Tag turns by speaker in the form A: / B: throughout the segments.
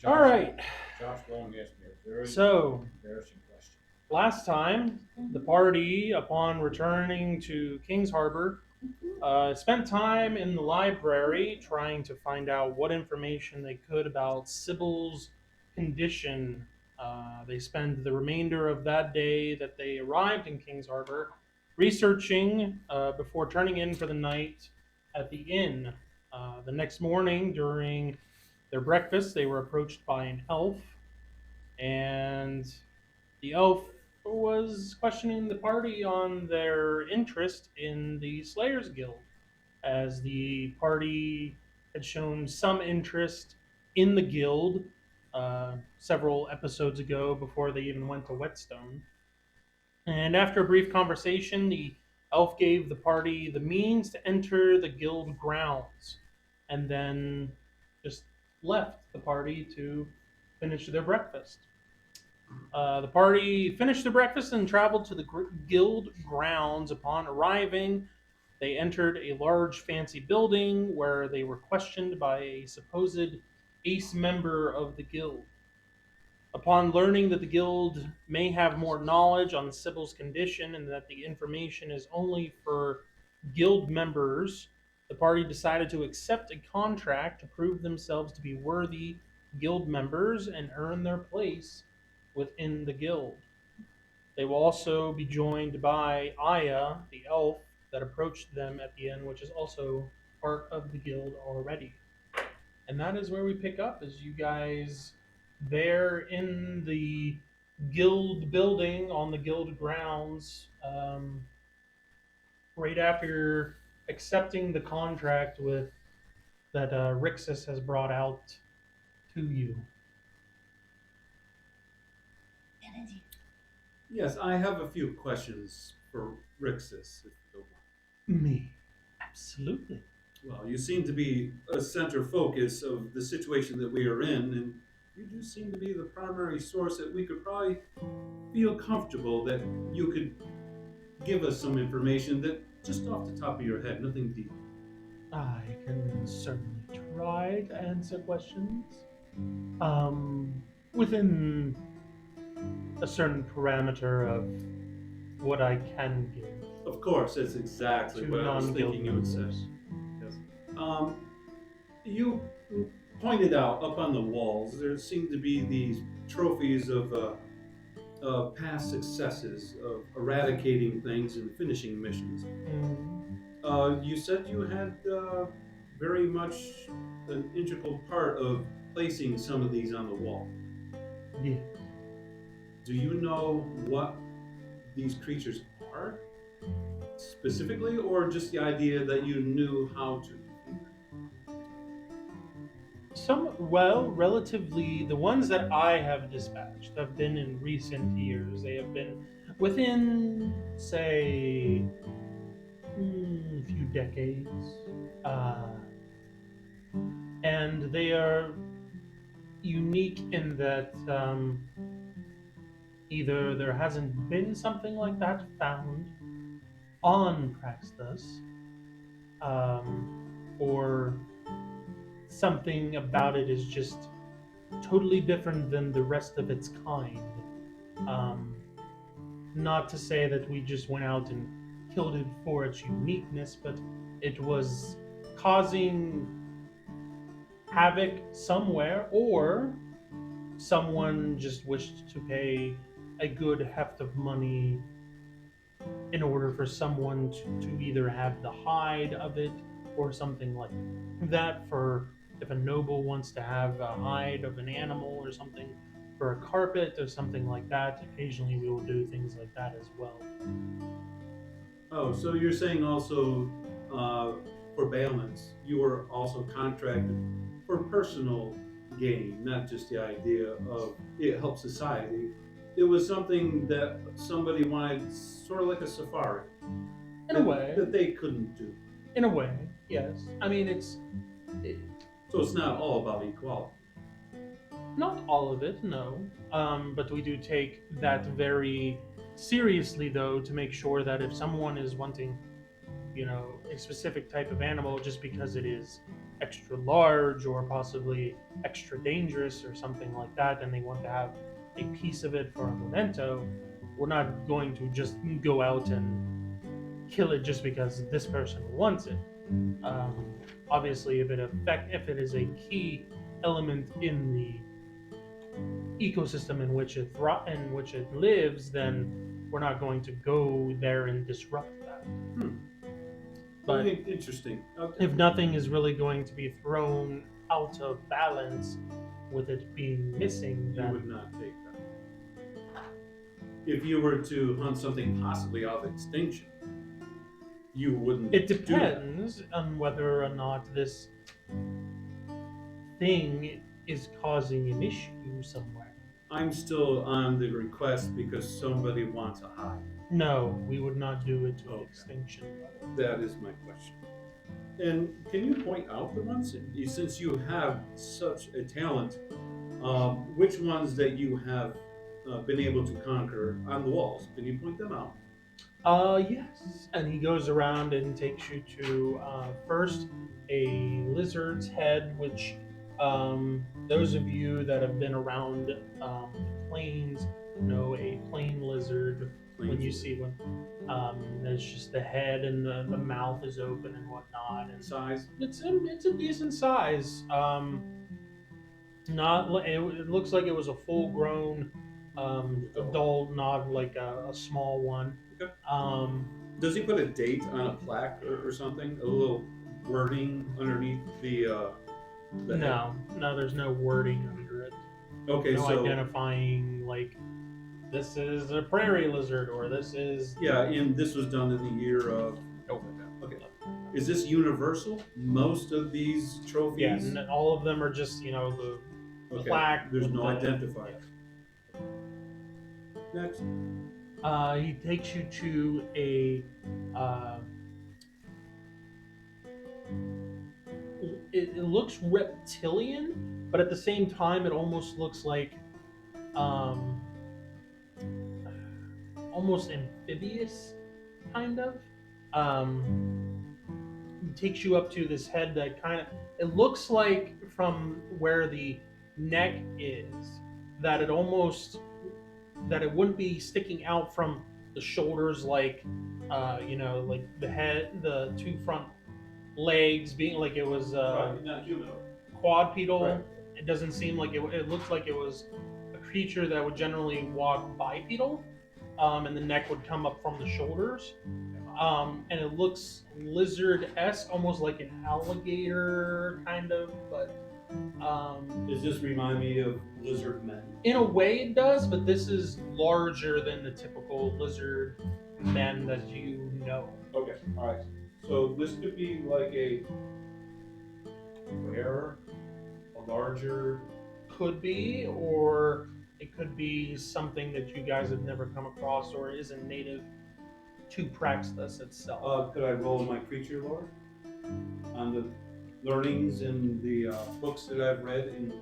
A: All right.
B: Josh Long asked me a very
A: So
B: embarrassing question.
A: last time, the party, upon returning to King's Harbor, spent time in the library trying to find out what information they could about Sybil's condition. They spent the remainder of that day that they arrived in King's Harbor researching before turning in for the night at the inn. The next morning, during their breakfast, they were approached by an elf, and the elf was questioning the party on their interest in the Slayers Guild, as the party had shown some interest in the guild several episodes ago before they even went to Whetstone. And after a brief conversation, the elf gave the party the means to enter the guild grounds and then just left the party to finish their breakfast. The party finished their breakfast and traveled to the guild grounds. Upon arriving, they entered a large, fancy building where they were questioned by a supposed ace member of the guild. Upon learning that the guild may have more knowledge on Sybil's condition and that the information is only for guild members, the party decided to accept a contract to prove themselves to be worthy guild members and earn their place within the guild. They will also be joined by Aya, the elf that approached them at the end, which is also part of the guild already. And that is where we pick up, as you guys there in the guild building on the guild grounds, right after accepting the contract with that Rixus has brought out to you.
C: Yes, I have a few questions for Rixus, if you don't mind.
A: Me, absolutely.
C: Well, you seem to be a center focus of the situation that we are in, and you do seem to be the primary source that we could probably feel comfortable that you could give us some information that just off the top of your head, nothing deep.
A: I can certainly try to answer questions. Within a certain parameter of what I can give
C: Of course, that's exactly
A: to
C: what I was
A: non-guild
C: thinking you would say.
A: members.
C: Yes. You pointed out up on the walls there seem to be these trophies of past successes of eradicating things and finishing missions. You said you had very much an integral part of placing some of these on the wall.
A: Yeah.
C: Do you know what these creatures are specifically, or just the idea that you knew how to defeat them?
A: Relatively, the ones that I have dispatched have been in recent years. They have been within, say, a few decades. Uh, and they are unique in that either there hasn't been something like that found on Praxis, or something about it is just totally different than the rest of its kind. Um, Not to say that we just went out and killed it for its uniqueness, but it was causing havoc somewhere, or someone just wished to pay a good heft of money in order for someone to either have the hide of it or something like that. For if a noble wants to have a hide of an animal or something for a carpet or something like that, occasionally we will do things like that as well.
C: Oh, so you're saying also for bailments, you were also contracted for personal gain, not just the idea of it helps society. It was something that somebody wanted, sort of like a safari,
A: In a way,
C: that they couldn't do.
A: in a way, yes. I mean, it,
C: So it's not all about equality.
A: not all of it, no. But we do take that very seriously, though, to make sure that if someone is wanting, a specific type of animal just because it is extra large or possibly extra dangerous or something like that, and they want to have a piece of it for a memento, we're not going to just go out and kill it just because this person wants it. Um, Obviously, if it is a key element in the ecosystem in which it lives, then we're not going to go there and disrupt that.
C: Hmm.
A: But
C: Interesting. Okay.
A: if nothing is really going to be thrown out of balance with it being missing,
C: You
A: then
C: would not take that. If you were to hunt something possibly of extinction, you wouldn't.
A: it
C: do that.
A: depends on whether or not this thing is causing an issue somewhere.
C: I'm still on the request because somebody wants a hide.
A: No, we would not do it to
C: Okay.
A: extinction level.
C: That is my question. And can you point out the ones, since you have such a talent, which ones that you have been able to conquer on the walls? Can you point them out?
A: Yes. And he goes around and takes you to first a lizard's head, which those of you that have been around the plains know a plain lizard. When you see one, there's just the head and the mouth is open and whatnot, and
C: Size?
A: it's a decent size. Not it looks like it was a full grown adult, not like a small one.
C: Okay.
A: Um,
C: Does he put a date on a plaque or something? A little wording underneath the head?
A: no, there's no wording under it.
C: Okay,
A: No
C: so
A: identifying like this is a prairie lizard or this is
C: yeah, and this was done in the year of.
A: Nope.
C: Okay. Is this universal? Most of these trophies?
A: Yeah, all of them are just the
C: Okay.
A: plaque.
C: There's
A: with
C: no
A: the-
C: identifier. Next.
A: He takes you to a. It looks reptilian, but at the same time, it almost looks like, almost amphibious, kind of. It takes you up to this head that kind of. It looks like from where the neck is that it almost that it wouldn't be sticking out from the shoulders like like the head, the two front legs being like it was
C: Not humanoid.
A: quadrupedal.
C: Right.
A: It doesn't seem like it looks like it was a creature that would generally walk bipedal, and the neck would come up from the shoulders, and it looks lizard-esque, almost like an alligator kind of, but
C: Does this remind me of lizard men?
A: in a way it does, but this is larger than the typical lizard men that you know.
C: Okay, all right. So this could be like a rarer, a larger.
A: Could be, or it could be something that you guys have never come across or isn't native to Praxis itself.
C: Could I roll my creature lore on the learnings in the books that I've read in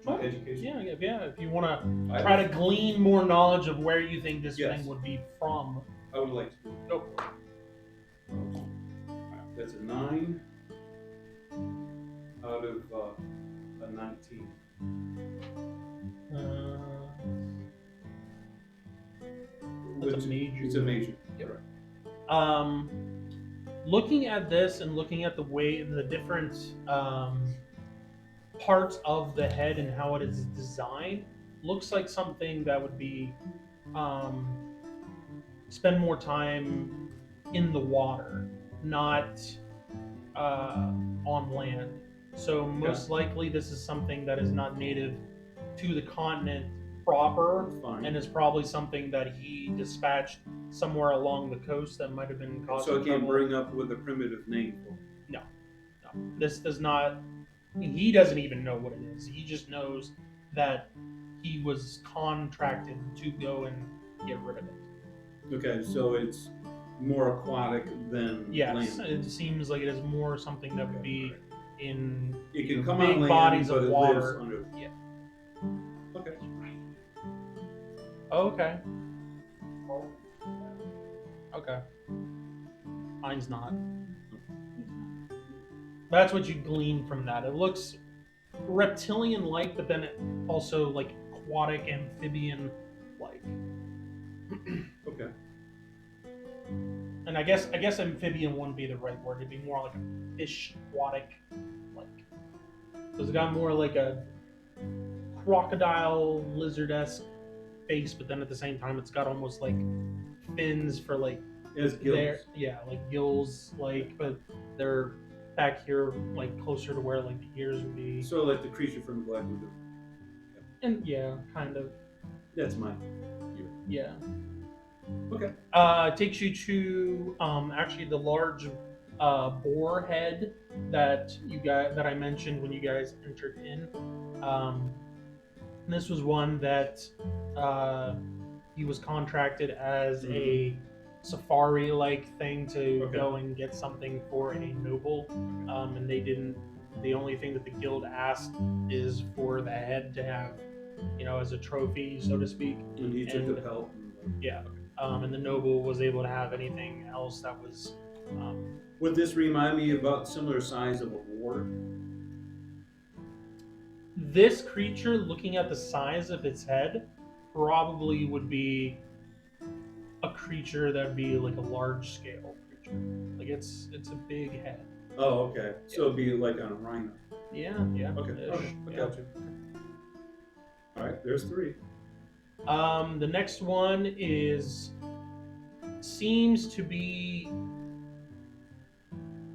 C: my education?
A: Yeah. If you want to try to glean more knowledge of where you think this
C: Yes.
A: thing would be from,
C: I would like to do it.
A: go for it.
C: Alright, that's a 9 out of a 19.
A: That's a major.
C: It's a major.
A: Yep.
C: Right.
A: Looking at this and looking at the way the different parts of the head and how it is designed, looks like something that would be spend more time in the water, not on land. So most likely this is something that is not native to the continent proper,
C: Fine.
A: and is probably something that he dispatched somewhere along the coast that might have been causing
C: So I can't
A: trouble.
C: bring up with a primitive name for it.
A: No, this does not. He doesn't even know what it is. He just knows that he was contracted to go and get rid of it.
C: Okay, so it's more aquatic than
A: Yes,
C: land.
A: it seems like it is more something that would be in
C: It can come
A: big
C: on land,
A: bodies
C: but
A: of
C: it
A: water.
C: lives under.
A: Yeah.
C: Okay.
A: Oh, okay. Okay. Mine's not. That's what you glean from that. It looks reptilian-like, but then it also like aquatic amphibian-like.
C: Okay.
A: And I guess amphibian wouldn't be the right word. It'd be more like a fish aquatic, like. So it's got more like a crocodile lizard-esque face, but then at the same time it's got almost like fins for like
C: As gills.
A: like gills, like, but they're back here like closer to where like the ears would be.
C: Sort of like the creature from the Black Lagoon.
A: And yeah, kind of.
C: That's mine.
A: Yeah.
C: Okay.
A: It takes you to actually the large boar head that I mentioned when you guys entered in. This was one that he was contracted as a safari-like thing to go and get something for a noble, and they didn't. The only thing that the guild asked is for the head to have, as a trophy, so to speak.
C: And he took the pelt.
A: Yeah. And the noble was able to have anything else that was.
C: Would this remind me about similar size of a boar?
A: This creature, looking at the size of its head, probably would be a creature that would be like a large scale creature. Like it's a big head.
C: Oh, okay. So it'd be like on a rhino.
A: Yeah.
C: Okay. I got you. All right. There's 3.
A: The next one seems to be.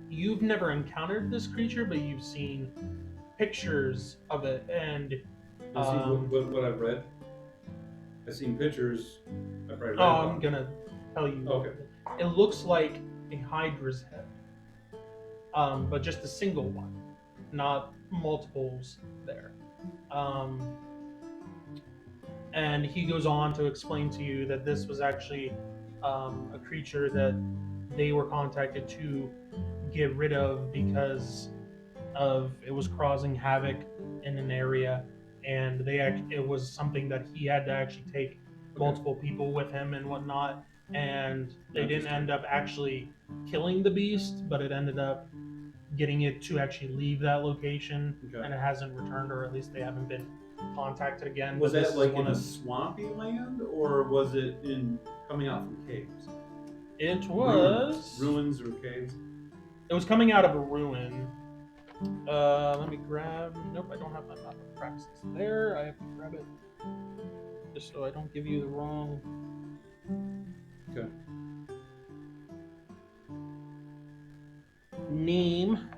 A: You've never encountered this creature, but you've seen pictures of it, and
C: what I've read. I've seen pictures. I've read
A: I'm gonna tell you.
C: Okay.
A: It looks like a hydra's head, but just a single one, not multiples there. And he goes on to explain to you that this was actually a creature that they were contacted to get rid of because of it was causing havoc in an area, and it was something that he had to actually take multiple people with him and whatnot, and they didn't end up actually killing the beast, but it ended up getting it to actually leave that location, and it hasn't returned, or at least they haven't been contacted again.
C: Was that like in a swampy land, or was it coming out from caves?
A: It was
C: ruins or caves.
A: It was coming out of a ruin. Let me grab. Nope, I don't have my map of praxis there. I have to grab it just so I don't give you the wrong.
C: Okay.
A: Name.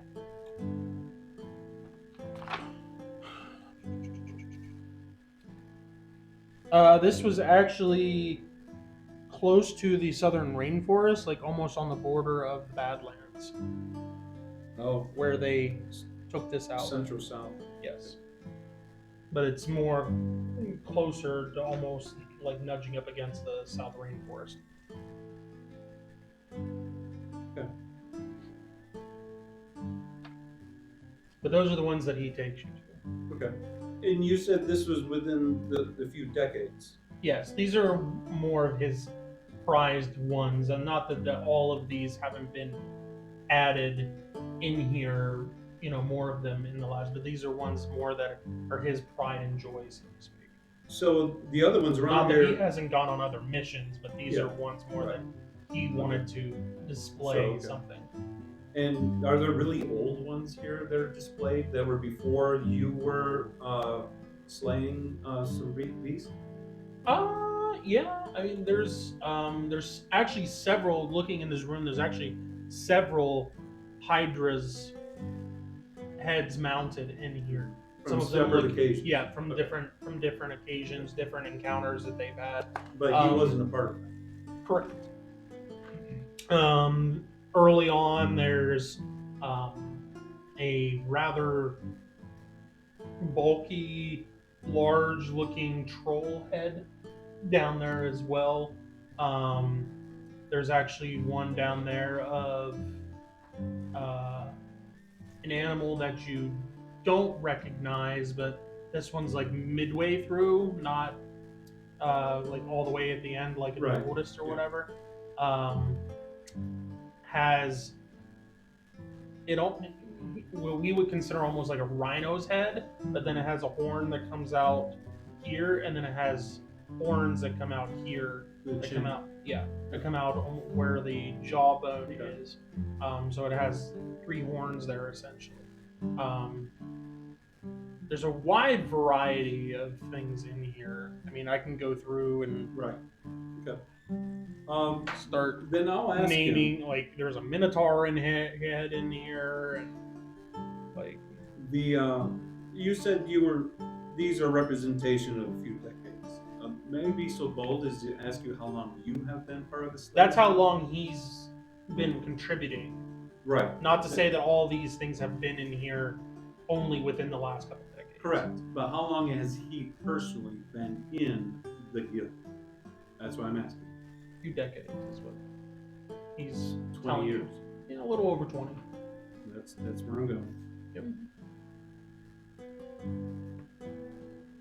A: This was actually close to the southern rainforest, like almost on the border of the Badlands.
C: Oh,
A: where they took this out.
C: Central South.
A: Yes. But it's more closer to almost like nudging up against the South Rainforest.
C: Okay.
A: But those are the ones that he takes you to.
C: Okay. And you said this was within the few decades.
A: Yes, these are more of his prized ones, and not that all of these haven't been added in here, more of them in the last, but these are ones more that are his pride and joy, so to speak.
C: So the other ones around
A: Not
C: here.
A: that he hasn't gone on other missions, but these are ones more that he wanted to display something.
C: And are there really old ones here that are displayed that were before you were slaying some beasts?
A: Yeah. I mean, there's actually several. Looking in this room, there's actually several Hydra's heads mounted in here.
C: From separate occasions.
A: Yeah, from different occasions, different encounters that they've had.
C: But he wasn't a part of that.
A: Correct. Early on, there's a rather bulky, large-looking troll head down there as well. There's actually one down there of an animal that you don't recognize, but this one's like midway through, not like all the way at the end, like in the oldest or whatever. Has it all? what we would consider almost like a rhino's head, but then it has a horn that comes out here, and then it has horns that come out here.
C: The
A: That
C: chin.
A: come out, yeah, that come out where the jawbone
C: Okay.
A: is. So it has 3 horns there essentially. Um, there's a wide variety of things in here. I mean, I can go through and
C: Right. Okay.
A: start
C: Then I'll ask him.
A: naming. Like, there's a minotaur head in here, and like
C: You said these are representation of a few decades. May I be so bold as to ask you how long you have been part of the slave?
A: that's how long he's been contributing.
C: Right.
A: Not to say that all these things have been in here only within the last couple of decades.
C: Correct. But how long has he personally been in the guild? That's what I'm asking.
A: A few decades is what he's
C: 20
A: telling you.
C: years.
A: Yeah, a little over 20.
C: That's where I'm going.
A: Yep.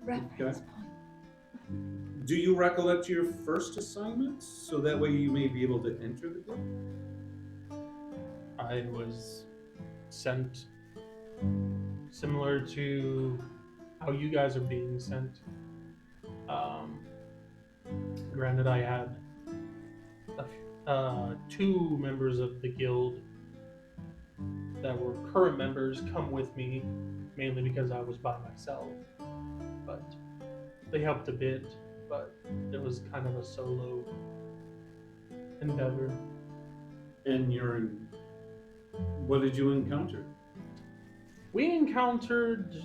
D: Reference
C: Okay.
D: point.
C: Do you recollect your first assignment, so that way you may be able to enter the guild?
A: I was sent similar to how you guys are being sent. Granted, I had 2 members of the guild that were current members come with me, mainly because I was by myself. But they helped a bit, but it was kind of a solo endeavor.
C: And what did you encounter?
A: We encountered,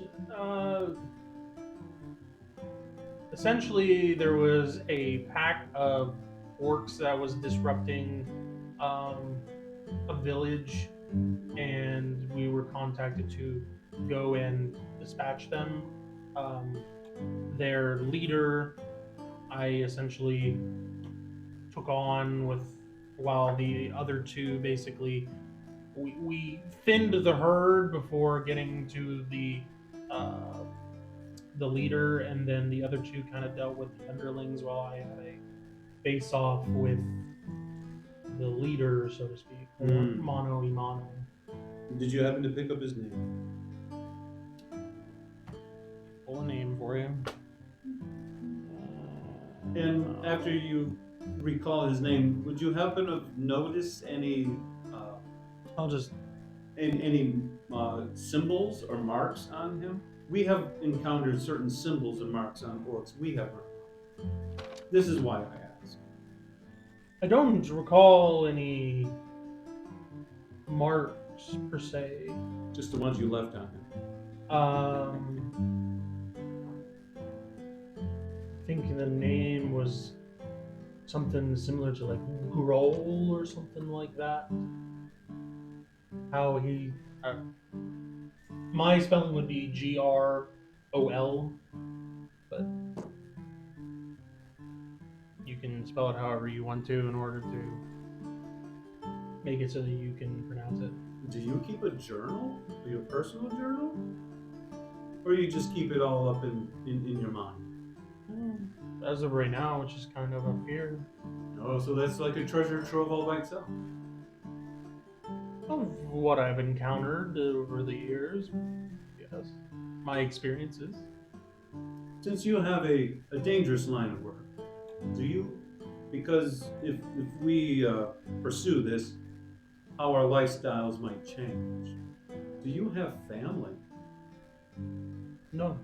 A: essentially, there was a pack of orcs that was disrupting a village, and we were contacted to go and dispatch them. Their leader, I essentially took on while the other 2 basically we thinned the herd before getting to the leader, and then the other 2 kind of dealt with the underlings while I had a face off with the leader, so to speak, mano a mano.
C: Did you happen to pick up his name?
A: Pull a name for you.
C: And after you recall his name, would you happen to notice any
A: I'll just
C: any symbols or marks on him? We have encountered certain symbols and marks on orcs. We have not. This is why I ask.
A: I don't recall any marks per se.
C: Just the ones you left on him.
A: I think the name was something similar to like Groll or something like that. How he, my spelling would be Grol, but you can spell it however you want to in order to make it so that you can pronounce it.
C: Do you keep a journal? Your personal journal? Or you just keep it all up in your mind?
A: As of right now, it's just kind of up here.
C: Oh, so that's like a treasure trove all by itself.
A: Of what I've encountered over the years, yes. My experiences.
C: Since you have a dangerous line of work, do you? Because if we pursue this, how our lifestyles might change. Do you have family?
A: No.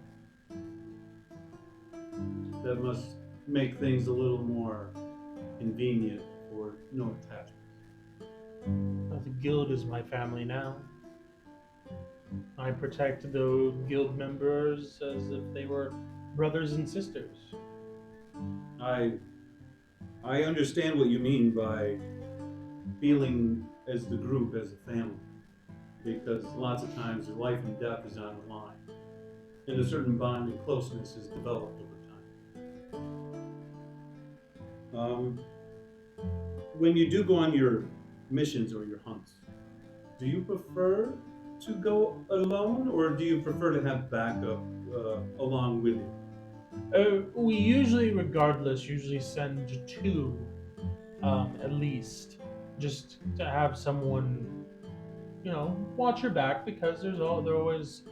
C: That must make things a little more convenient for no attachment.
A: The guild is my family now. I protect the guild members as if they were brothers and sisters.
C: I understand what you mean by feeling as the group as a family, because lots of times their life and death is on the line, and a certain bond and closeness is developed over time. When you do go on your missions or your hunts, do you prefer to go alone, or do you prefer to have backup along with you?
A: We usually, regardless, send 2, at least, just to have someone watch your back because there always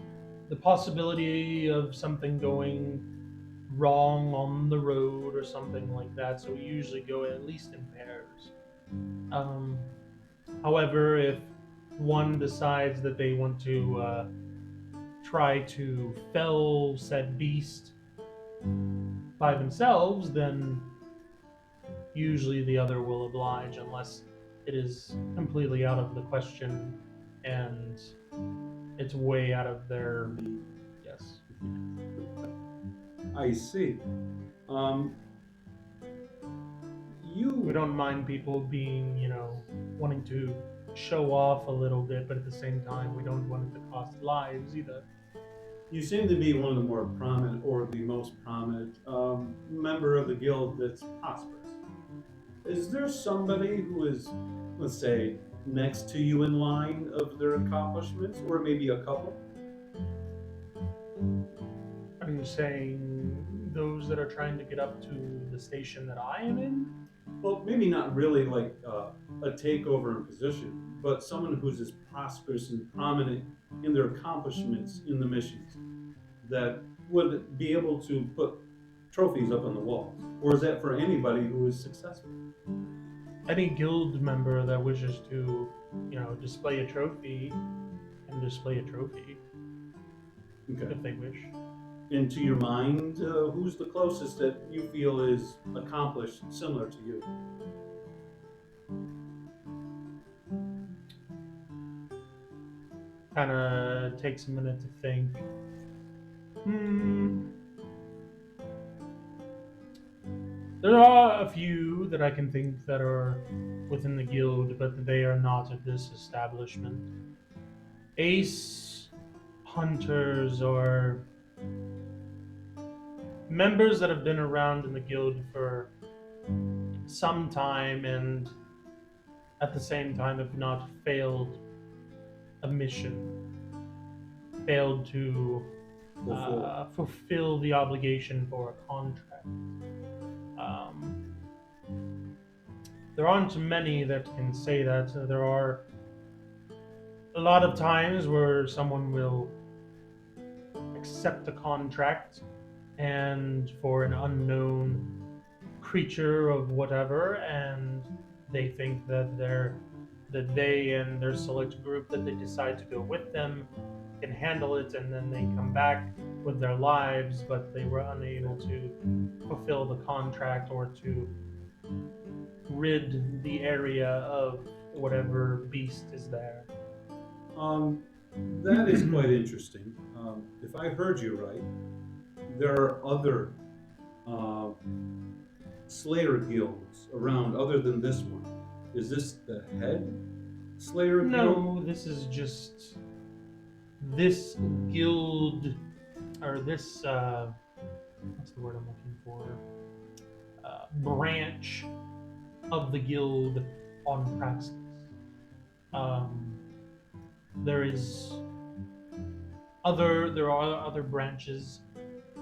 A: the possibility of something going wrong on the road or something like that. So we usually go at least in pairs. Um, However, if one decides that they want to try to fell said beast by themselves, then usually the other will oblige unless it is completely out of the question and it's way out of their. Yes.
C: I see. Um,
A: We
C: you
A: don't mind people being, wanting to show off a little bit, but at the same time, we don't want it to cost lives either.
C: you seem to be one of the more prominent, or the most prominent member of the guild that's prosperous. Is there somebody who is, let's say, next to you in line of their accomplishments, or maybe a couple?
A: Are you saying those that are trying to get up to the station that I am in?
C: Well, maybe not really like a takeover in position, but someone who's as prosperous and prominent in their accomplishments in the missions that would be able to put trophies up on the walls. Or is that for anybody who is successful?
A: Any guild member that wishes to, display a trophy can display a trophy
C: Okay.
A: if they wish.
C: And to your mind, who's the closest that you feel is accomplished similar to you?
A: Kind of takes a minute to think. Hmm. There are a few that I can think that are within the guild, but they are not at this establishment. Ace hunters or members that have been around in the guild for some time and at the same time have not failed a mission, failed to fulfill the obligation for a contract. Um, there aren't many that can say that. There are a lot of times where someone will accept a contract and for an unknown creature of whatever, and they think that they and their select group that they decide to go with them can handle it, and then they come back with their lives, but they were unable to fulfill the contract or to rid the area of whatever beast is there.
C: Um, that is quite interesting. If I heard you right, there are other uh, Slayer guilds around other than this one. Is this the head Slayer guild?
A: No, this is just this guild, or this, what's the word I'm looking for? Branch of the guild on Praxis. Um, there are other branches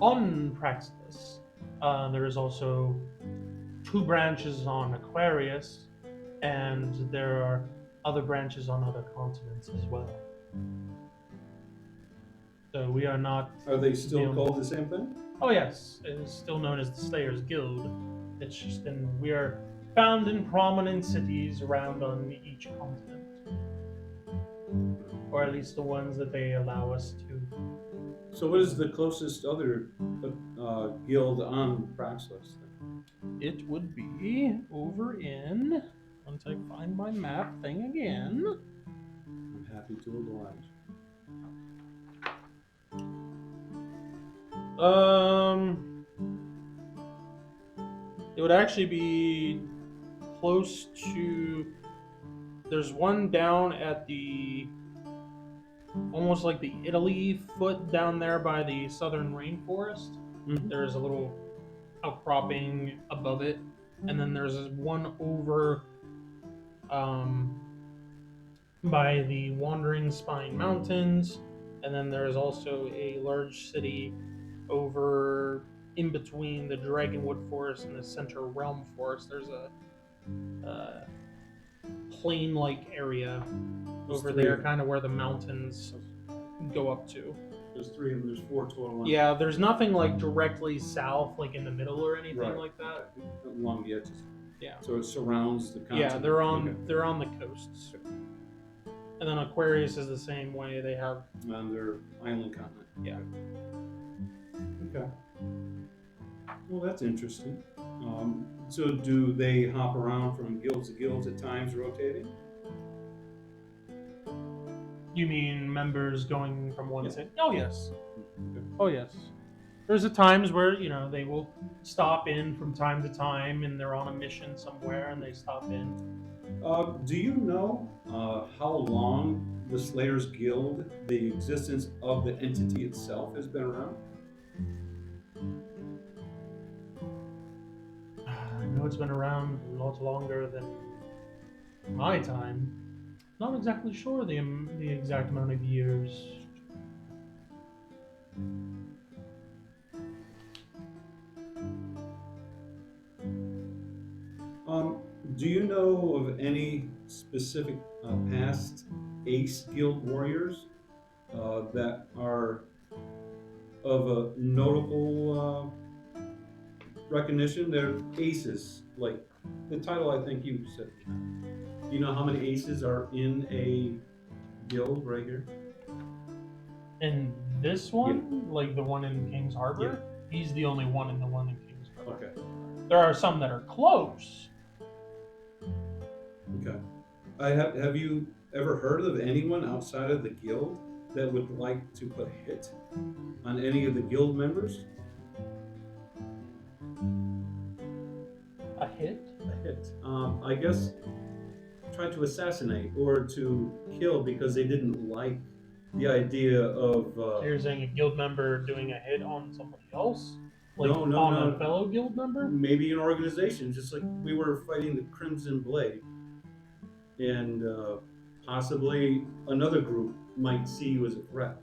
A: on Praxis. There is also 2 branches on Aquarius, and there are other branches on other continents as well. So we are not.
C: Are they still
A: the only-
C: called the same thing?
A: Oh yes, it is still known as the Slayers Guild. It's just we are found in prominent cities around on each continent, or at least the ones that they allow us to.
C: So, what is the closest other guild on Praxis?
A: It would be over in. Once I find my map thing again.
C: I'm happy to oblige.
A: It would actually be close to. There's one down at the. Almost like the Italy foot down there by the southern rainforest.
C: Mhm.
A: There's a little outcropping above it. And then there's one over by the Wandering Spine Mountains. And then there's also a large city over in between the Dragonwood Forest and the Center Realm Forest. There's a plain-like area
C: There's
A: over
C: three
A: there,
C: of them.
A: kind of where the mountains go up to.
C: There's 3 of them. There's 4 total.
A: Yeah, there's nothing like directly south, like in the middle or anything
C: Right.
A: like that.
C: Okay. Along the edges.
A: Yeah.
C: So it surrounds the continent.
A: Yeah, they're on
C: Okay.
A: they're on the coasts. And then Aquarius is the same way. They have
C: On their island continent.
A: Yeah.
C: Okay. Well, that's interesting. So do they hop around from guilds to guilds at times, rotating?
A: You mean members going from one
C: Yeah.
A: city? Oh yes.
C: Okay.
A: Oh yes. There's a times where they will stop in from time to time, and they're on a mission somewhere, and they stop in.
C: Do you know how long the Slayers Guild, the existence of the entity itself, has been around?
A: I know it's been around a lot longer than my time. Not exactly sure the exact amount of years.
C: Do you know of any specific past Ace Guild warriors that are of a notable recognition? They're aces, like the title I think you said. Do you know how many aces are in a guild right here?
A: And this one, like the one in King's Harbor, he's the only one in the one in King's Harbor.
C: Okay.
A: There are some that are close.
C: Okay. Have you ever heard of anyone outside of the guild that would like to put a hit on any of the guild members?
A: A hit?
C: A hit. I guess try to assassinate or to kill because they didn't like the idea of.
A: You're saying a guild member doing a hit on somebody else? Like
C: No, no,
A: on
C: no.
A: a fellow guild member?
C: Maybe an organization, just like we were fighting the Crimson Blade, and possibly another group might see you as a threat,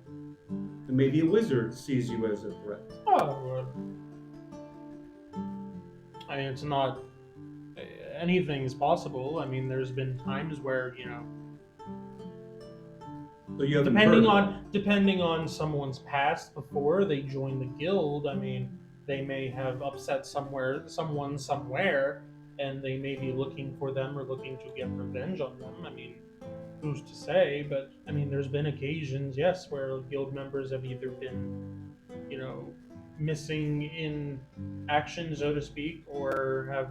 C: and maybe a wizard sees you as a threat.
A: Oh, I mean, it's not. Anything is possible. I mean, there's been times where
C: So you haven't
A: depending on someone's past before they join the guild. I mean, they may have upset someone somewhere, and they may be looking for them or looking to get revenge on them. I mean, who's to say? But I mean, there's been occasions, yes, where guild members have either been, missing in action, so to speak, or have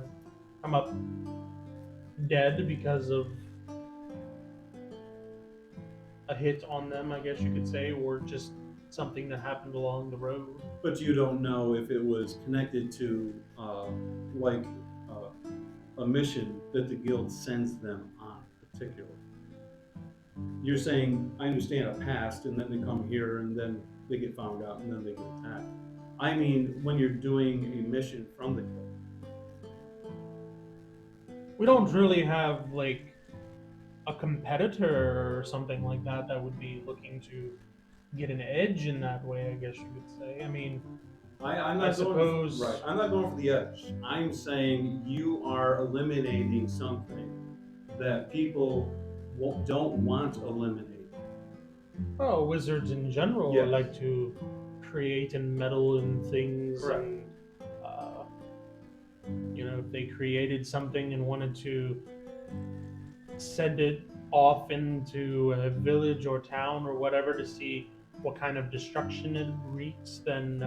A: come up dead because of a hit on them, I guess you could say, or just something that happened along the road.
C: But you don't know if it was connected to a mission that the guild sends them on, particularly. You're saying, I understand a past, and then they come here, and then they get found out, and then they get attacked. I mean, when you're doing a mission from the guild.
A: We don't really have like a competitor or something like that that would be looking to get an edge in that way, I guess you could say. I mean,
C: I'm
A: I
C: not going
A: suppose-
C: right. I'm not going for the edge. I'm saying you are eliminating something that people don't want eliminated.
A: oh, wizards in general
C: Yes.
A: like to create and meddle in things.
C: Correct.
A: And if they created something and wanted to send it off into a village or town or whatever to see what kind of destruction it wreaks, then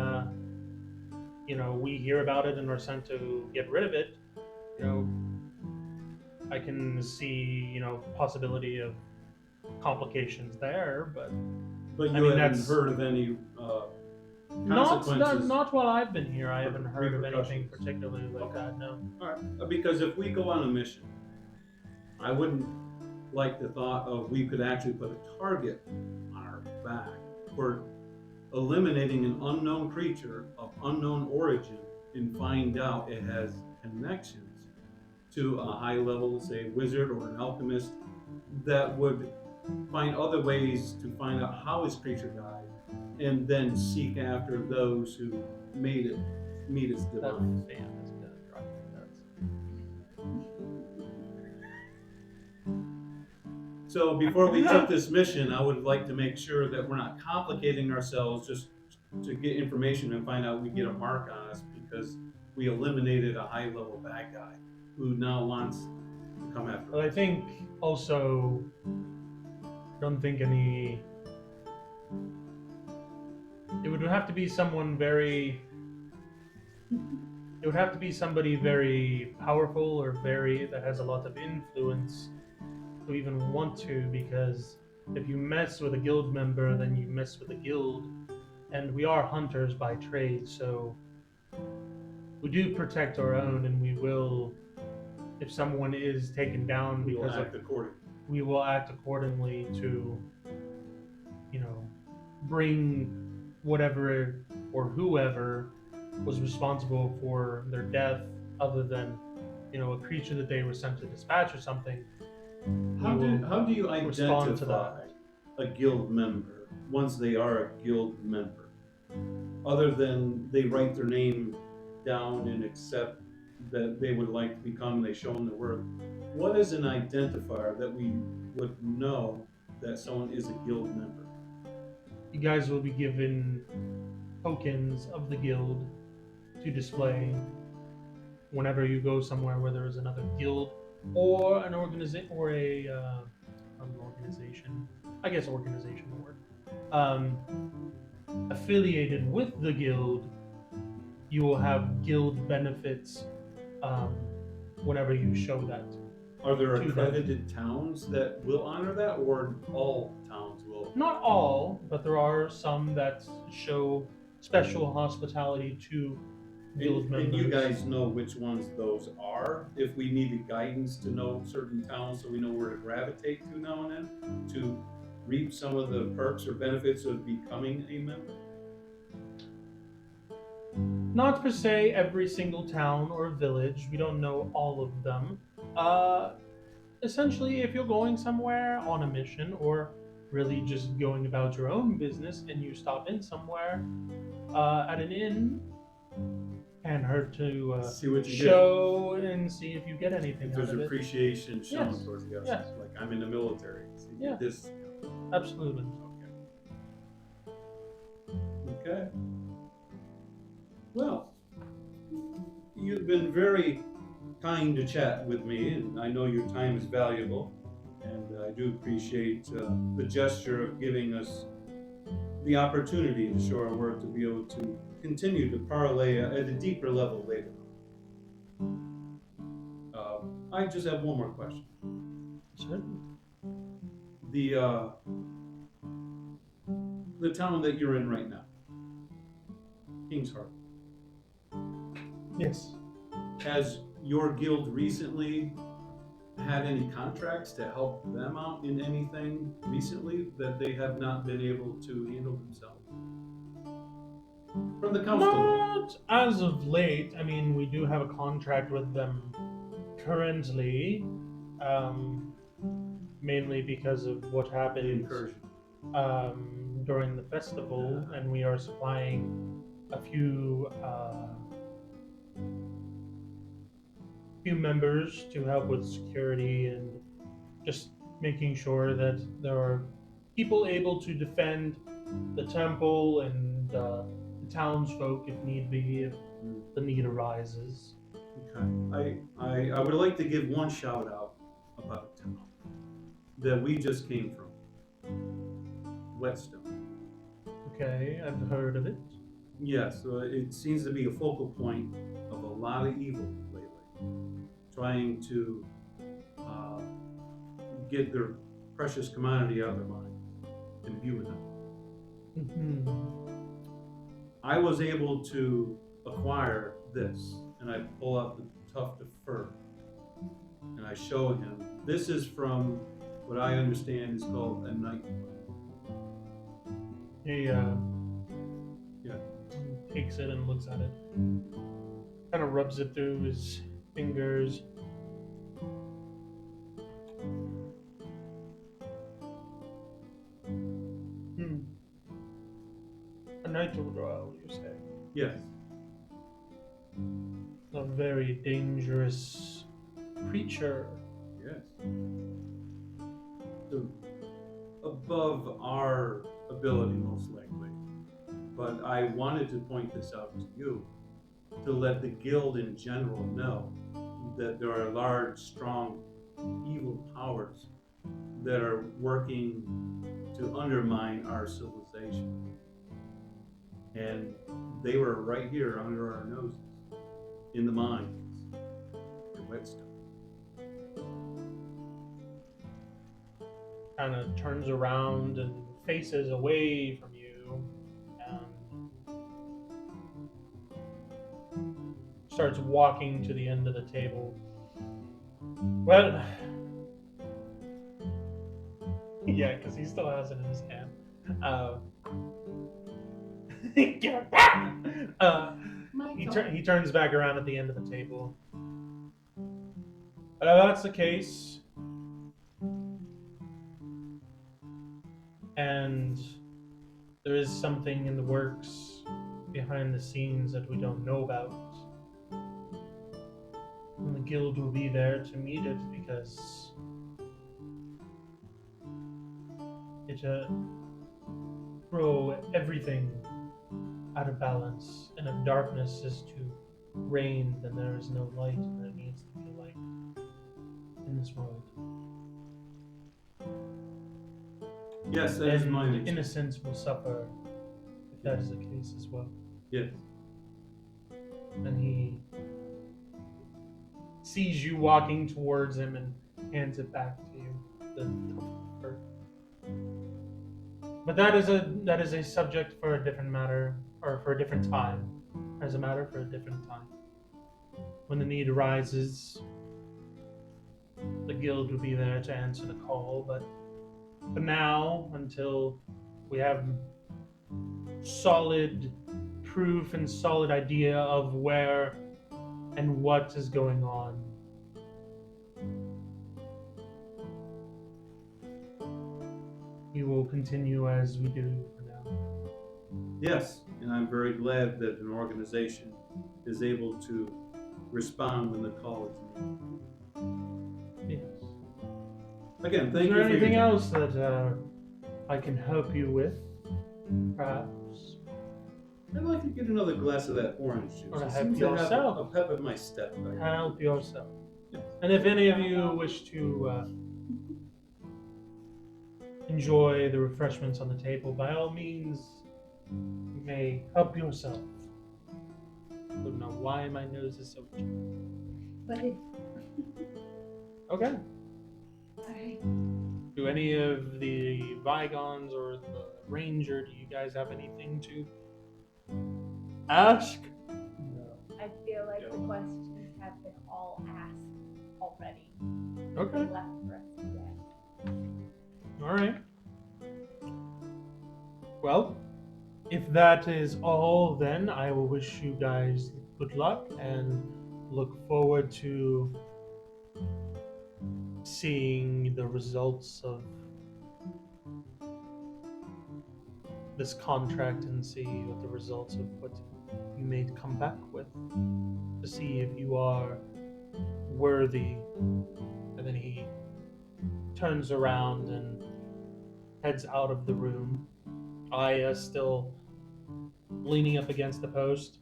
A: we hear about it and are sent to get rid of it. I can see possibility of complications there, but
C: But you
A: I mean,
C: haven't
A: that's-
C: heard of any
A: not
C: consequences.
A: not while I've been here. I haven't heard of anything
C: Repercussions.
A: particularly like
C: Okay.
A: that. No.
C: All right. Because if we go on a mission, I wouldn't like the thought of we could actually put a target on our back for eliminating an unknown creature of unknown origin and find out it has connections to a high level, say, wizard or an alchemist that would find other ways to find out how his creature died and then seek after those who made it meet its
A: That
C: demise.
A: fan is gonna drive me nuts.
C: So before we took this mission, I would like to make sure that we're not complicating ourselves just to get information and find out we get a mark on us because we eliminated a high-level bad guy who now wants to come after
A: But I
C: us.
A: think also, don't think any. It would have to be someone very. It would have to be somebody very powerful or very that has a lot of influence to even want to, because if you mess with a guild member, then you mess with the guild, and we are hunters by trade, so we do protect our own, and we will, if someone is taken down
C: We will
A: because of,
C: act accordingly.
A: we will act accordingly to, you know, bring whatever or whoever was responsible for their death, other than, you know, a creature that they were sent to dispatch or something.
C: How do you
A: respond to
C: identify a guild member once they are a guild member? Other than they write their name down and accept that they would like to become, they show them their worth. What is an identifier that we would know that someone is a guild member?
A: You guys will be given tokens of the guild to display whenever you go somewhere where there is another guild or an organization or an organization. I guess organization will work. Affiliated with the guild, you will have guild benefits whenever you show that.
C: Are there
A: To them.
C: accredited towns that will honor that, or all towns will?
A: Not all, but there are some that show special hospitality to guild members.
C: And you guys know which ones those are. If we needed guidance to know certain towns so we know where to gravitate to now and then to reap some of the perks or benefits of becoming a member.
A: Not per se every single town or village. We don't know all of them. Essentially, if you're going somewhere on a mission or really just going about your own business and you stop in somewhere at an inn, can't hurt to
C: See what you
A: show and see if you get anything
C: get. If
A: out
C: there's
A: of it.
C: appreciation shown
A: Yes.
C: towards the
A: Yes.
C: Like I'm in the military. So you
A: Yeah.
C: get this.
A: Absolutely.
C: Okay. Well, you've been very kind to chat with me, and I know your time is valuable, and I do appreciate the gesture of giving us the opportunity to show our work to be able to continue to parlay at a deeper level later on. I just have one more question.
A: Certainly.
C: The town that you're in right now, King's Harbor,
A: Yes.
C: has your guild recently had any contracts to help them out in anything recently that they have not been able to handle themselves? From the council.
A: Not as of late. I mean, we do have a contract with them currently, mainly because of what happened
C: Incursion.
A: during the festival, and we are supplying a few members to help with security and just making sure that there are people able to defend the temple and the townsfolk if need be, if the need arises.
C: Okay. I would like to give one shout out about a town that we just came from. Whetstone.
A: Okay, I've heard of it.
C: Yes, it seems to be a focal point of a lot of evil lately, trying to get their precious commodity out of their mind, imbuing them.
A: Mm-hmm.
C: I was able to acquire this, and I pull out the tuft of fur, and I show him. This is from what I understand is called a night.
A: He takes it and looks at it. Kind of rubs it through his fingers. A nightingale, you say?
C: Yes.
A: A very dangerous creature.
C: Yes. The above our ability, most likely. But I wanted to point this out to you to let the guild in general know that there are large, strong, evil powers that are working to undermine our civilization. And they were right here under our noses, in the mines, the whetstone.
A: Kind of turns around and faces away from you and starts walking to the end of the table. Well, yeah, because he still has it in his hand. Give it back! He turns back around at the end of the table. That's the case. And there is something in the works behind the scenes that we don't know about. And the guild will be there to meet it because it throw everything out of balance. And if darkness is to reign, then there is no light, and there needs to be light in this world.
C: Yes, that is
A: And
C: my understanding.
A: innocence will suffer if that is the case as well.
C: Yes.
A: And he sees you walking towards him and hands it back to you. But that is a subject for a different matter, or for a different time. As a matter for a different time. When the need arises, the guild will be there to answer the call. But for now, until we have solid proof and solid idea of where and what is going on, we will continue as we do for now.
C: Yes, and I'm very glad that an organization is able to respond when the call is made.
A: Yes.
C: Again,
A: Is
C: thank
A: there
C: you for
A: anything
C: your time.
A: else that I can help you with? Perhaps.
C: I'd like to get another glass of that orange juice.
A: Or
C: It
A: help
C: seems to have
A: yourself.
C: a pep in my step.
A: Help yourself.
C: Yes.
A: And if any of you wish to enjoy the refreshments on the table, by all means, you may help yourself. I don't know why my nose is so itchy.
D: But
A: Okay.
D: alright.
A: Do any of the Vigons or the Ranger, do you guys have anything to ask?
D: I feel like the questions have been all asked already.
A: Okay.
D: Nothing left for us to get.
A: Alright. Well, if that is all, then I will wish you guys good luck and look forward to seeing the results of this contract and see what the results of what you may come back with to see if you are worthy. And then he turns around and heads out of the room. Aya still leaning up against the post.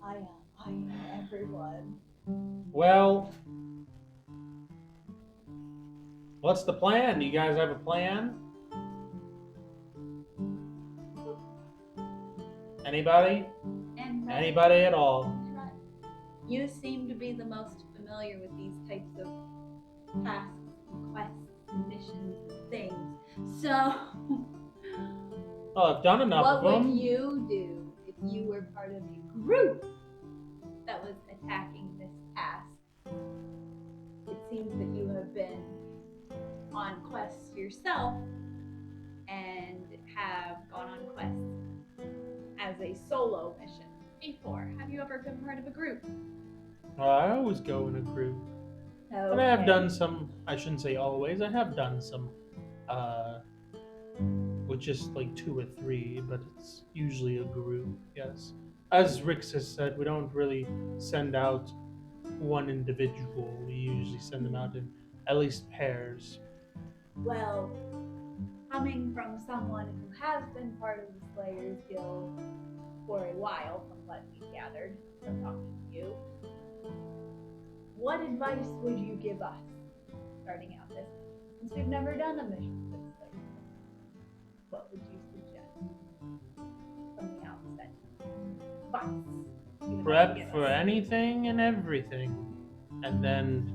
D: I am everyone.
A: Well, what's the plan? Do you guys have a plan? Anybody?
D: And
A: Anybody at all?
D: you seem to be the most familiar with these types of tasks and quests and missions and things. So,
A: Oh, I've done enough
D: what
A: of
D: would
A: them.
D: you do if you were part of a group that was attacking this task? It seems that you have been on quests yourself and have gone on quests as a solo mission before. Have you ever been part of a group?
A: I always go in a group. And I have done some, I shouldn't say always, I have done some with just like 2 or 3, but it's usually a group, yes. As Rix has said, we don't really send out one individual. We usually send them out in at least pairs.
D: Well, coming from someone who has been part of the Slayers Guild for a while, from what we've gathered from talking to you, what advice would you give us starting out this? Since we've never done a mission for the Slayers Guild, what would you suggest from the outset? Advice. you would like to
A: Prep
D: give
A: for
D: us?
A: anything and everything, and then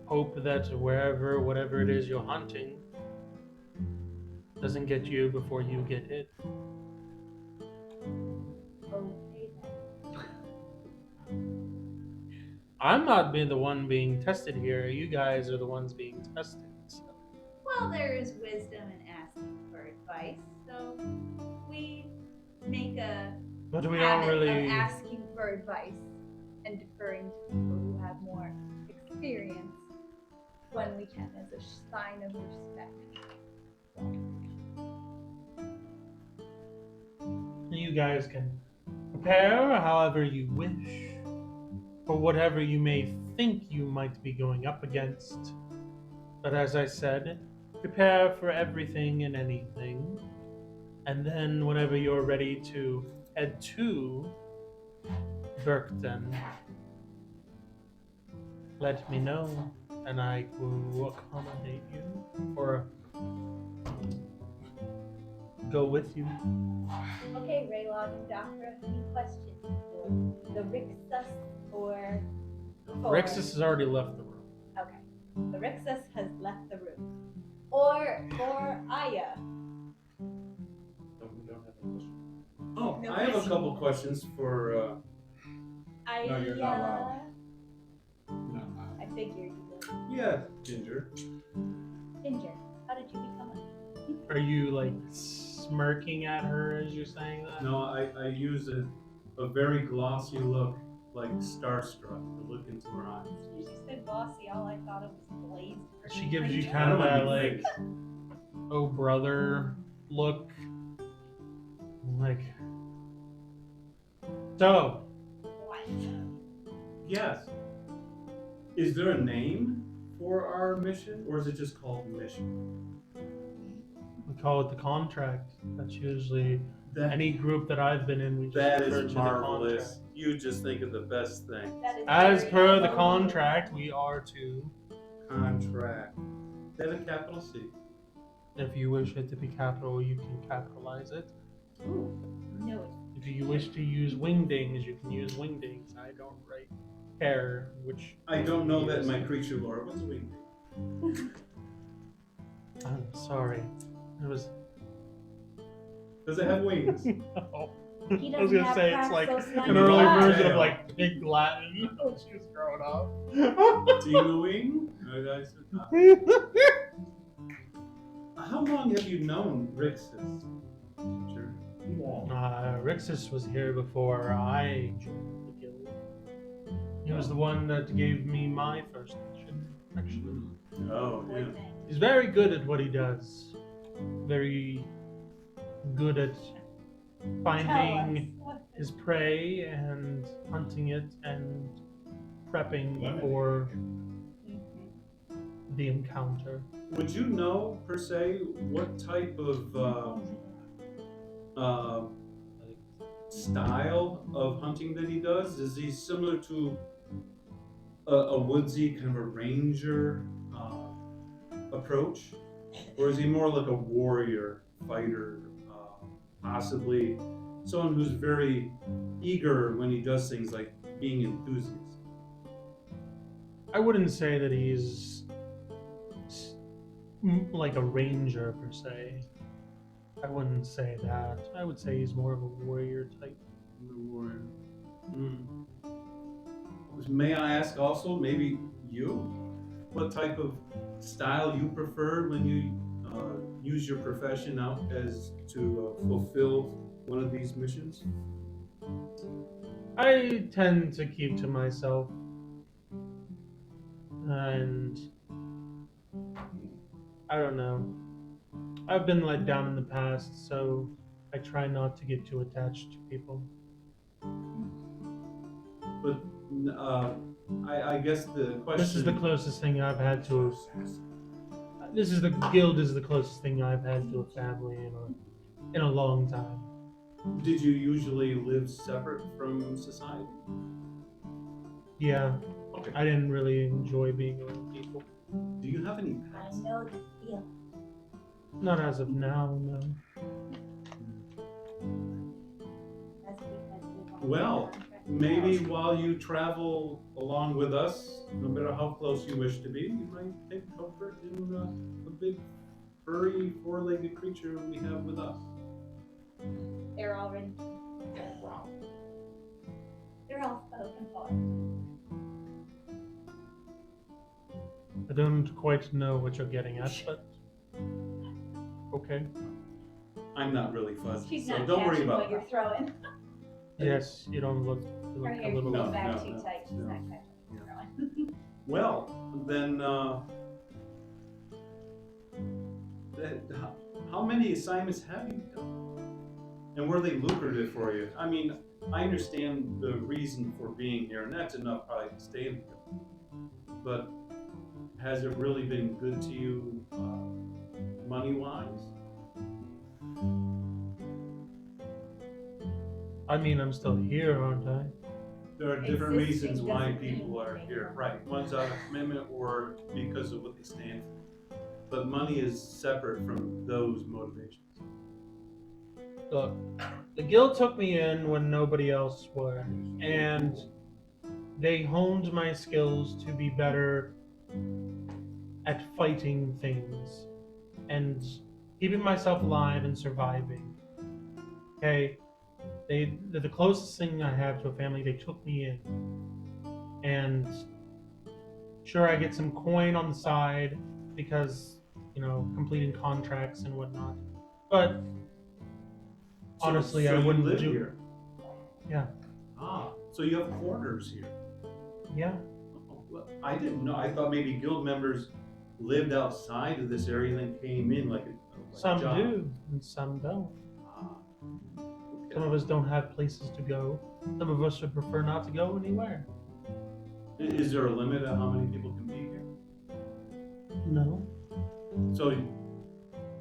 A: hope that whatever it is you're hunting, doesn't get you before you get hit.
D: Okay then.
A: I'm not being the one being tested here. You guys are the ones being tested. So.
D: Well, there is wisdom in asking for advice, so we make a
A: But we don't
D: habit
A: really.
D: of asking for advice and deferring to people who have more experience when we can, as a sign of respect.
A: You guys can prepare however you wish for whatever you may think you might be going up against. But as I said, prepare for everything and anything. And then whenever you're ready to head to Berkton, let me know and I will accommodate you or go with you.
D: Okay, Raylog and Dakra, any questions for the Rixus or for...
A: Rexus has already left the room.
D: Okay, the Rixus has left the room. Or for Aya.
B: We don't have a question.
C: Oh,
D: No
C: I have a
D: question.
C: couple questions for.
D: Aya.
B: No, you're not allowed. No,
D: I figured you would.
C: Yeah, Ginger.
D: Ginger, how did you become a...
A: Are you like smirking at her as you're saying that?
C: No, I use a very glossy look, like starstruck, to look into her eyes.
D: As soon as you said glossy, all I thought of was glazed.
A: She gives you
D: Ranger.
A: kind of
C: I
A: that
C: don't wanna be
A: like, oh brother look. Like, so,
D: What?
C: Yes. Is there a name for our mission, or is it just called mission?
A: we call it the contract. That's usually
C: That,
A: any group that I've been in. We just
C: that
A: refer
C: is
A: to the
C: marvelous.
A: contract.
C: You just think of the best thing.
D: That is
A: As
D: very
A: per the
D: low.
A: contract, we are to.
C: Contract. Is that a capital C?
A: If you wish it to be capital, you can capitalize it.
D: Ooh, no.
A: If you wish to use wingdings, you can use wingdings. I don't care which.
C: I don't know that in my creature lore. What's a wing?
A: I'm sorry. It was.
C: Does it have wings?
A: No.
D: He
A: I was
D: doesn't
A: gonna
D: have
A: say it's like
D: Paxos
A: an
D: London
A: early
D: Live.
A: version of
C: Tail.
A: like Pig Latin when she was growing up.
C: Tingle-wing? How long have you known Rixus? Ginger?
B: Long.
A: Rixus was here before I joined the guild. He was the one that gave me my first mission, actually.
C: Oh, yeah.
A: He's very good at what he does. Very good at finding his prey and hunting it and prepping for the encounter.
C: Would you know, per se, what type of style of hunting that he does? Is he similar to a woodsy kind of a ranger approach? Or is he more like a warrior, fighter, possibly someone who's very eager when he does things like being enthusiast?
A: I wouldn't say that he's like a ranger per se. I wouldn't say that. I would say he's more of a warrior type.
C: Warrior. May I ask also, maybe you, what type of style you prefer when you use your profession out as to fulfill one of these missions?
A: I tend to keep to myself. And I don't know. I've been let down in the past, so I try not to get too attached to people.
C: But I guess the question.
A: This is the closest thing I've had to This is the guild is the closest thing I've had to a family in a long time.
C: Did you usually live separate from society?
A: Yeah,
C: Okay.
A: I didn't really enjoy being around people.
C: Do you have any
D: I
C: pets?
D: know the feel.
A: Not as of now, no.
D: That's because we've all
C: Well,
D: been contracted
C: maybe
D: out.
C: while you travel along with us, no matter how close you wish to be, you might take comfort in a big, furry, four-legged creature we have with us.
D: They're already.
C: Wow.
D: They're all spoken for.
A: I don't quite know what you're getting at, but okay.
C: I'm not really fuzzy,
D: She's
C: so
D: not
C: don't worry
D: catching
C: about
D: what you're
C: that.
D: throwing.
A: Yes, you don't look. You
D: Her
A: look a
D: hair's
A: little.
C: No,
D: pulled back
C: no,
D: too
C: no,
D: tight. She's
C: no.
D: not catching what you're throwing.
C: Well, then, how many assignments have you done? And were they lucrative for you? I mean, I understand the reason for being here, and that's enough probably to stay in the guild. But has it really been good to you, money-wise?
A: I mean, I'm still here, aren't I?
C: There are different
D: Existing
C: reasons why
D: doesn't mean
C: people are
D: anything.
C: here, right? One's out of commitment or because of what they stand for. But money is separate from those motivations.
A: Look, the guild took me in when nobody else would, and they honed my skills to be better at fighting things and keeping myself alive and surviving. Okay, they're the closest thing I have to a family. They took me in, and sure, I get some coin on the side because completing contracts and whatnot. But honestly,
C: so
A: I
C: you
A: wouldn't
C: live
A: do.
C: here.
A: Yeah.
C: Ah, so you have quarters here.
A: Yeah.
C: Oh, well, I didn't know. I thought maybe guild members lived outside of this area and then came in like a
A: Some
C: job.
A: do, and some don't.
C: Ah, okay.
A: Some of us don't have places to go. Some of us would prefer not to go anywhere.
C: Is there a limit on how many people can be here?
A: No.
C: So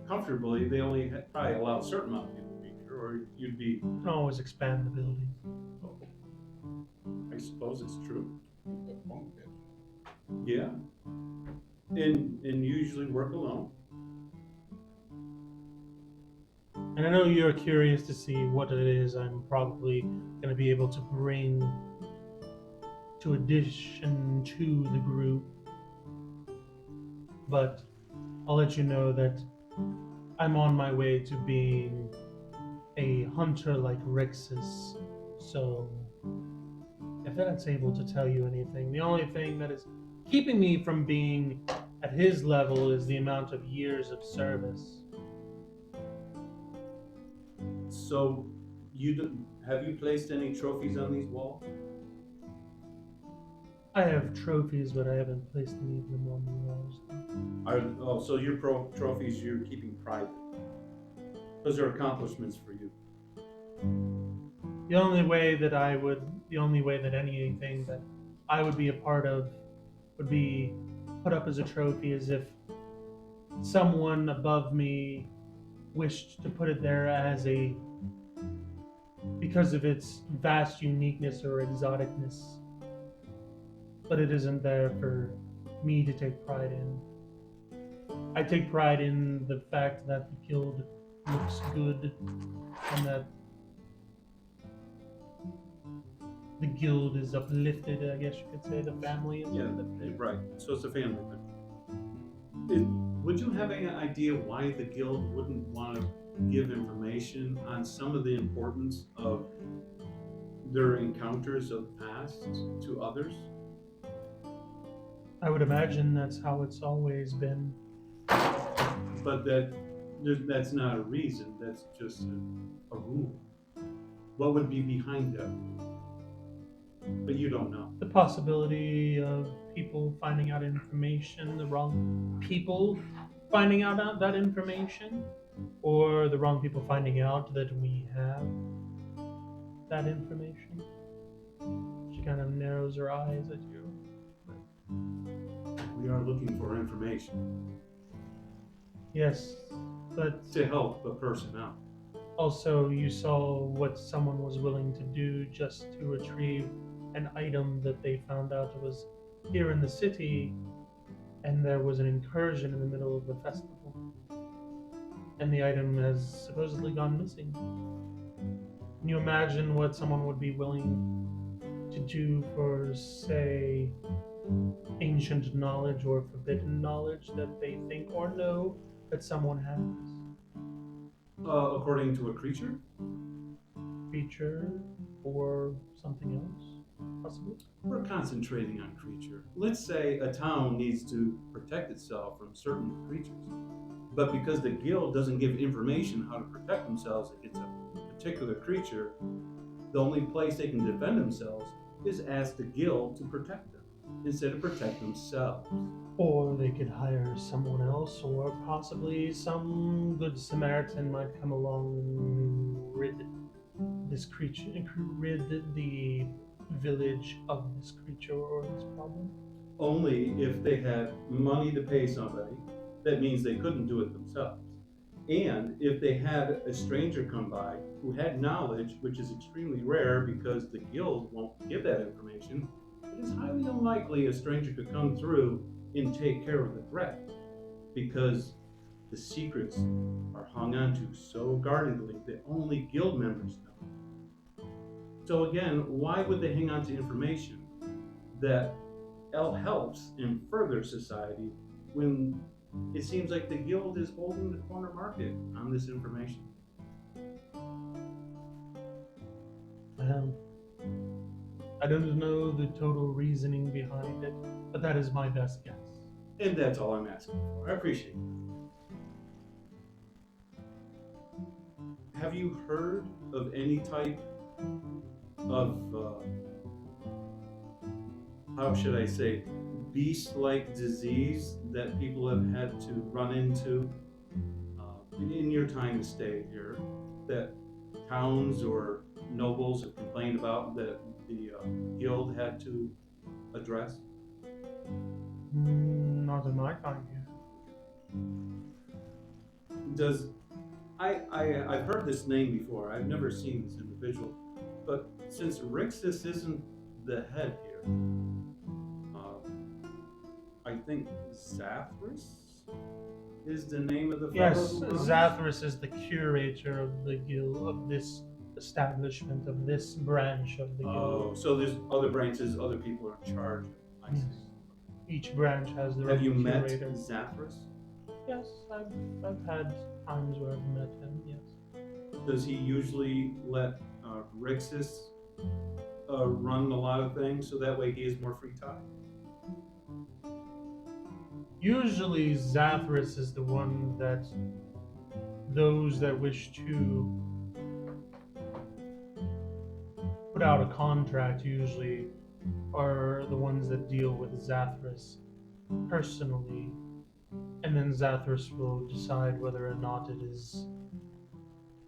C: comfortably, they only probably allow a certain amount of people to be here, or you'd be.
A: You can always expand the building.
C: Oh, I suppose it's true.
B: Bunk bed.
C: Yeah. And you usually work alone.
A: And I know you're curious to see what it is I'm probably going to be able to bring to addition to the group. But I'll let you know that I'm on my way to being a hunter like Rixus. So, if that's able to tell you anything, the only thing that is keeping me from being at his level is the amount of years of service.
C: So have you placed any trophies on these walls?
A: I have trophies, but I haven't placed any of them on the walls.
C: So your trophies you're keeping private. Those are accomplishments for you.
A: The only way that anything that I would be a part of would be put up as a trophy is if someone above me wished to put it there because of its vast uniqueness or exoticness. But it isn't there for me to take pride in. I take pride in the fact that the guild looks good and that the guild is uplifted, I guess you could say. The family is uplifted.
C: Right. So it's a family thing. Would you have any idea why the guild wouldn't want to give information on some of the importance of their encounters of the past to others?
A: I would imagine that's how it's always been.
C: But that's not a reason. That's just a rule. What would be behind that? But you don't know.
A: The possibility of people finding out information, the wrong people finding out that information, or the wrong people finding out that we have that information. She kind of narrows her eyes at you.
C: We are looking for information.
A: Yes, but
C: to help a person out.
A: also you saw what someone was willing to do just to retrieve an item that they found out was here in the city, and there was an incursion in the middle of the festival, and the item has supposedly gone missing. Can you imagine what someone would be willing to do for, say, ancient knowledge or forbidden knowledge that they think or know that someone has?
C: According to a creature?
A: Creature or something else, possibly?
C: We're concentrating on creature. Let's say a town needs to protect itself from certain creatures, but because the guild doesn't give information how to protect themselves against a particular creature, the only place they can defend themselves is ask the guild to protect them instead of protect themselves.
A: Or they could hire someone else, or possibly some good Samaritan might come along and rid this creature, rid the village of this creature or this problem.
C: Only if they had money to pay somebody, that means they couldn't do it themselves. And if they had a stranger come by who had knowledge, which is extremely rare because the guild won't give that information, it is highly unlikely a stranger could come through and take care of the threat because the secrets are hung onto so guardedly that only guild members know. So again, why would they hang on to information that helps in further society when it seems like the guild is holding the corner market on this information?
A: Well, I don't know the total reasoning behind it, but that is my best guess.
C: And that's all I'm asking for. I appreciate it. Have you heard of any type of, how should I say, beast-like disease that people have had to run into in your time to stay here, that towns or nobles have complained about that the guild had to address?
A: Not in my time here.
C: Does I've heard this name before. I've never seen this individual, but since Rixus isn't the head here, I think Zathras is the name of the fellow
A: Yes,
C: who runs?
A: Zathras is the curator of the guild, of this establishment, of this branch of the
C: Oh,
A: guild.
C: so there's other branches, other people are in charge. I see.
A: Yes. Each branch has their
C: Have
A: own
C: you met
A: curator.
C: Zathras?
A: Yes, I've had times where I've met him, yes.
C: Does he usually let Rixus run a lot of things so that way he has more free time?
A: Usually Zathras is the one that those that wish to put out a contract usually are the ones that deal with Zathras personally, and then Zathras will decide whether or not it is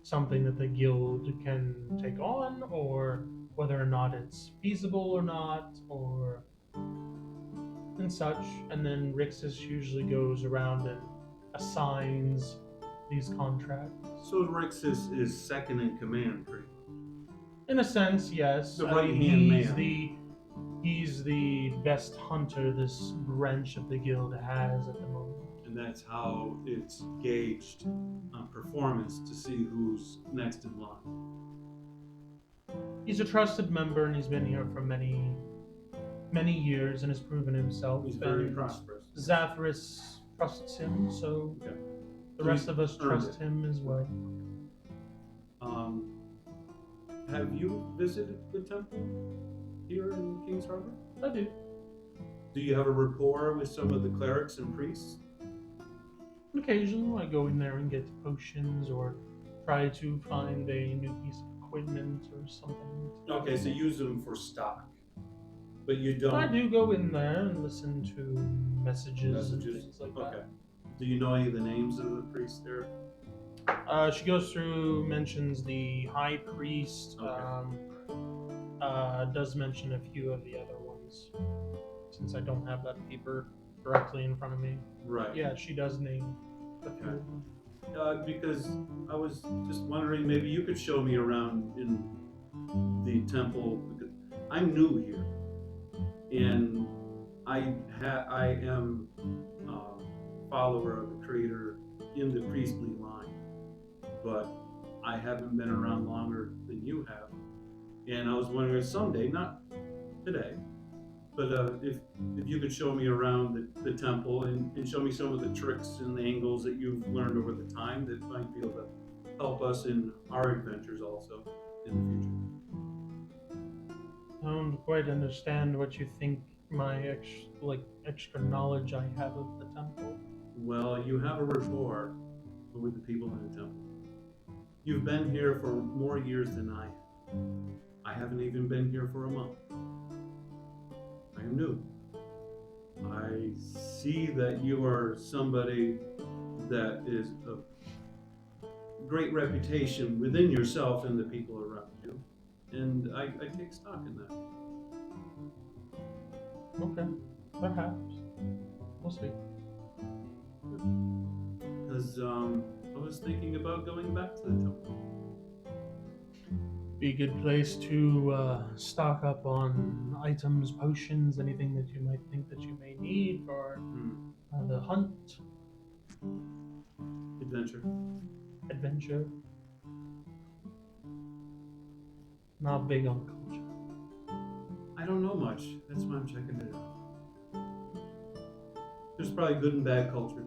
A: something that the guild can take on, or whether or not it's feasible or not, or and such. And then Rixus usually goes around and assigns these contracts.
C: So Rixus is second in command, pretty much.
A: In a sense, yes.
C: The
A: I mean,
C: right-hand
A: he's
C: man.
A: he's the best hunter this branch of the guild has at the moment.
C: And that's how it's gauged on performance to see who's next in line.
A: He's a trusted member, and he's been here for many years and has proven himself.
C: He's very
A: and
C: prosperous.
A: Zathras trusts him, so
C: Okay.
A: the
C: So
A: rest
C: he's
A: of us
C: earned
A: trust
C: it.
A: him as well.
C: Have you visited the temple here in King's Harbor?
A: I do.
C: Do you have a rapport with some of the clerics and priests?
A: Occasionally, I go in there and get potions or try to find a new piece of equipment or something.
C: Okay, so you use them for stock, but you don't.
A: I do go in there and listen to messages and
C: Messages.
A: things like
C: Okay.
A: that.
C: Do you know any of the names of the priests there?
A: She goes through, mentions the high priest,
C: Okay.
A: does mention a few of the other ones, since I don't have that paper directly in front of me.
C: Right.
A: Yeah, she does name
C: Okay. Because I was just wondering, maybe you could show me around in the temple. Because I'm new here, and I am a follower of the Creator in the priestly line, but I haven't been around longer than you have. And I was wondering if someday, not today, but if you could show me around the temple and show me some of the tricks and the angles that you've learned over the time that might be able to help us in our adventures also in the future.
A: I don't quite understand what you think my extra knowledge I have of the temple.
C: Well, you have a rapport with the people in the temple. You've been here for more years than I have. I haven't even been here for a month. I am new. I see that you are somebody that is of great reputation within yourself and the people around you. And I take stock in that.
A: Okay, perhaps. We'll see.
C: Because I was thinking about going back to the temple.
A: Be a good place to stock up on items, potions, anything that you might think that you may need for the hunt,
C: Adventure.
A: adventure. Not big on culture.
C: I don't know much. That's why I'm checking it out. There's probably good and bad culture.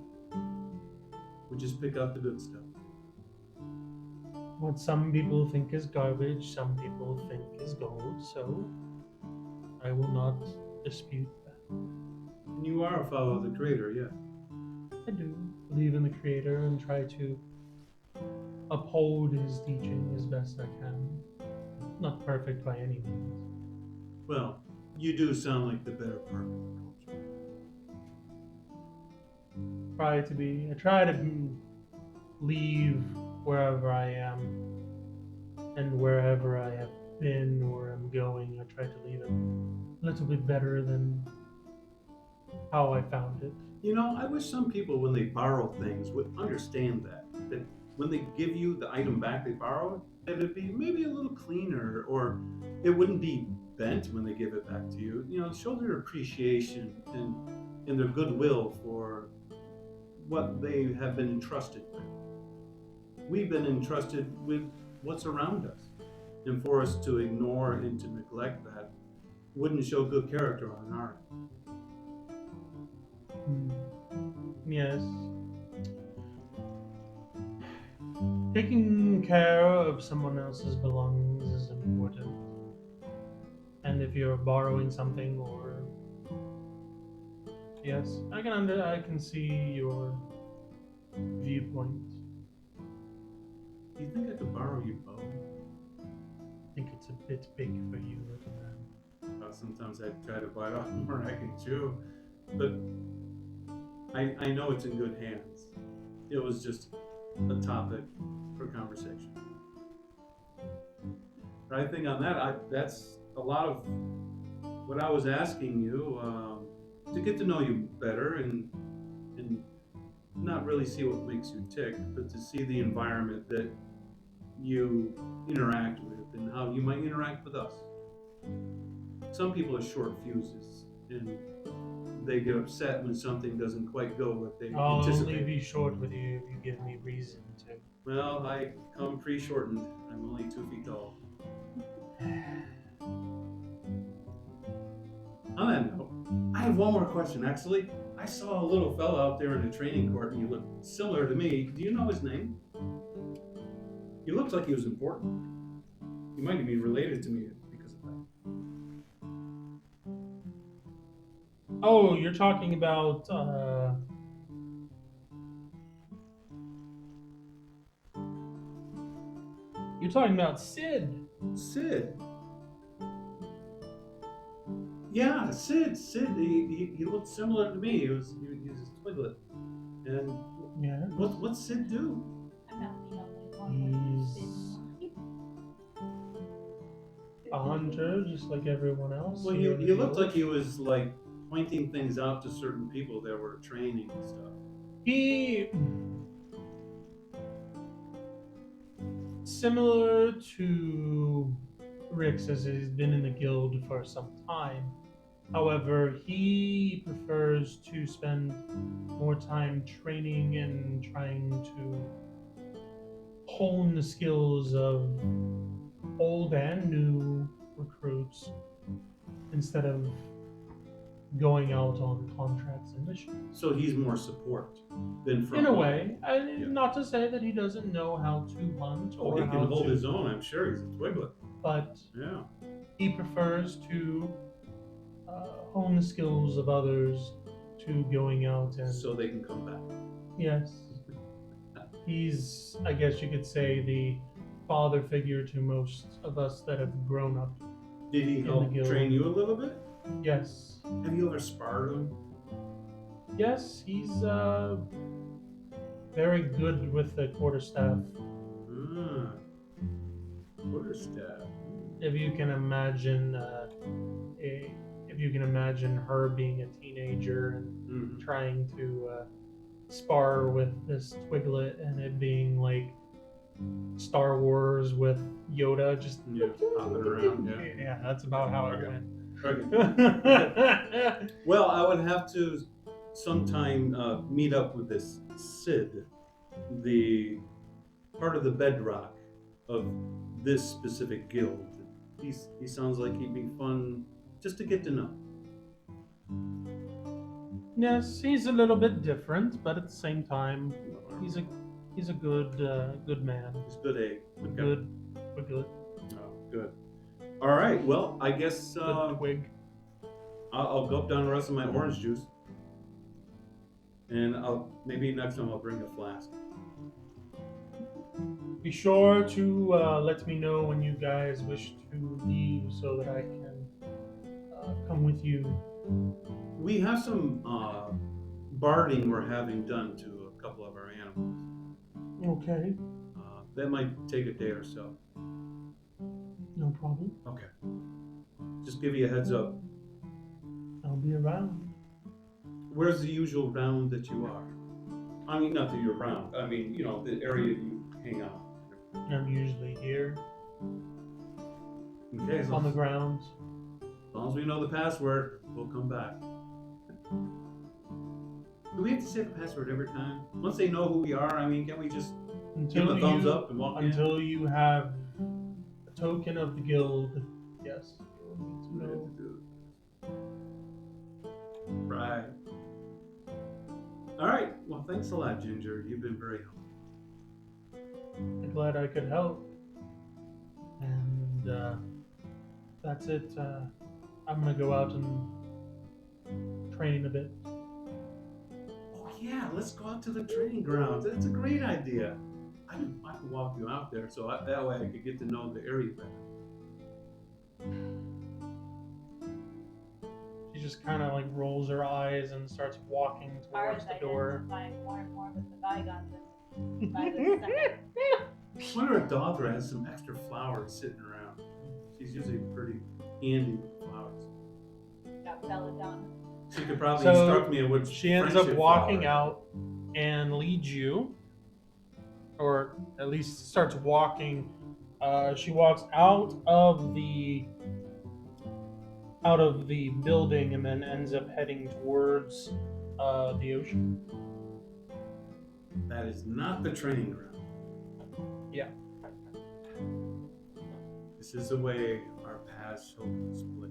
C: We just pick out the good stuff.
A: What some people think is garbage, some people think is gold, so I will not dispute that.
C: And you are a follower of the Creator, yeah.
A: I do believe in the Creator and try to uphold his teaching as best I can. Not perfect by any means.
C: Well, you do sound like the better part of the culture.
A: Try to be. I try to leave wherever I am and wherever I have been or am going. I try to leave it a little bit better than how I found it.
C: You know, I wish some people, when they borrow things, would understand that when they give you the item back they borrowed, that it'd be maybe a little cleaner, or it wouldn't be bent when they give it back to you. You know, show their appreciation and their goodwill for what they have been entrusted with. We've been entrusted with what's around us, and for us to ignore and to neglect that wouldn't show good character on our end.
A: Yes. Taking care of someone else's belongings is important. And if you're borrowing something or yes, I can see your viewpoint.
C: Do you think I could borrow your bow?
A: I think it's a bit big for you, little man.
C: Sometimes I try to bite off more than I can chew, but I know it's in good hands. It was just a topic for conversation. But I think on that, that's a lot of what I was asking you, to get to know you better and not really see what makes you tick, but to see the environment that you interact with and how you might interact with us. Some people are short fuses and they get upset when something doesn't quite go what they
A: I'll only
C: anticipate.
A: be short with you if you give me reason to.
C: Well, I come pre-shortened. I'm only 2 feet tall. On that note, I have one more question. Actually, I saw a little fella out there in a training court, and he looked similar to me. Do you know his name? He looked like he was important. He might be related to me because of that.
A: Oh, you're talking about you're talking about Sid.
C: Sid. Yeah, Sid. He looked similar to me. He was a twiglet. And
A: Yeah.
C: what's Sid do?
D: I'm not the only one with
A: He's
D: this.
A: a hunter, just like everyone else.
C: Well,
A: here
C: he
A: in the
C: looked
A: field.
C: like he was like pointing things out to certain people that were training and stuff.
A: He similar to Rick's, as he's been in the guild for some time. However, he prefers to spend more time training and trying to hone the skills of old and new recruits instead of going out on contracts and missions.
C: So he's more support than front
A: In a
C: line.
A: way, not to say that he doesn't know how to hunt
C: Oh,
A: or
C: he
A: how
C: can hold
A: to,
C: his own. I'm sure he's a twiglet.
A: but
C: Yeah.
A: he prefers to hone the skills of others to going out and
C: So they can come back.
A: yes, he's, I guess you could say, the father figure to most of us that have grown up.
C: Did he
A: In the
C: help
A: guild.
C: train you a little bit?
A: Yes,
C: Have you ever sparred him?
A: yes, he's very good with the quarterstaff.
C: Ah. Quarterstaff.
A: If you can imagine, if you can imagine her being a teenager and
C: Mm-hmm.
A: trying to spar with this Twiglet, and it being like Star Wars with Yoda, just
C: Yeah, hopping around, yeah.
A: yeah, that's about how it
C: Okay.
A: went.
C: Okay. Well, I would have to sometime meet up with this Sid, the part of the bedrock of this specific guild. He sounds like he'd be fun just to get to know.
A: Yes, he's a little bit different, but at the same time, he's a good man.
C: He's good egg. Okay.
A: Good, we're good.
C: Oh, good. All right. Well, I guess
A: Good twig.
C: I'll gulp down the rest of my orange juice, and maybe next time I'll bring a flask.
A: Be sure to let me know when you guys wish to leave so that I can come with you.
C: We have some barding we're having done to a couple of our animals.
A: Okay,
C: That might take a day or so.
A: no problem.
C: Okay. Just give you a heads up.
A: I'll be around.
C: Where's the usual round that you are? I mean, not that you're around. I mean, you know, the area you hang out.
A: I'm usually here
C: Okay, as
A: on the
C: long
A: grounds.
C: as we know the password, we'll come back. Do we have to say the password every time? Once they know who we are, I mean, can't we just give them a thumbs up and walk in?
A: Until you have a token of the guild. Yes, you will need to know.
C: Right. All right. Well, thanks a lot, Ginger. You've been very helpful.
A: I'm glad I could help. And that's it. I'm gonna go out and train a bit.
C: Oh yeah, let's go out to the training grounds. That's a great idea. I can walk you out there, so that way I could get to know the area better.
A: She just kind of like rolls her eyes and starts walking towards the door.
D: Identifying more and more with the bygones and by the second.
C: I wonder if Dodra has some extra flowers sitting around. She's usually pretty handy with flowers.
D: Got belladonna.
C: She could probably
A: So,
C: instruct me in which
A: She ends up
C: friendship
A: walking
C: flower.
A: out and leads you, or at least starts walking. She walks out of the building and then ends up heading towards the ocean.
C: That is not the training ground.
A: Yeah.
C: This is the way our paths shall split.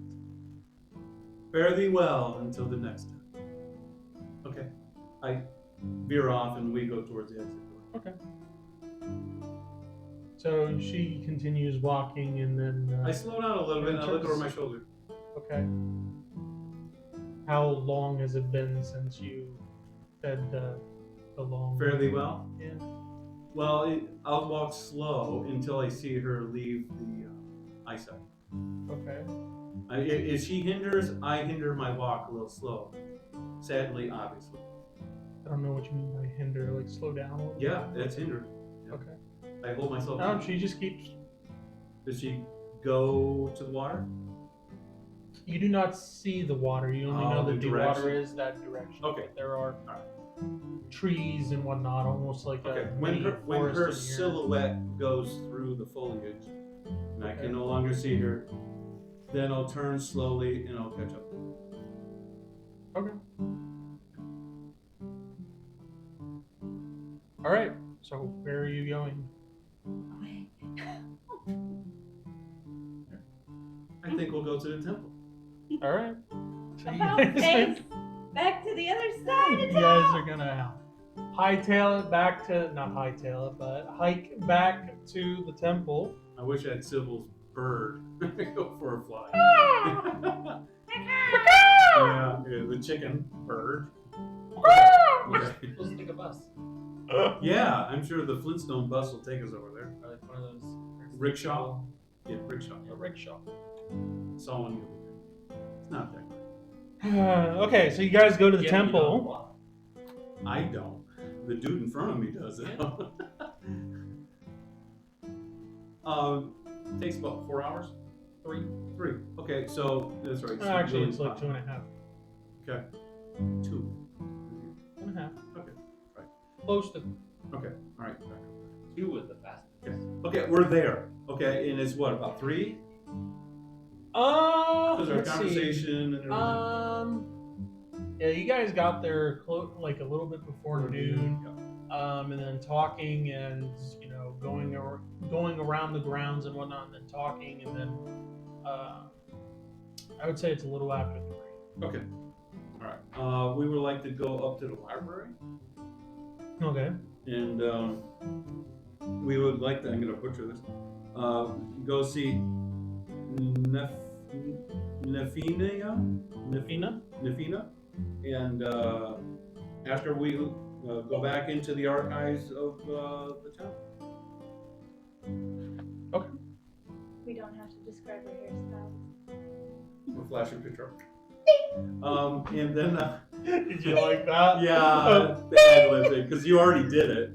C: Fare thee well until the next time. Okay. I veer off and we go towards the exit door.
A: Okay. So she continues walking and then.
C: I slow down a little bit and I look over my shoulder.
A: Okay. How long has it been since you said the long?
C: Fare thee well?
A: Yeah.
C: Well, I'll walk slow until I see her leave the eyesight.
A: Okay.
C: If she hinders, I hinder my walk a little slow. Sadly, obviously.
A: I don't know what you mean by hinder. Like slow down a little.
C: Yeah, that's hindering. Yeah.
A: Okay.
C: I hold myself
A: No,
C: down.
A: she just keeps.
C: Does she go to the water?
A: You do not see the water. You only
C: Oh,
A: know
C: the
A: that the
C: direction.
A: water is that direction.
C: Okay.
A: There are trees and whatnot, almost like
C: Okay.
A: a
C: When
A: mini
C: her
A: forest in here.
C: silhouette goes through the foliage, and I can no longer see her, then I'll turn slowly and I'll catch up.
A: Okay. All right. So where are you going?
C: I think we'll go to the temple.
A: All right. So
D: About face back to the other side
A: you
D: of
A: guys
D: town.
A: are gonna hightail it back to not hightail it, but hike back to the temple.
C: I wish I had Sybil's bird. Go for a fly. Yeah, the chicken bird. Okay.
E: Let's take a bus.
C: Yeah, I'm sure the Flintstone bus will take us over there.
E: Or like one of those.
C: Rickshaw? Yeah, rickshaw.
A: A rickshaw.
C: Saw one the other day. It's not that great.
A: Okay, so you guys go to the
E: Yeah, you
A: temple.
E: know, wow.
C: I don't. The dude in front of me does it. Takes about 4 hours. 3. Okay, so that's right.
A: Actually,
C: really
A: it's like
C: hot.
A: 2.5.
C: Okay. 2.
A: 2.5.
C: Okay. Right.
A: Close to.
C: Okay. All right. Back up.
E: 2 was the fastest.
C: Okay, we're there. Okay, and it's what, about 3? Because our
A: Let's see.
C: conversation and everything.
A: Yeah, you guys got there like a little bit before noon. And then talking and going around the grounds and whatnot, and then talking, and then I would say it's a little after 3.
C: Okay. All right. We would like to go up to the library,
A: Okay.
C: and we would like to. I'm going to butcher this. Go see Nefina, and after we go back into the archives of the town.
D: We don't have to describe her hairstyle.
C: We'll flash a picture. And then
A: Did you like that?
C: yeah, the ad-lib thing, because you already did it.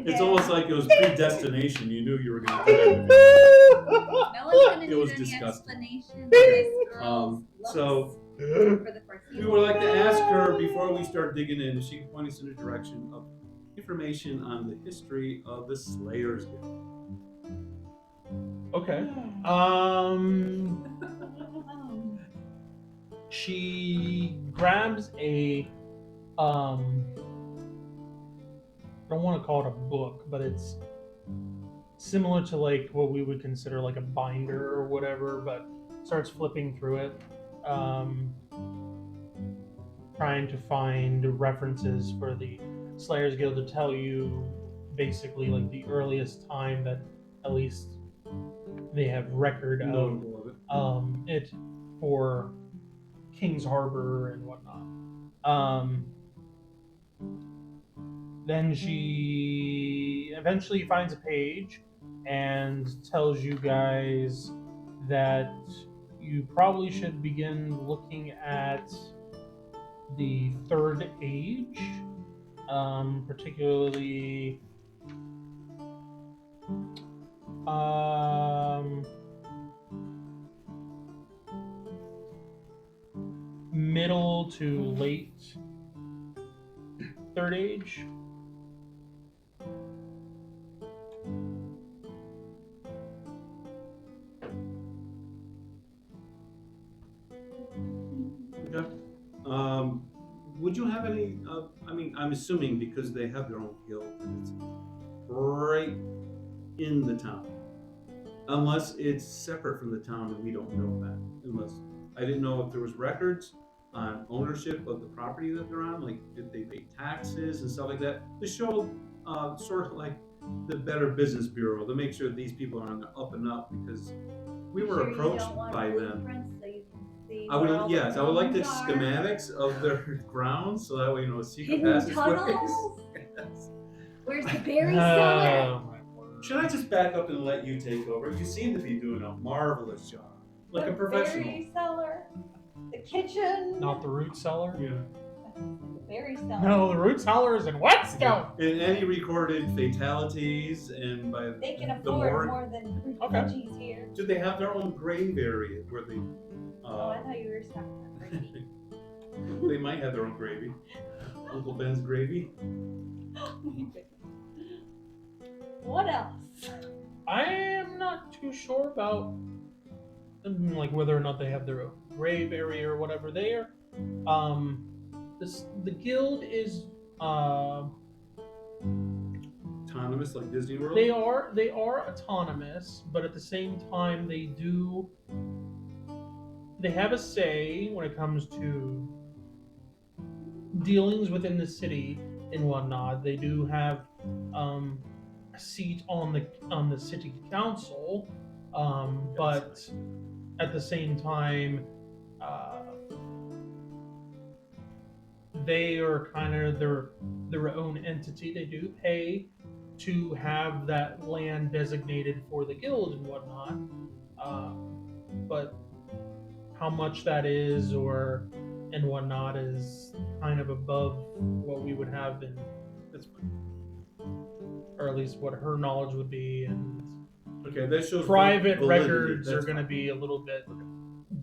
C: It's almost like it was predestination. You knew you were going to do it.
D: No one's gonna
C: It
D: need
C: was
D: any
C: disgusting.
D: explanation. This girl's
C: So
D: looks for the
C: we
D: foreseeable
C: would like to ask her before we start digging in, if she can point us in the direction of information on the history of the Slayers Guild.
A: Okay. She grabs a I don't want to call it a book, but it's similar to like what we would consider like a binder or whatever, but starts flipping through it, trying to find references for the Slayers Guild to tell you basically like the earliest time that at least they have record of
C: Notable of it.
A: it for King's Harbor and whatnot. Then she eventually finds a page and tells you guys that you probably should begin looking at the Third Age, particularly middle to late Third Age.
C: Okay. Would you have any? I mean, I'm assuming because they have their own guild, and it's right in the town, unless it's separate from the town and we don't know that. Unless I didn't know if there was records on ownership of the property that they're on, like did they pay taxes and stuff like that, to show sort of like the Better Business Bureau to make sure these people are on the up and up, because we were approached by them.
D: So you can see
C: I
D: where
C: would,
D: all
C: yes,
D: the
C: I would like the
D: rooms are.
C: schematics of their grounds, so that way you know secret
D: Hidden
C: passageways.
D: tunnels?
C: Yes.
D: Where's the berry cellar?
A: My word.
C: Should I just back up and let you take over? You seem to be doing a marvelous job, like a
D: The
C: professional.
D: berry cellar. The kitchen.
A: Not the root cellar?
C: Yeah.
D: The berry cellar.
A: No, the root cellar is in Whetstone.
C: In any recorded fatalities and by
D: They can
C: the
D: afford
C: morgue,
D: more than
A: Okay.
D: veggies here.
C: do they have their own grave area where they?
D: Oh, I thought you were talking about gravy.
C: They might have their own gravy. Uncle Ben's gravy.
D: What else?
A: I am not too sure about like whether or not they have their own grave area or whatever. The guild is
C: Autonomous like Disney World.
A: they are autonomous, but at the same time they have a say when it comes to dealings within the city and whatnot. They do have a seat on the city council, but at the same time, they are kind of their own entity. They do pay to have that land designated for the guild and whatnot, but how much that is or and whatnot is kind of above what we would have in,
C: That's fine.
A: or at least what her knowledge would be, and
C: Okay, that shows
A: private
C: validity.
A: records are
C: That's
A: going to
C: fine.
A: be a little bit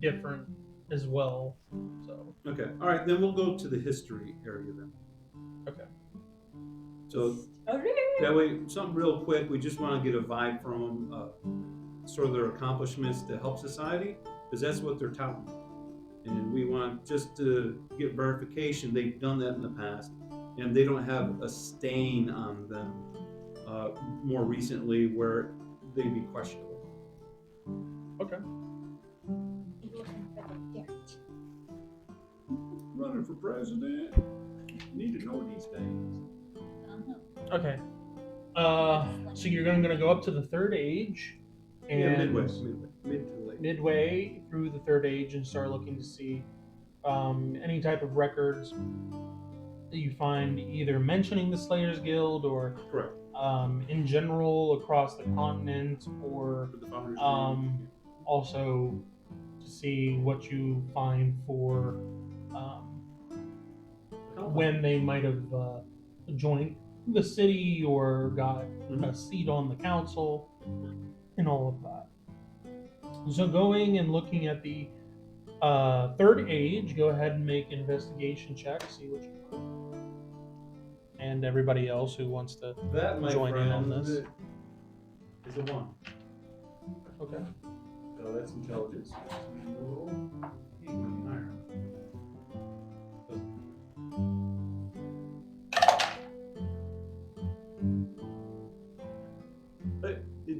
A: different as well. So
C: Okay, all right. Then we'll go to the history area then.
A: okay.
C: So that way, something real quick. We just want to get a vibe from them, sort of their accomplishments to help society, because that's what they're touting. And we want just to get verification they've done that in the past, and they don't have a stain on them more recently where they'd be questionable.
A: Okay.
D: Looking for the dirt.
C: Running for president. Need to know these things.
D: Uh-huh.
A: Okay. So you're gonna go up to the third age, and
C: Yeah, mid to late.
A: midway through the third age, and start looking to see any type of records that you find either mentioning the Slayers Guild or
C: Correct.
A: in general across the continent, or
C: For the founders.
A: also to see what you find for when they might have joined the city or got a seat on the council and all of that. So going and looking at the third age, go ahead and make an investigation check, see what you find. And everybody else who wants to
C: That, my
A: join in
C: friend,
A: on this.
C: is a 1.
A: Okay.
C: So that's intelligence.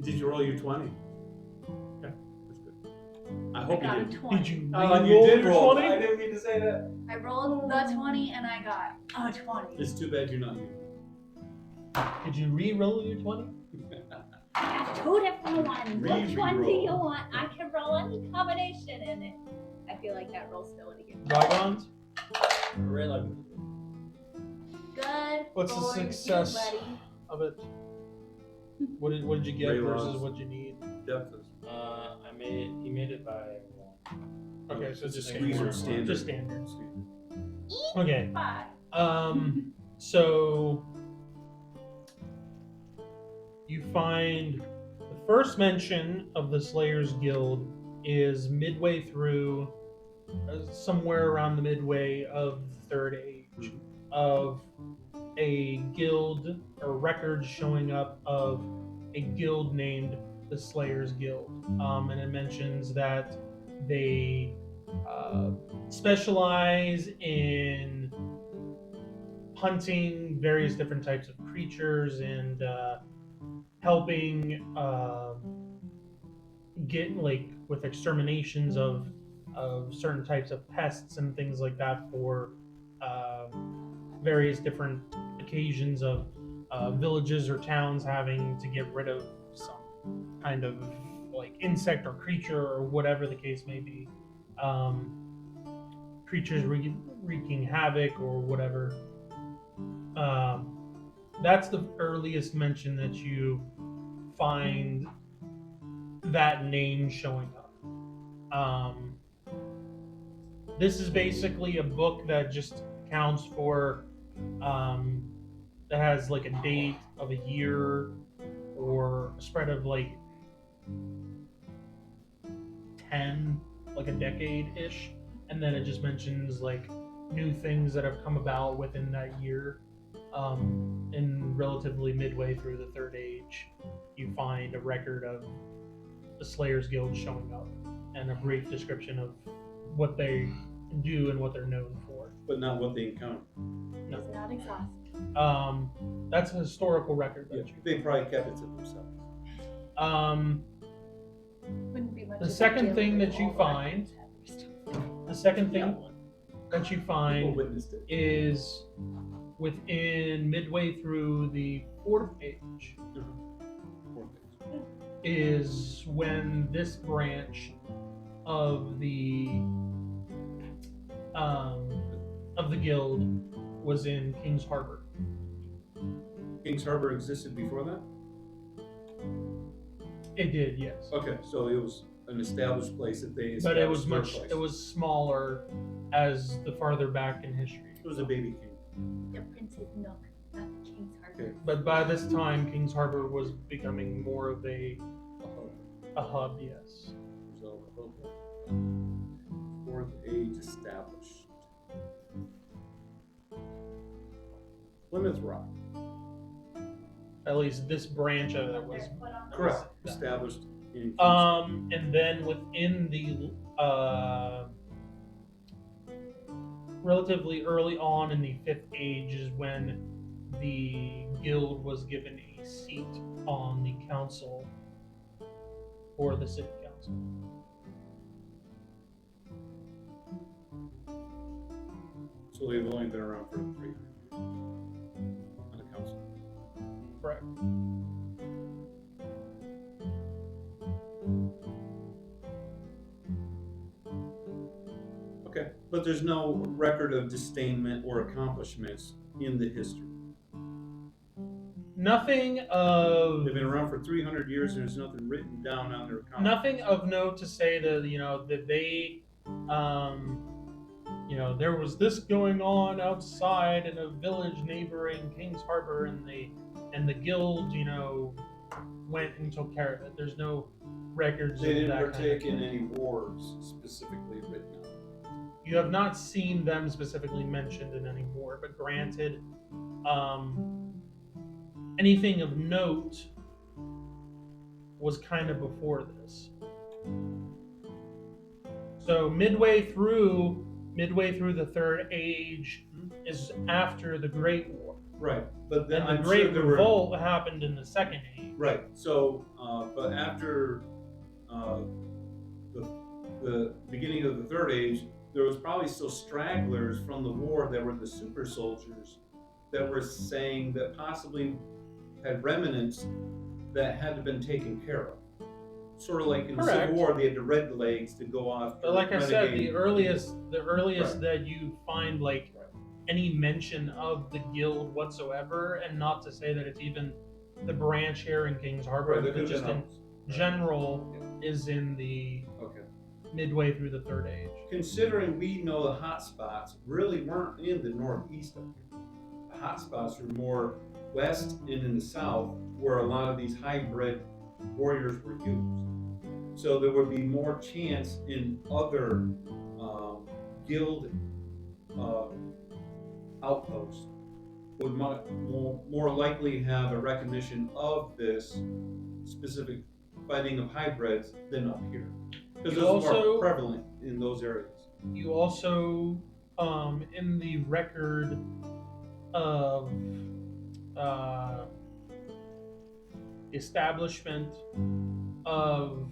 C: Did you roll your 20? Okay, that's good. I hope
D: got
C: you
D: a
C: did.
D: 20.
A: Did you
C: You
A: re-roll
C: did
A: your
C: roll.
A: 20?
C: I didn't mean to say that.
D: I rolled the 20 and I got a 20.
C: It's too bad you're not you.
A: Did you re-roll your 20?
D: I have 2 different ones. Which one do
C: Re-roll.
D: you want? I can roll any combination in it. I feel like that roll's still would get
A: Dragons?
E: Really?
D: good.
A: What's the
D: for you,
A: success
D: buddy.
A: of it? What did you get
C: Ray
A: versus
C: logs.
A: what you need?
C: Depth is
E: He made it by 1.
A: Okay, so just
E: These
A: standard.
E: are
C: standard.
A: Just standard.
D: Eat
A: Okay.
D: 5.
A: So you find the first mention of the Slayers Guild is midway through, somewhere around the midway of the third age, of a guild or records showing up of a guild named the Slayers Guild, and it mentions that they specialize in hunting various different types of creatures and helping get like with exterminations of certain types of pests and things like that for various different occasions of villages or towns having to get rid of some kind of like insect or creature or whatever the case may be. Creatures wreaking havoc or whatever. That's the earliest mention that you find that name showing up. This is basically a book that just accounts for that has like a date of a year or a spread of like 10, like a decade ish, and then it just mentions like new things that have come about within that year. And relatively midway through the Third Age, you find a record of the Slayers Guild showing up and a brief description of what they do and what they're known for.
C: But not what they encounter.
A: No.
D: It's not exhaustive.
A: That's a historical record.
C: Yeah,
A: That you
C: they probably kept it to themselves.
D: Wouldn't be much
A: The
D: of a
A: second
D: deal
A: thing
D: if
A: that you
D: all
A: find-
D: records have
A: the second thing
C: Yeah.
A: that you
C: People
A: find
C: witnessed it.
A: is within midway through the Fourth Age
C: Poor things.
A: is when this branch of the guild was in King's Harbor.
C: Kings Harbor existed before that?
A: It did, yes,
C: Okay, so it was an established place that they established.
A: but it was
C: their
A: much.
C: place.
A: It was smaller as the farther back in history.
C: It was a baby king.
D: The Prince's Nook, not the King's Harbor.
C: Okay.
A: But by this time, King's Harbor was becoming more of a hub. Yes.
C: So, okay. Fourth Age established. Plymouth Rock.
A: At least this branch of it was
C: Correct. Established in Kings Harbor.
A: And then within the relatively early on in the Fifth Age is when the guild was given a seat on the council for the city council.
C: So they've only been around for 300 years on the council.
A: Correct.
C: Okay, but there's no record of disdainment or accomplishments in the history.
A: Nothing of
C: They've been around for 300 years. There's nothing written down on their account.
A: nothing of note to say that that they there was this going on outside in a village neighboring King's Harbor, and the guild went and took care of it. There's no records.
C: They
A: of
C: didn't
A: that
C: partake
A: kind of
C: in any wars specifically written out.
A: You have not seen them specifically mentioned in any war, but granted, anything of note was kind of before this. So midway through the Third Age is after the Great War.
C: Right, but then
A: Then the
C: I'm
A: Great
C: sure there were
A: Revolt happened in the Second Age.
C: right. So, but after the beginning of the Third Age, there was probably still stragglers from the war that were the super soldiers that were saying that possibly had remnants that had to been taken care of. Sort of like in the
A: Correct.
C: Civil War, they had the red legs to go off.
A: But like I said, the earliest
C: Right.
A: that you find
C: Right.
A: any mention of the guild whatsoever, and not to say that it's even the branch here in King's Harbor,
C: Right, there
A: but
C: could
A: just
C: have
A: in
C: been others.
A: general is in the
C: Okay.
A: midway through the Third Age.
C: Considering we know the hot spots really weren't in the northeast up here. The hot spots were more west and in the south, where a lot of these hybrid warriors were used. So there would be more chance in other guild outposts would more likely have a recognition of this specific fighting of hybrids than up here. Because
A: You
C: those are
A: also-
C: more prevalent in those areas.
A: You also, in the record of establishment of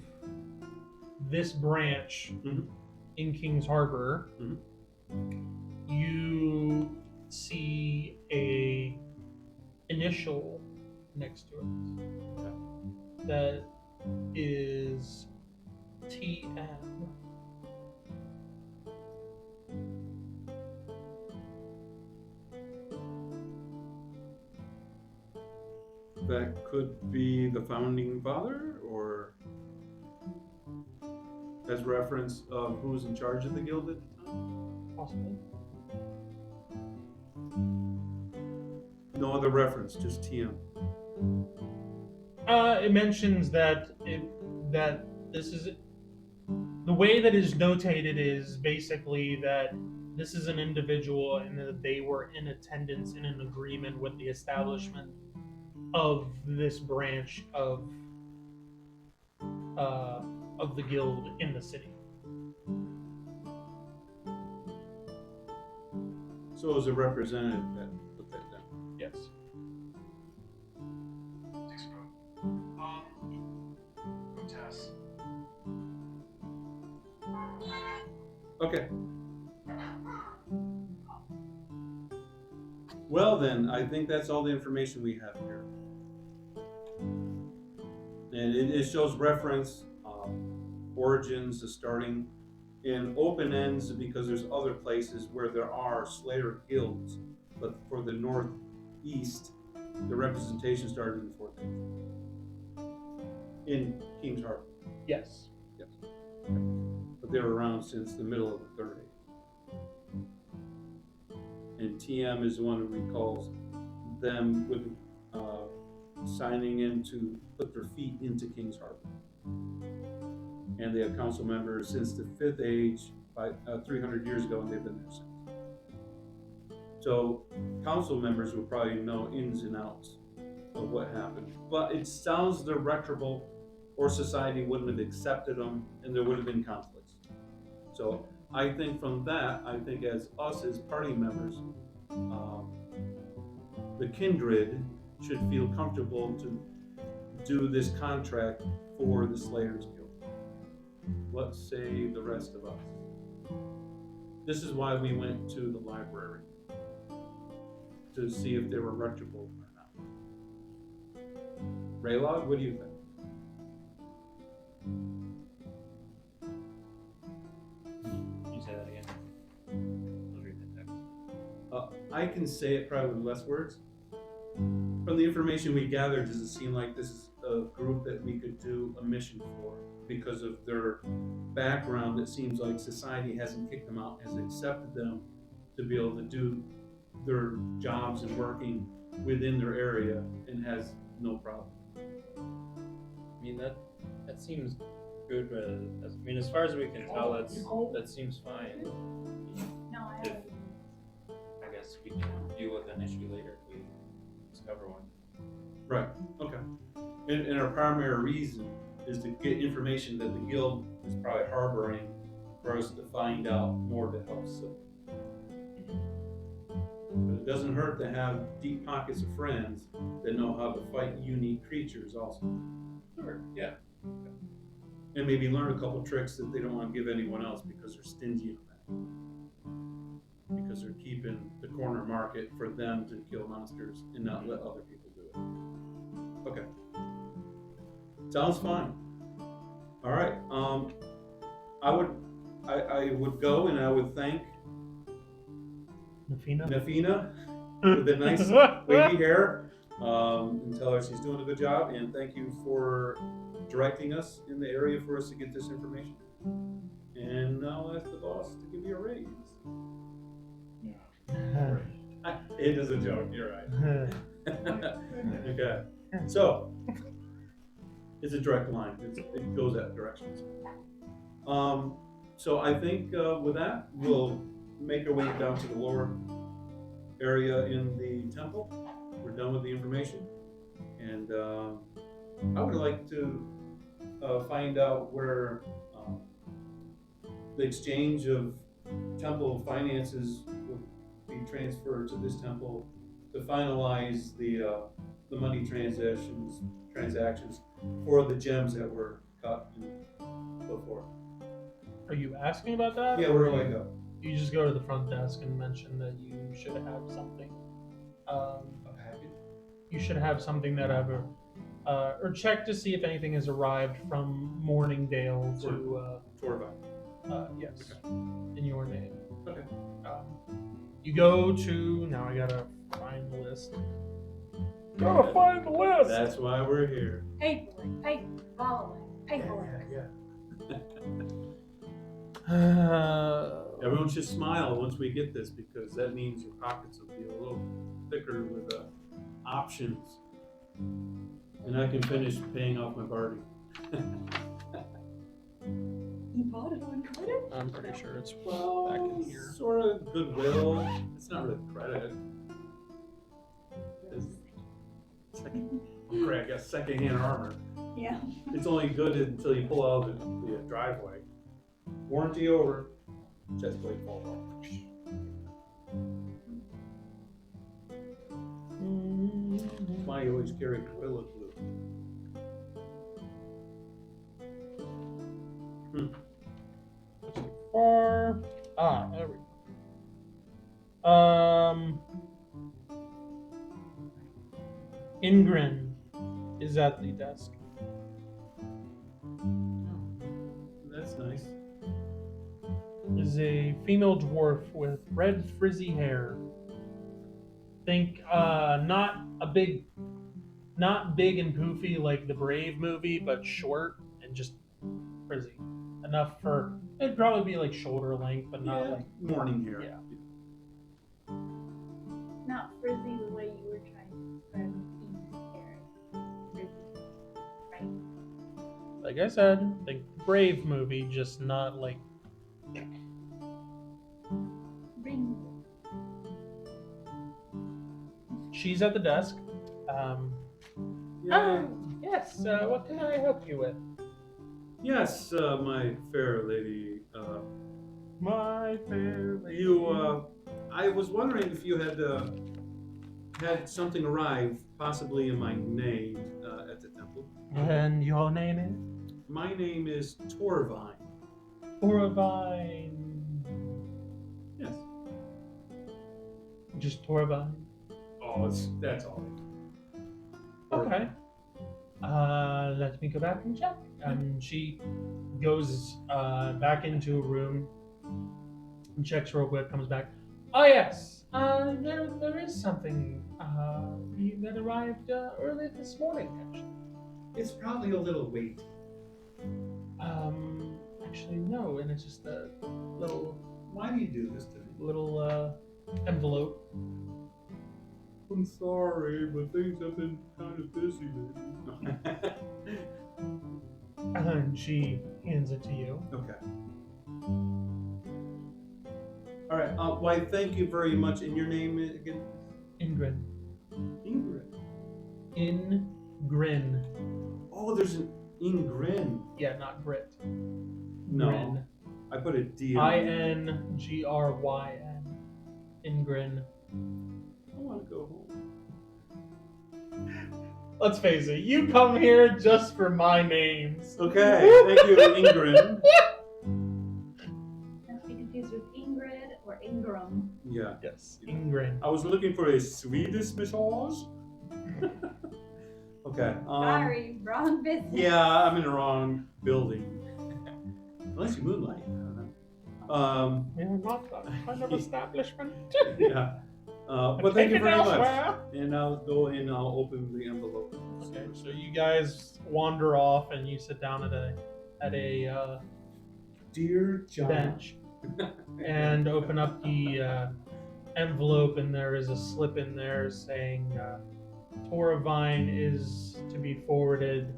A: this branch
C: Mhm.
A: in King's Harbor,
C: Mhm.
A: you see a initial next to it that is TM.
C: That could be the founding father, or as reference of who's in charge of the guild at the time.
A: Possibly.
C: No other reference, just TM.
A: It mentions that this is the way that is notated is basically that this is an individual, and that they were in attendance in an agreement with the establishment of this branch of the guild in the city.
C: So it was a representative that put that down.
A: Yes.
F: Thanks, bro. Tess.
C: Okay. Well then, I think that's all the information we have here. And it shows reference, origins, the starting, and open ends because there's other places where there are Slayer guilds, but for the northeast, the representation started in the 4th age. In King's Harbor.
A: Yes.
C: Yes. But they were around since the middle of the 3rd age. And TM is the one who recalls them with signing in to put their feet into King's Harbor. And they have council members since the 5th age, 300 years ago, and they've been there since. So council members will probably know ins and outs of what happened. But it sounds the Retrobal or society wouldn't have accepted them, and there would have been conflicts. So I think from that, as us as party members, the kindred should feel comfortable to do this contract for the Slayers Guild. What say the rest of us? This is why we went to the library, to see if they were reputable or not. Raylog, what do you think?
E: You say that again. I'll read the text.
C: I can say it probably with less words. From the information we gathered, does it seem like this is a group that we could do a mission for? Because of their background, it seems like society hasn't kicked them out, has accepted them to be able to do their jobs and working within their area and has no problem.
E: I mean that seems good. As far as we can tell, that seems fine.
D: No, I
E: If-
D: already.
E: I guess we can deal with an issue later if we discover one.
C: Right, okay. And our primary reason is to get information that the guild is probably harboring for us to find out more to help us. But it doesn't hurt to have deep pockets of friends that know how to fight unique creatures also.
E: Sure. Yeah.
C: And maybe learn a couple tricks that they don't want to give anyone else because they're stingy on that. Because they're keeping the corner market for them to kill monsters and not let other people do it. Okay. Sounds fine. All right. I would go and I would thank Nafina with the nice wavy hair, and tell her she's doing a good job, and thank you for directing us in the area for us to get this information. And now I'll ask the boss to give me a raise. It is a joke, you're right. Okay. So, it's a direct line. It goes that direction. So I think with that, we'll make our way down to the lower area in the temple. We're done with the information. And I would like to find out where the exchange of temple finances will be transferred to this temple to finalize the money transactions for the gems that were cut before.
A: Are you asking about that?
C: Yeah, where do I go?
A: You just go to the front desk and mention that you should have something.
C: A package?
A: You should have something that ever, or check to see if anything has arrived from Morningdale to,
C: Torva.
A: yes, in your name.
C: Okay.
A: You go to, now I gotta find the list. Gotta find the list!
C: That's why we're here.
D: Paperwork, following, paperwork.
C: Everyone should smile once we get this because that means your pockets will be a little thicker with options. And I can finish paying off my party.
D: bought it on credit?
A: I'm pretty sure it's
C: Well,
A: back in here.
C: sort of goodwill. It's not really credit. It's like, great, I got secondhand armor.
D: Yeah.
C: It's only good until you pull out the driveway. Warranty over. Chest plate falls off. That's why you always carry Gorilla Glue.
A: Far. There we go. Ingrid is at the desk.
C: That's nice.
A: Is a female dwarf with red frizzy hair. Think not big and poofy like the Brave movie, but short and just frizzy. Enough for it'd probably be like shoulder length, but not like
C: morning hair.
A: Yeah.
D: Not frizzy the way you were trying to describe King's hair. Frizzy. Right?
A: Like I said, think Brave movie, just not like
D: Ring.
A: she's at the desk. Yes. What can I help you with?
C: Yes, my fair lady.
A: My fair lady.
C: I was wondering if you had something arrive, possibly in my name, at the temple.
A: And your name is?
C: My name is Torvine.
A: Torvine.
C: Yes.
A: Just Torvine.
C: Oh, that's all.
A: Okay. Let me go back and check. And she goes back into a room and checks real quick, comes back. Oh, yes. There is something that arrived early this morning, actually.
C: It's probably a little weighty.
A: Actually, no, and it's just a little
C: Why do you do this to me?
A: envelope.
C: I'm sorry, but things have been kind of busy lately.
A: And she hands it to you.
C: Okay. All right. Why, thank you very much. And your name is, again?
A: Ingrid.
C: Ingrid.
A: Ingrin.
C: Oh, there's an Ingrid.
A: Yeah, not Grit.
C: No.
A: Grin.
C: I put a D on it.
A: Ingryn. Ingrin.
C: I want to go home.
A: Let's face it, you come here just for my names.
C: Okay. Thank you, Ingrid.
D: Not to be confused with Ingrid or Ingram.
C: Yeah.
A: Yes, Ingrid.
C: I was looking for a Swedish massage. Okay.
D: Sorry, wrong business.
C: Yeah, I'm in the wrong building. Unless you moonlight. I don't know.
A: We're not that kind of establishment.
C: Yeah. But thank you
A: Take it
C: very much.
A: elsewhere.
C: And I'll go in and I'll open the envelope.
A: Okay, so you guys wander off and you sit down at a
C: Dear John.
A: bench and open up the envelope, and there is a slip in there saying Torvine is to be forwarded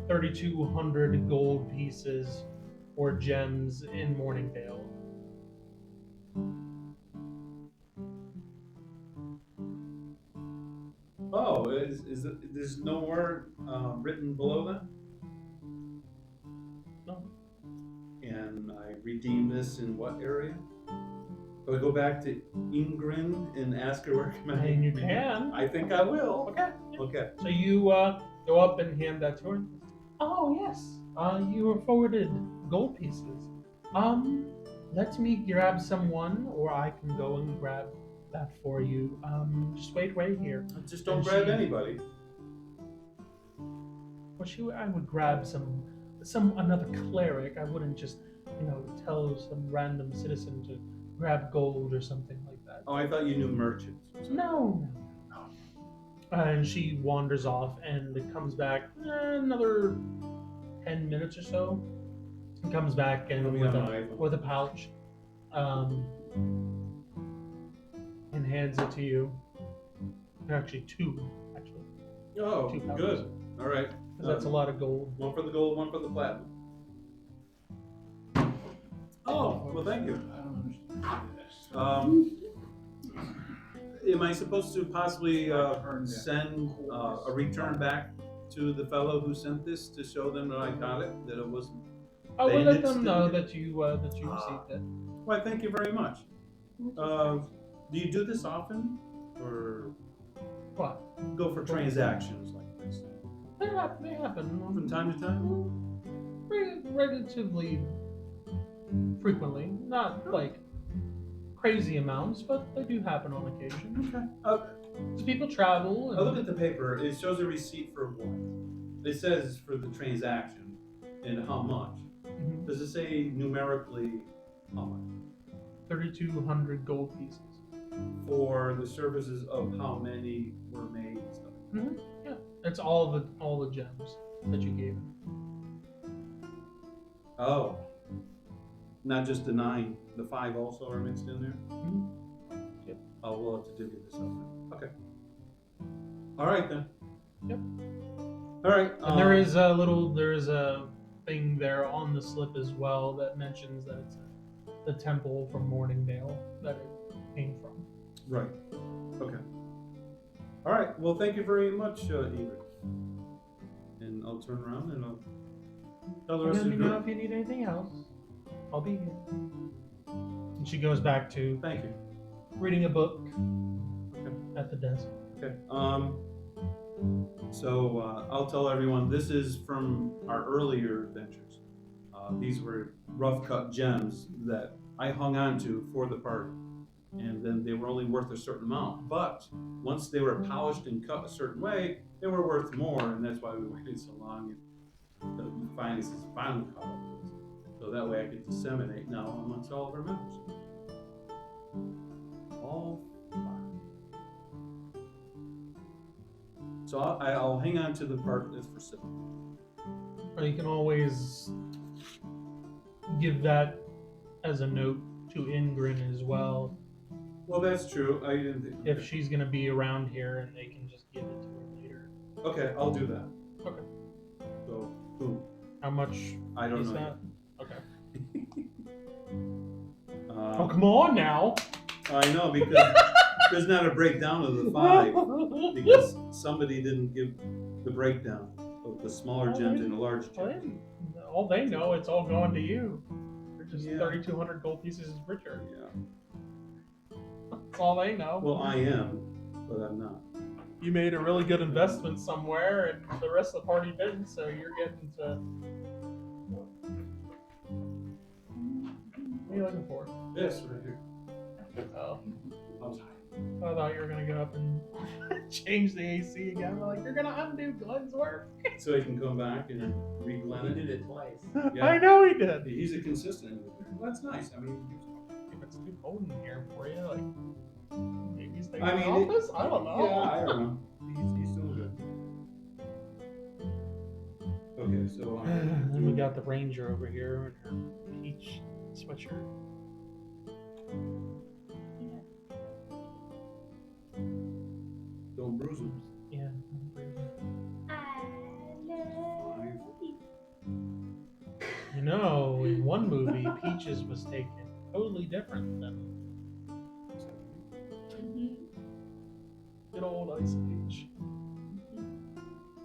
A: 3,200 gold pieces or gems in Morningdale.
C: Oh, there's no more written below that?
A: No.
C: And I redeem this in what area? Do I go back to Ingrid and ask her where can
A: I mean, you can.
C: I think I will.
A: Okay.
C: Okay.
A: So you go up and hand that to her. Oh yes. You were forwarded gold pieces. Let me grab someone, or I can go and grab that for you. Just wait right here.
C: Just don't
A: And
C: grab
A: she-
C: anybody.
A: Well, I would grab another cleric. I wouldn't just, tell some random citizen to grab gold or something like that.
C: Oh, I thought you knew merchants.
A: No. And she wanders off and it comes back another 10 minutes or so. And comes back and
C: It'll be on my iPhone.
A: with a pouch, and hands it to you. Actually, two.
C: Oh,
A: Two pouches.
C: good. All right.
A: 'Cause that's a lot of gold.
C: One for the gold, one for the platinum. Oh, well, thank you.
B: I don't understand this.
C: Am I supposed to possibly send a return back to the fellow who sent this to show them that I got it, that it wasn't?
A: I will let
C: Bandits
A: them
C: didn't
A: know
C: get-
A: that you received it.
C: Why, thank you very much. Do you do this often, or
A: What?
C: go for transactions like this
A: They happen
C: from time to time?
A: relatively frequently. Not like crazy amounts, but they do happen on occasion.
C: Okay.
A: 'Cause people travel.
C: I look at the paper. It shows a receipt for what? It says for the transaction and how much.
A: Mhm.
C: Does it say numerically how much?
A: 3,200 gold pieces.
C: For the services of how many were made and stuff.
A: Mm-hmm. Yeah, it's all the gems that you gave him.
C: Oh. Not just the 9, the 5 also are mixed in there?
A: Mhm. Yep.
C: Oh, we'll have to divvy this up then. Okay. All right then.
A: Yep.
C: All right.
A: And there is a thing there on the slip as well that mentions that it's the temple from Morningdale that it came from.
C: Right. Okay. All right. Well, thank you very much, Ingrid. And I'll turn around and I'll tell the rest
A: Let
C: of
A: me
C: the
A: know
C: group.
A: if you need anything else. I'll be here. And she goes back to
C: Thank you.
A: reading a book
C: Okay.
A: at the desk.
C: Okay. So I'll tell everyone this is from our earlier adventures. These were rough cut gems that I hung on to for the party, and then they were only worth a certain amount. But once they were polished and cut a certain way, they were worth more, and that's why we waited so long. And the finances finally caught up to us. So that way I could disseminate now amongst all of our members. All 5. So I'll hang on to the part that's for Sybil.
A: Or you can always give that as a note to Ingrid as well,
C: Well, that's true. I didn't think.
A: if she's gonna be around here, and they can just give it to her later.
C: Okay, I'll do that.
A: Okay.
C: So, boom.
A: How much
C: I don't
A: is
C: know.
A: that? Okay.
C: Uh,
A: Oh, come on now.
C: I know, because there's not a breakdown of the 5 because somebody didn't give the breakdown of the smaller gems and the large gems.
A: All they know, it's all going to you. They're just
C: Yeah.
A: 3,200 gold pieces richer.
C: Yeah.
A: That's all they know.
C: Well, I am, but I'm not.
A: You made a really good investment somewhere, and the rest of the party didn't, so you're getting to. What are you looking for?
C: This right here.
A: Oh,
C: I'm sorry.
A: I thought you were gonna go up and change the AC again. I'm like, you're gonna undo Glenn's work.
C: So he can come back and re-Glenn
E: He
C: it.
E: did it twice.
C: Yeah.
A: I know he did.
C: He's a consistent. Well, that's nice. I mean,
A: If it's too cold in here for you, like maybe stay in
C: I
A: the
C: mean,
A: office. I don't know.
C: yeah, I don't know. He's doing good. Okay, so
A: And we got the ranger over here in her peach sweatshirt.
C: don't bruise him.
A: Yeah.
D: I love you.
A: You know, in one movie, Peaches was taken totally different than good old Ice Age.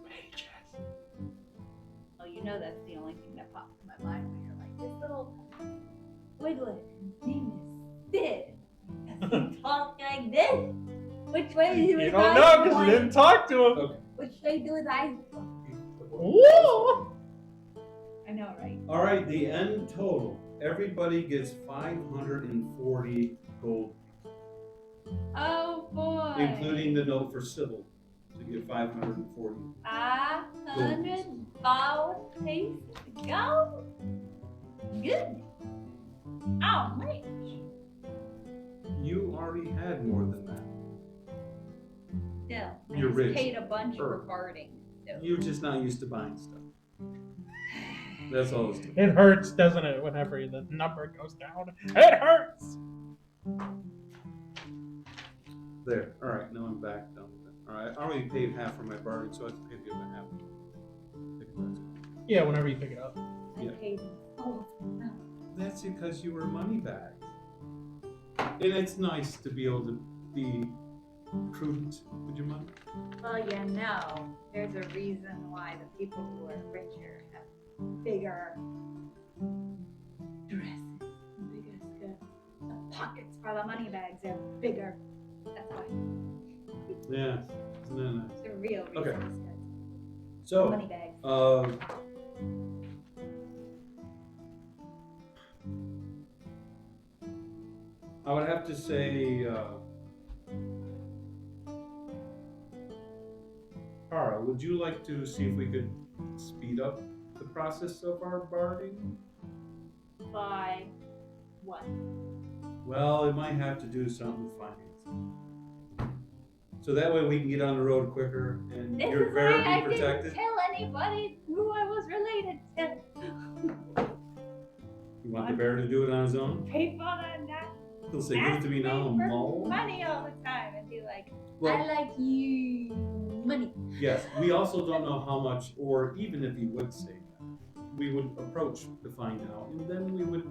A: Peaches.
D: Oh, you know that's the only thing that pops in my mind when you're like, this little wiglet, his name is Sid. Does he talk like this? Which way do his
A: You don't
D: eyes
A: know because you
D: point?
A: didn't talk to him.
C: Okay.
D: Which way do his eyes
A: Whoa!
D: I know, right?
C: All right, the end total. Everybody gets 540 gold,
D: Oh boy.
C: including the note for Sybil to get 540.
D: 500 gold pieces of gold? Good. How much?
C: You already had more than that.
D: Still, I
C: You're
D: just
C: rich.
D: paid a bunch
C: Sure.
D: for farting. So.
C: You're just not used to buying stuff. That's all it's doing.
A: It hurts, doesn't it, whenever the number goes down? It hurts!
C: There. All right, now I'm back down with it. All right, I already paid half for my bargain, so I have to pay the other half. Take the rest.
A: Yeah, whenever you pick it up.
D: I
C: Yeah.
D: paid all of them.
C: that's because you were money bags. And it's nice to be able to be prudent with your money.
D: Well, you know, there's a reason why the people who are richer have bigger dresses, bigger skirts. The pockets for the money bags are bigger. That's why.
C: Yeah, isn't that nice?
D: The real reason
C: Okay.
D: is because
C: So,
D: money bags.
C: I would have to say, Kara, would you like to see if we could speed up the process of our barding?
D: By what?
C: Well, it might have to do something with finance. So that way we can get on the road quicker and
D: This
C: you're
D: is
C: very
D: why I
C: protected.
D: didn't tell anybody who I was related to.
C: You want the bear to do it on his own?
D: People are not
C: He'll say, give it to me now,
D: asking for
C: Mo.
D: money all the time and be like,
C: Well,
D: I like you money.
C: yes, we also don't know how much, or even if he would say that, we would approach to find out, and then we would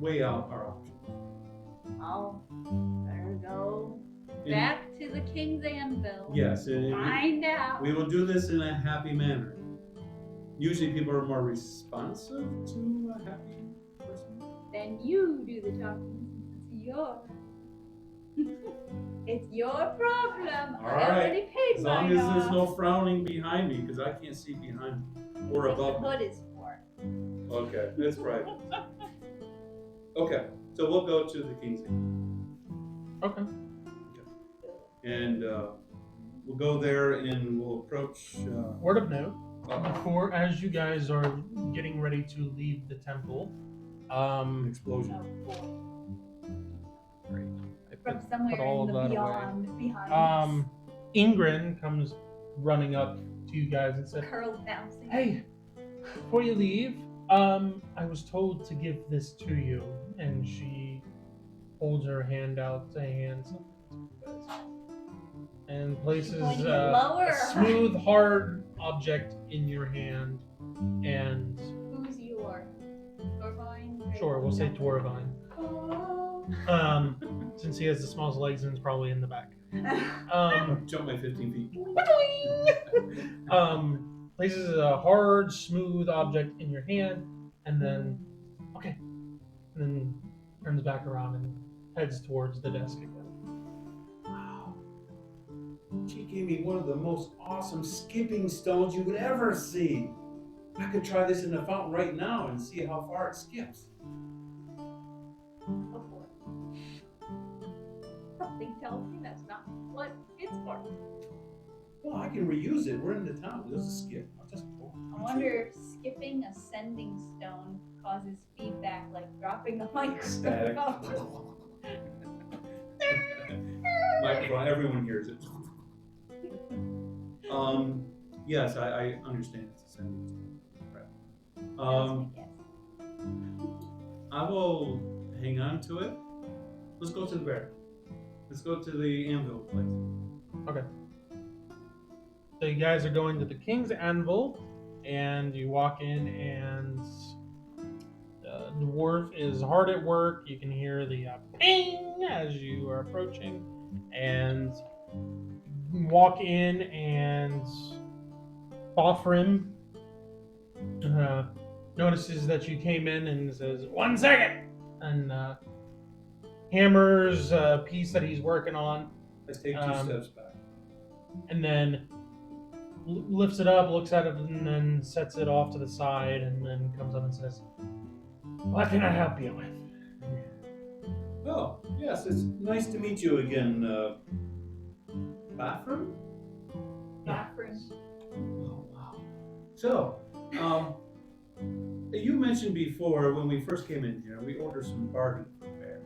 C: weigh out our options.
D: I'll better go
C: And-
D: back to the King's Anvil.
C: Yes, and
D: Find out.
C: we will do this in a happy manner. Usually people are more responsive to a happy person.
D: Then you do the talking. It's your. It's your problem.
C: All
D: I
C: right.
D: already paid
C: As long
D: mine
C: as there's
D: off.
C: no frowning behind me, because I can't see behind me or
D: That's
C: above
D: what
C: me.
D: the hood is for.
C: Okay, that's right. Okay, so we'll go to the King's Inn.
A: Okay.
C: And we'll go there and we'll approach.
A: Word of note: before, as you guys are getting ready to leave the temple,
C: an explosion.
D: Oh boy.
A: great. I
D: From
A: put
D: somewhere
A: all
D: in
A: of
D: the
A: that
D: beyond behind
A: Ingrid comes running up to you guys and
D: us.
A: said,
D: Curls bouncing.
A: "Hey, before you leave, I was told to give this to you," and she holds her hand out to hand something to you guys, and places
D: Pointing it lower
A: a
D: or
A: smooth, hard object in your hand, and
D: Who's your? Torvine?
A: sure, we'll say Torvine,
D: Oh.
A: since he has the smallest legs and is probably in the back.
C: Jump my 15 feet.
A: Places a hard, smooth object in your hand, and then, okay, and then turns back around and heads towards the desk again.
C: Wow. She gave me one of the most awesome skipping stones you would ever see. I could try this in the fountain right now and see how far it skips.
D: Oh boy. Something tells me that's not what it's for.
C: Well, I can reuse it. We're in the town. There's a skip. I'll just
D: I wonder if skipping a sending stone causes feedback like dropping the
C: Static.
D: microphone.
C: Microphone, everyone hears it. Yes, I understand it's a sentence. Right.
D: Yes.
C: I will hang on to it. Let's go to the bear. Let's go to the anvil place.
A: Okay. So you guys are going to the King's Anvil, and you walk in, and the dwarf is hard at work. You can hear the ping as you are approaching, and you walk in, and Bothrim notices that you came in and says, "1 second," and hammers a piece that he's working on,
C: Let's take 2 steps back.
A: and then lifts it up, looks at it, and then sets it off to the side, and then comes up and says, "What can I help you with?"
C: Oh, yes, it's nice to meet you again, bathroom?
D: Bathroom.
C: Oh, wow. So, you mentioned before when we first came in here, we ordered some bargain for bear.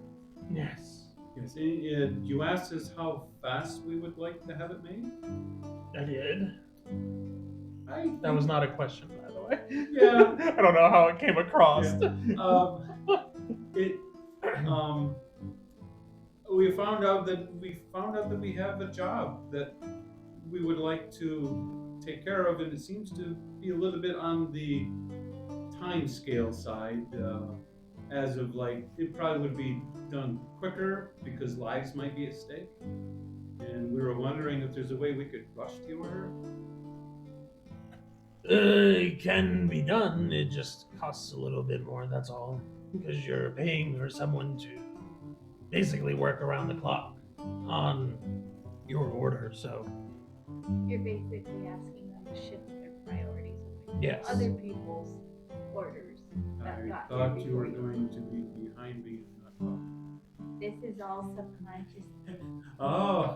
A: Yes,
C: Yes, and you asked us how fast we would like to have it made?
A: I did.
C: I
A: That was not a question, by the way.
C: Yeah.
A: I don't know how it came across.
C: We found out that we have a job that we would like to take care of, and it seems to be a little bit on the time scale side. as of like, it probably would be done quicker because lives might be at stake. And we were wondering if there's a way we could rush the order.
A: It can be done. It just costs a little bit more. That's all. Because you're paying for someone to basically work around the clock on your order. So
D: You're basically asking them to shift their priorities away from
A: Yes.
D: other people's orders that
C: I
D: got
C: thought
D: here
C: you were
D: before
C: going to be behind me and not talking.
D: This is all subconscious.
C: Oh.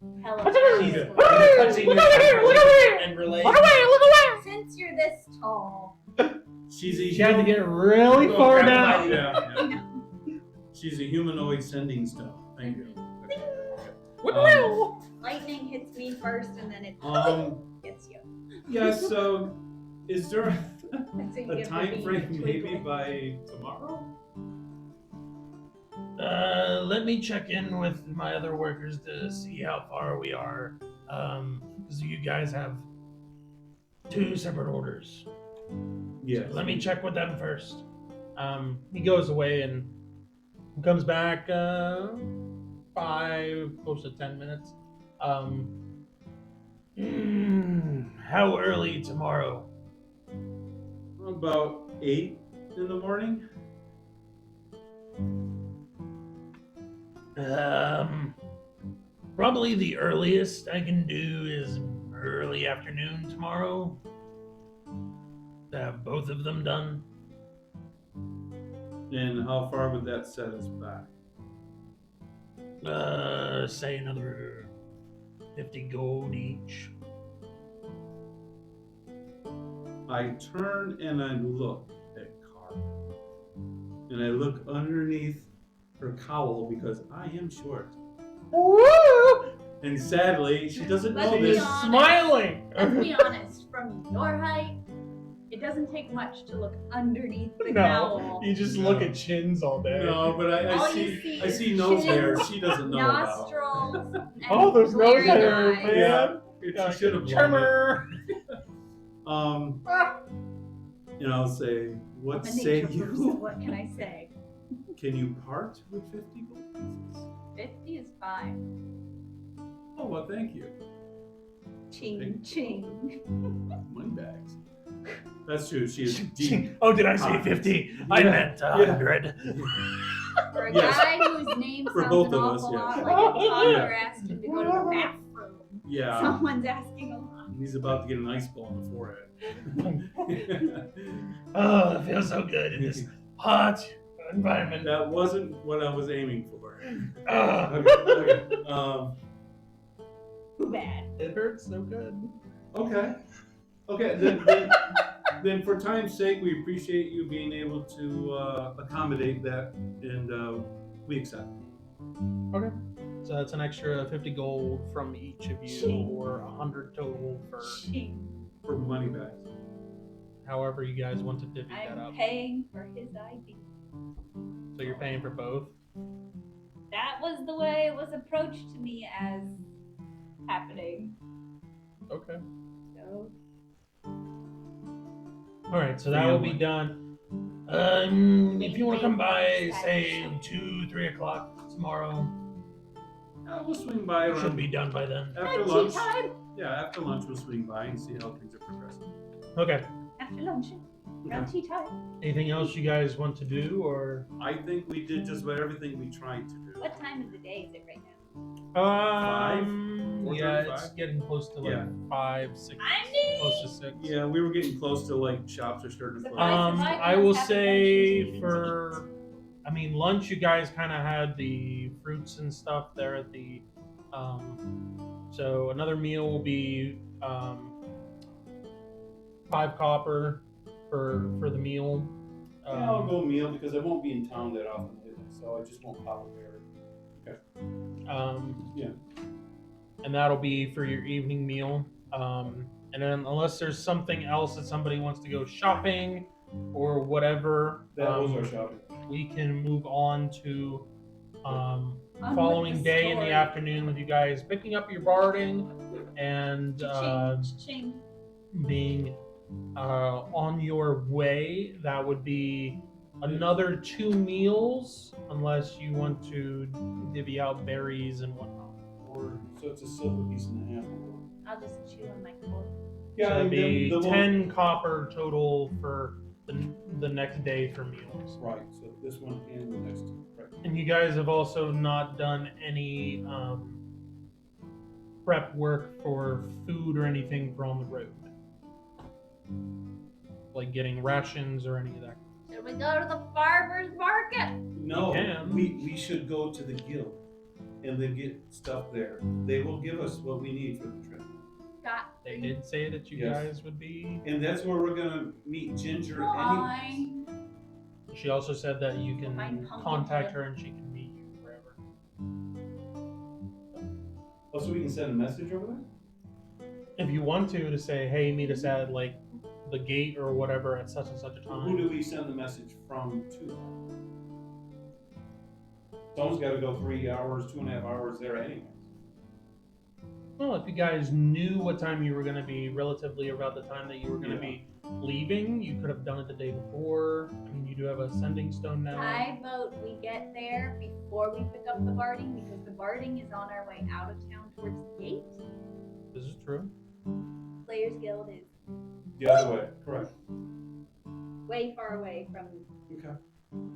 E: She's
D: Telepathically.
E: touching you and relaying.
D: Since you're this tall,
C: She's a
A: she had to get really far
C: Okay,
A: down.
C: Yeah. She's a humanoid sending stone. Thank you.
D: lightning hits me first, and then it hits you.
C: Yeah, so is there
D: That's what you
C: a
D: get for
C: time
D: being
C: frame maybe
D: twinkling.
C: by tomorrow?
A: Let me check in with my other workers to see how far we are. Because you guys have 2 separate orders.
C: Yes.
A: Let me check with them first. He goes away and comes back 5, close to 10 minutes. How early tomorrow?
C: About 8 in the morning.
A: Probably the earliest I can do is early afternoon tomorrow. To have both of them done.
C: And how far would that set us back?
A: Say another 50 gold each.
C: I turn and I look at Carl. And I look underneath her cowl because I am short.
A: Woo!
C: And sadly, she doesn't
D: Let's
C: know
D: be
C: this.
D: honest.
A: Smiling.
D: Let's be honest, from your height, it doesn't take much to look underneath the
A: No,
D: cowl.
A: you just
C: No.
A: look at chins all day.
C: No, but I
D: All you
C: see
D: see
C: I
D: is
C: see nose
D: chin,
C: hairs she doesn't know about.
D: nostrils, and
A: Oh, there's nose
D: glaring
A: hair,
D: eyes.
A: man.
C: Yeah,
A: Yeah,
C: she should have
A: trimmer.
C: And I'll say,
D: I'm
C: what
D: a
C: say
D: nature person,
C: you?
D: what can I say?
C: Can you part with 50 gold pieces?
D: 50 is fine.
C: Oh, well, thank you.
D: Ching, ching.
C: Money bags. That's true. She is deep.
A: Oh, did I say
C: pockets.
A: 50? I
C: Yeah,
A: meant
C: yeah.
A: 100.
D: For a
C: Yes.
D: guy whose name
C: For
D: sounds
C: both
D: an
C: of
D: awful
C: us,
D: lot
C: yes.
D: like a toddler
C: Yeah.
D: asking to go to the bathroom.
C: Yeah.
D: Someone's asking a lot.
C: He's about to get an ice ball in the forehead.
A: Oh, it feels so good in this hot environment.
C: That wasn't what I was aiming for.
A: Oh.
C: Okay.
D: Too bad.
A: It hurts so good.
C: Okay. Then for time's sake, we appreciate you being able to accommodate that, and we accept.
A: Okay. So that's an extra 50 gold from each of you,
D: Ching.
A: or 100 total for
D: Ching.
C: For money bags.
A: however you guys want to divvy that
D: I'm
A: up.
D: paying for his ID.
A: So you're paying for both?
D: That was the way it was approached to me as happening.
A: Okay.
D: So
A: Alright, so that will be done. If you want to come by, say 2, 3 o'clock tomorrow,
C: We'll swing by
A: it should
C: around
A: be done by then.
C: after
D: tea
C: lunch.
D: time.
C: Yeah, after lunch we'll swing by and see how things are progressing.
A: Okay.
D: After lunch. Around tea time.
A: Anything else you guys want to do, or?
C: I think we did just about everything we tried to do.
D: What time of the day is it right now?
A: Yeah,
C: 4:35?
A: it's getting close to like
C: Yeah.
A: 5, 6,
D: I need-
A: close to 6.
C: Yeah, we were getting close to like shops are starting to close.
A: I will say for, lunch you guys kind of had the fruits and stuff there at the, so another meal will be 5 copper for the meal.
C: Yeah, I'll go meal because I won't be in town that often lately, so I just won't pop a berry. Yeah.
A: And that'll be for your evening meal. And then unless there's something else that somebody wants to go shopping or whatever,
C: That was our shopping.
A: we can move on to
D: On with
A: following
D: the
A: day in the
D: story.
A: afternoon with you guys picking up your barding and
D: Ching.
A: being on your way. That would be another 2 meals, unless you want to divvy out berries and whatnot.
C: So it's a silver piece and a half.
D: I'll just chew on my cord.
C: Yeah,
A: So it'd
C: and
A: be
C: then
A: 10 copper total for the next day for meals.
C: Right. So this one and the next two. Right.
A: And you guys have also not done any prep work for food or anything for on the road, like getting rations or any of that.
D: Should we go to the farmer's market?
C: No,
A: You can.
C: we should go to the guild and then get stuff there. They will give us what we need for the trip.
A: They did say that you
C: Yes.
A: guys would be.
C: And that's where we're gonna meet Ginger anyways.
D: Fine.
A: She also said that you can
D: Mine pumpkin
A: contact
D: head.
A: her and she can meet you wherever.
C: Oh, so we can send a message over there?
A: If you want to say, hey, meet us at like the gate or whatever at such and such a
C: Who do
A: time.
C: we send the message from to? Someone's got to go 3 hours, 2.5 hours there anyways.
A: Well, if you guys knew what time you were going to be, relatively about the time that you were going to
C: Yeah.
A: be leaving, you could have done it the day before. I mean, you do have a sending stone now.
D: I vote we get there before we pick up the barding because the barding is on our way out of town towards the gate.
A: This is true.
D: Players Guild is
C: The other way, correct.
D: way far away from
C: Okay.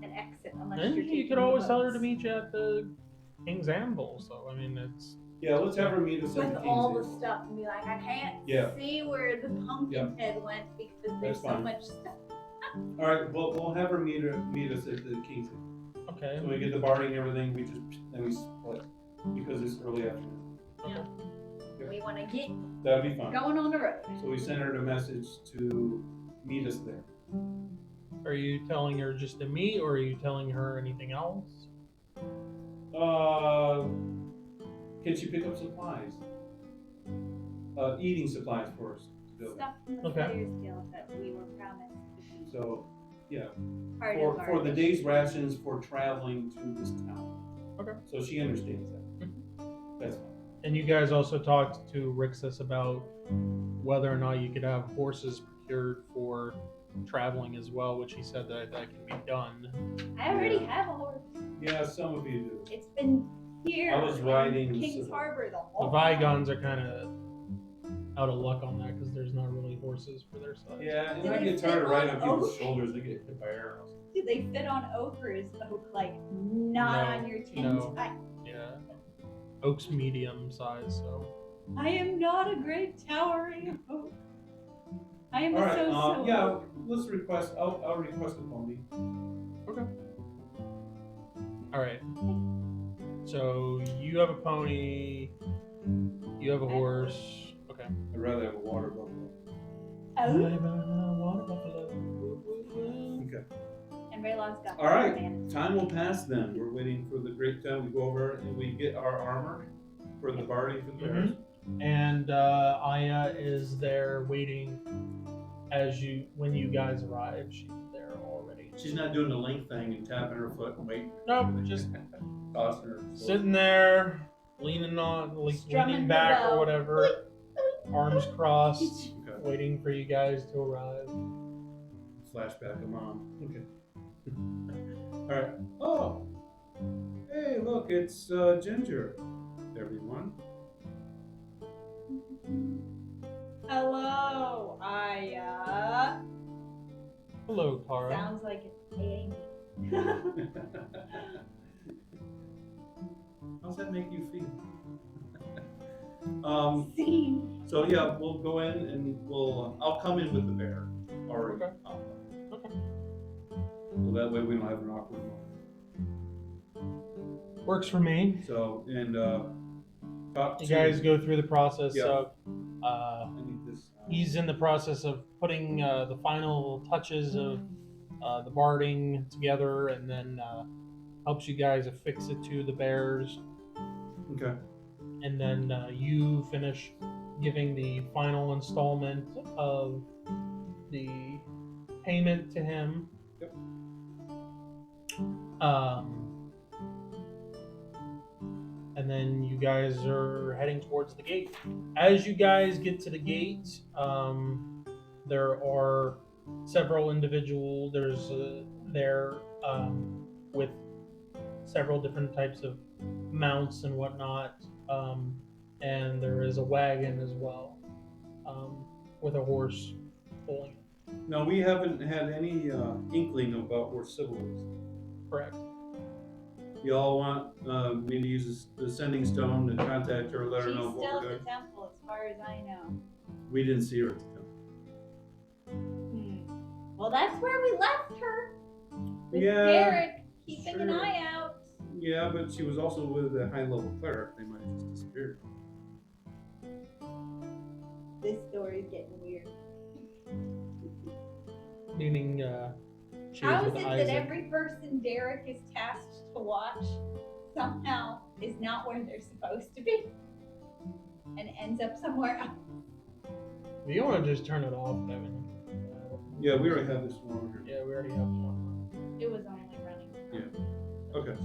D: an exit unless
A: And
D: you're
A: you
D: taking
A: could
D: the
A: always tell her
D: boats.
A: to meet you at the King's Anvil. So, I mean, it's.
C: Yeah, let's have her meet us at
D: with
C: the
D: all the
C: King's Inn.
D: stuff and be like, I can't
C: Yeah.
D: see where the pumpkin head went because there's
C: That's
D: so
C: fine.
D: much stuff.
C: All right, well, we'll have her meet us at the King's Inn.
A: Okay.
C: So we get the barding and everything, then we split because it's early afternoon.
D: We want to get
C: That'd be fine.
D: going on the road.
C: So we sent her a message to meet us there.
A: Are you telling her just to meet, or are you telling her anything else?
C: Can she pick up supplies? Eating supplies for us to go.
D: Stuff from the
A: Okay.
D: Players Guild that we were promised to be
C: So, yeah,
D: part of
C: for
D: our
C: the
D: mission.
C: day's rations for traveling to this town.
A: Okay.
C: So she understands that. That's fine.
A: And you guys also talked to Rixus about whether or not you could have horses procured for traveling as well, which he said that can be done.
D: I already
C: Yeah.
D: have a horse.
C: Yeah, some of you do.
D: It's been here
C: I was
D: in
C: riding
D: King's
C: the-
D: Harbor the
A: The
D: whole
A: Vigons are kind of out of luck on that because there's not really horses for their size.
C: Yeah, and
D: Do
C: I
D: they
C: get tired of
D: fit
C: riding
D: on
C: on people's
D: oak?
C: shoulders. They get hit by arrows.
D: Do they fit on oak or is oak like not
A: No,
D: on your tin
A: no.
D: type?
A: Yeah. Oak's medium size, so.
D: I am not a great towering oak. I am
C: All
D: a
C: right,
D: so-so
C: yeah,
D: oak.
C: let's request. I'll request a pony.
A: All right. So you have a pony. You have a horse. Okay.
C: I'd rather have a water buffalo.
D: Oh,
A: Water buffalo. Woo, woo, woo.
C: Okay.
D: and Raylog's got
C: All right.
D: man.
C: Time will pass then. We're waiting for the great time. We go over and we get our armor for the barding for the bears.
A: And Aya is there waiting when you guys arrive. She's there already.
C: She's not doing the link thing and tapping her foot and waiting.
A: Nope, just
C: Tossing her.
A: sitting there, leaning on, like
D: Strumming
A: leaning
D: the
A: back
D: bow.
A: or whatever, arms crossed,
C: Okay.
A: waiting for you guys to arrive.
C: Flashback of mom. Okay. All right. Oh. Hey, look, it's Ginger. Everyone.
D: Hello, Aya.
A: Hello, Tara.
D: Sounds like it's Amy.
C: How's that make you feel?
D: Scene.
C: So yeah, we'll go in and I'll come in with the bear. Already.
A: Okay. Okay.
C: So that way we don't have an awkward moment.
A: Works for me.
C: So and talk
A: You
C: to
A: guys go through the process
C: Yeah.
A: of.
C: I need this.
A: He's in the process of putting the final touches of the barding together, and then helps you guys affix it to the bears.
C: Okay.
A: And then you finish giving the final installment of the payment to him.
C: Yep.
A: And then you guys are heading towards the gate. As you guys get to the gate, there are several individual. There's there with several different types of mounts and whatnot, and there is a wagon as well, with a horse pulling it.
C: Now, we haven't had any inkling about where Sybil is.
A: Correct.
C: You all want me to use the sending stone to contact her, let her
D: She's
C: know
D: still
C: what
D: at
C: we're
D: the
C: doing?
D: temple, as far as I know.
C: We didn't see her at the temple.
D: Well, that's where we left her. With
C: Yeah,
D: Derek keeping an
C: sure.
D: eye out.
C: Yeah, but she was also with a high-level cleric. They might have just disappeared.
D: This story's getting weird.
A: Meaning, she
D: How
A: was
D: is
A: with
D: it
A: Isaac.
D: that every person Derek is tasked to watch somehow is not where they're supposed to be and ends up somewhere else?
A: You want to just turn it off, Devin?
C: Yeah, we already have this one over here.
A: Yeah, we already have one.
D: It was only running.
C: Yeah. Okay.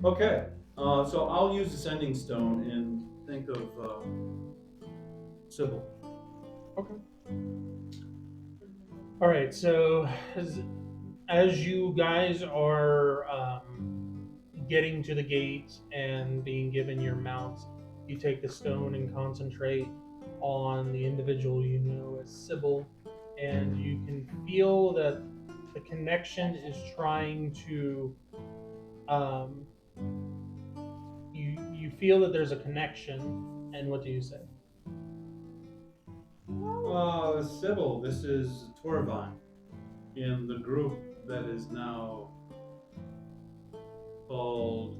C: Okay. So I'll use the sending stone and think of Sybil.
A: Okay. All right. So as you guys are getting to the gate and being given your mounts, you take the stone and concentrate on the individual you know as Sybil, and you can feel that the connection is trying to. You feel that there's a connection, and what do you say?
C: Sybil, this is Torvine in the group that is now called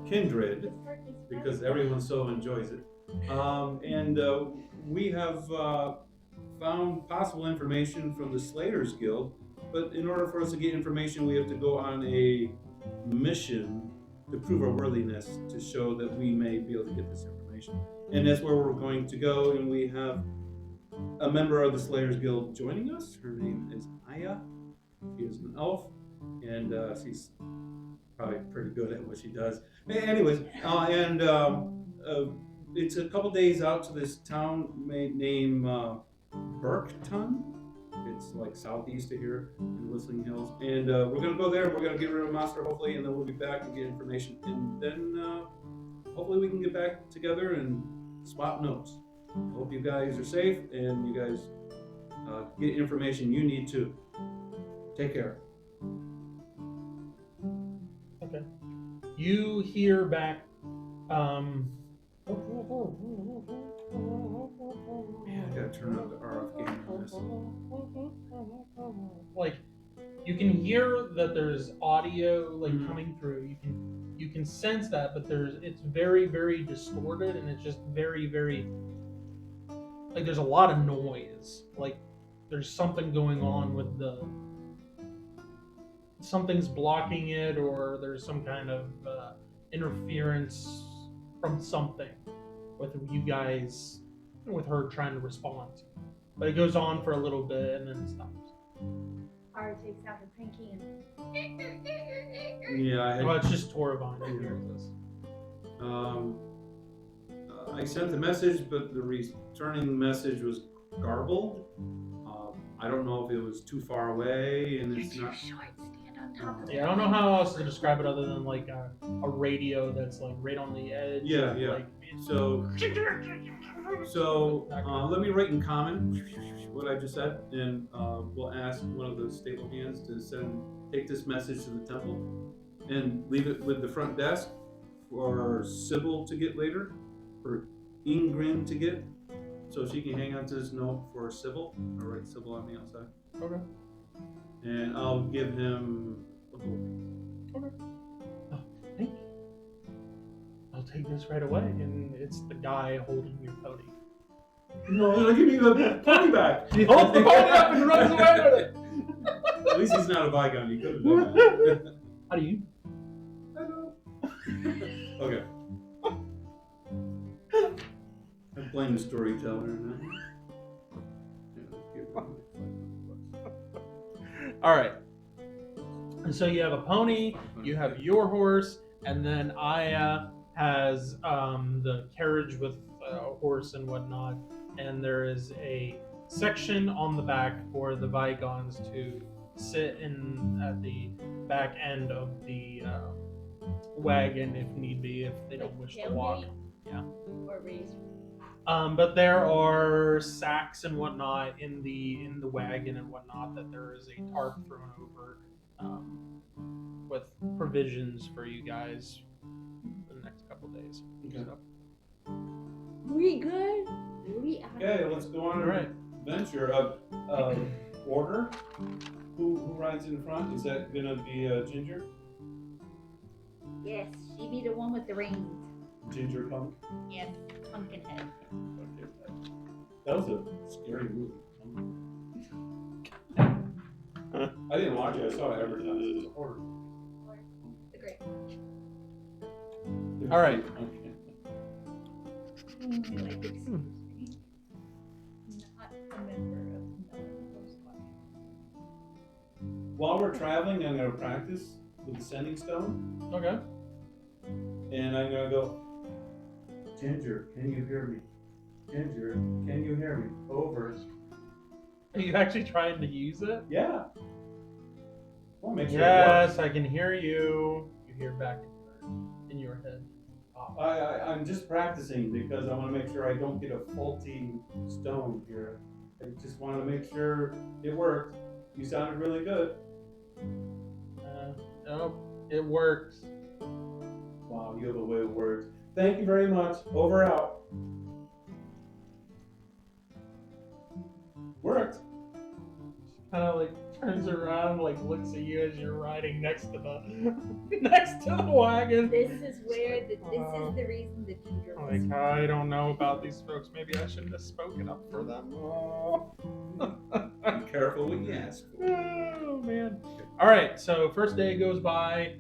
C: Kindred, because everyone so enjoys it. And we have found possible information from the Slayers Guild, but in order for us to get information, we have to go on a mission to prove our worthiness, to show that we may be able to get this information. And that's where we're going to go, and we have a member of the Slayers Guild joining us. Her name is Aya. She is an elf, and she's probably pretty good at what she does. Anyways, it's a couple days out to this town named Berkton. It's like southeast of here in the Whistling Hills. And we're going to go there. We're going to get rid of a monster, hopefully, and then we'll be back and get information. And then hopefully we can get back together and swap notes. I hope you guys are safe and you guys get information you need to. Take care.
A: Okay. You hear back.
C: Man, I gotta turn up the RF game on this.
A: Like, you can hear that there's audio
C: Mhm.
A: coming through. You can sense that, but it's very, very distorted, and it's just very, very like there's a lot of noise. Like there's something going on with something's blocking it, or there's some kind of interference from something with you guys, with her trying to respond. But it goes on for a little bit and then it stops.
D: Ara takes out her pinky and
C: Yeah,
A: Well, it's just Torvine who hears this.
C: I sent the message, but the returning message was garbled. I don't know if it was too far away, and it's not.
D: short, stand on top of
A: Yeah, I don't know how else to describe it other than like a radio that's like right on the edge.
C: Yeah,
A: of,
C: yeah.
A: Like,
C: So let me write in common what I just said, and we'll ask one of the stable hands to take this message to the temple and leave it with the front desk for Sybil to get later, for Ingrid to get, so she can hang on to this note for Sybil. I'll write Sybil on the outside.
A: Okay.
C: And I'll give him a gold piece.
A: Okay. Oh, thank you. I'll take this right away, and it's the guy holding your pony.
C: No, give me the pony back.
A: He holds the pony up and runs away with it.
C: At least he's not a Vigon. He could have done that.
A: How do you?
C: I know. Okay. I blame the storyteller now.
A: All right. And so you have a pony, you have your horse, and then Aya has the carriage with a horse and whatnot. and there is a section on the back for the Vigons to sit in at the back end of the wagon if need be, if they don't wish to walk. Yeah.
D: Or raised.
A: But there are sacks and whatnot in the wagon and whatnot that there is a tarp thrown over with provisions for you guys for the next couple days.
C: Okay.
A: So,
D: We good? We out.
B: Okay, let's go on
A: all
B: our
A: right.
B: adventure. Order. Who rides in front? Is that gonna be Ginger?
D: Yes, she be the one with the reins.
B: Ginger Punk.
D: Yes, pumpkin head.
B: Okay. That was a scary movie. I didn't watch it. I saw it advertised. It was horror.
D: The great.
A: All right.
B: Okay.
D: Like, excuse me. Not a member of no squad.
B: While we're traveling, I'm gonna practice with the sending stone,
A: Okay.
B: and I'm gonna go. Ginger, can you hear me? Ginger, can you hear me? Over.
A: Are you actually trying to use it?
B: Yeah. Well, make sure
A: Yes, I can hear you. You hear back in your head.
B: it works. I'm just practicing because I want to make sure I don't get a faulty stone here. I just want to make sure it worked. You sounded really good.
A: Nope, it works.
B: Wow, you have a way of words. Thank you very much. Over out. Worked.
A: Kind of like turns around, like looks at you as you're riding next to the next to the wagon.
D: This is where this is the reason the ginger was.
A: Like, I don't know about these folks. Maybe I shouldn't have spoken up for them. Oh,
B: Be careful what you ask for.
A: oh man. All right, so first day goes by.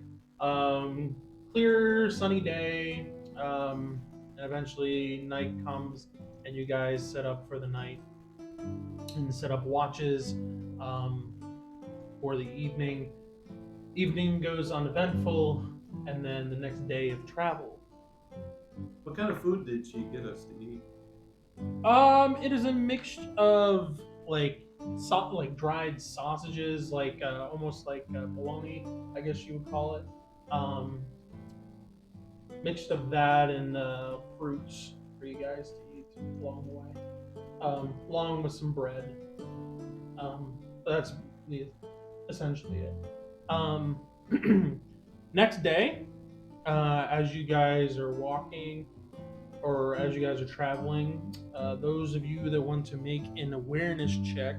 A: Clear, sunny day. And eventually night comes, and you guys set up for the night and set up watches for the evening. Evening goes uneventful, and then the next day of travel.
C: What kind of food did she get us to eat?
A: It is a mixture of like like dried sausages, like almost like bologna, I guess you would call it. Mixed of that and fruits for you guys to eat along the way, along with some bread. That's essentially it. Next day, as you guys are walking, or as you guys are traveling, those of you that want to make an awareness check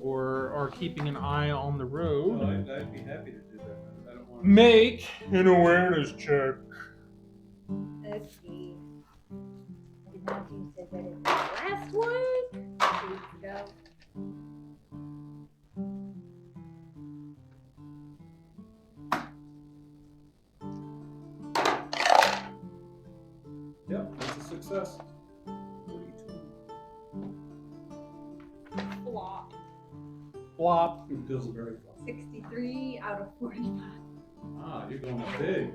A: or are keeping an eye on the road,
B: Well, I'd be happy to do that. I don't want to.
A: make an awareness check.
D: Okay. Did not you said that in the last one? 2 weeks ago.
B: Yep, that's a success.
D: Flop.
A: Flop.
B: It feels very fun.
D: 63 out of 45.
B: Ah, you're going big.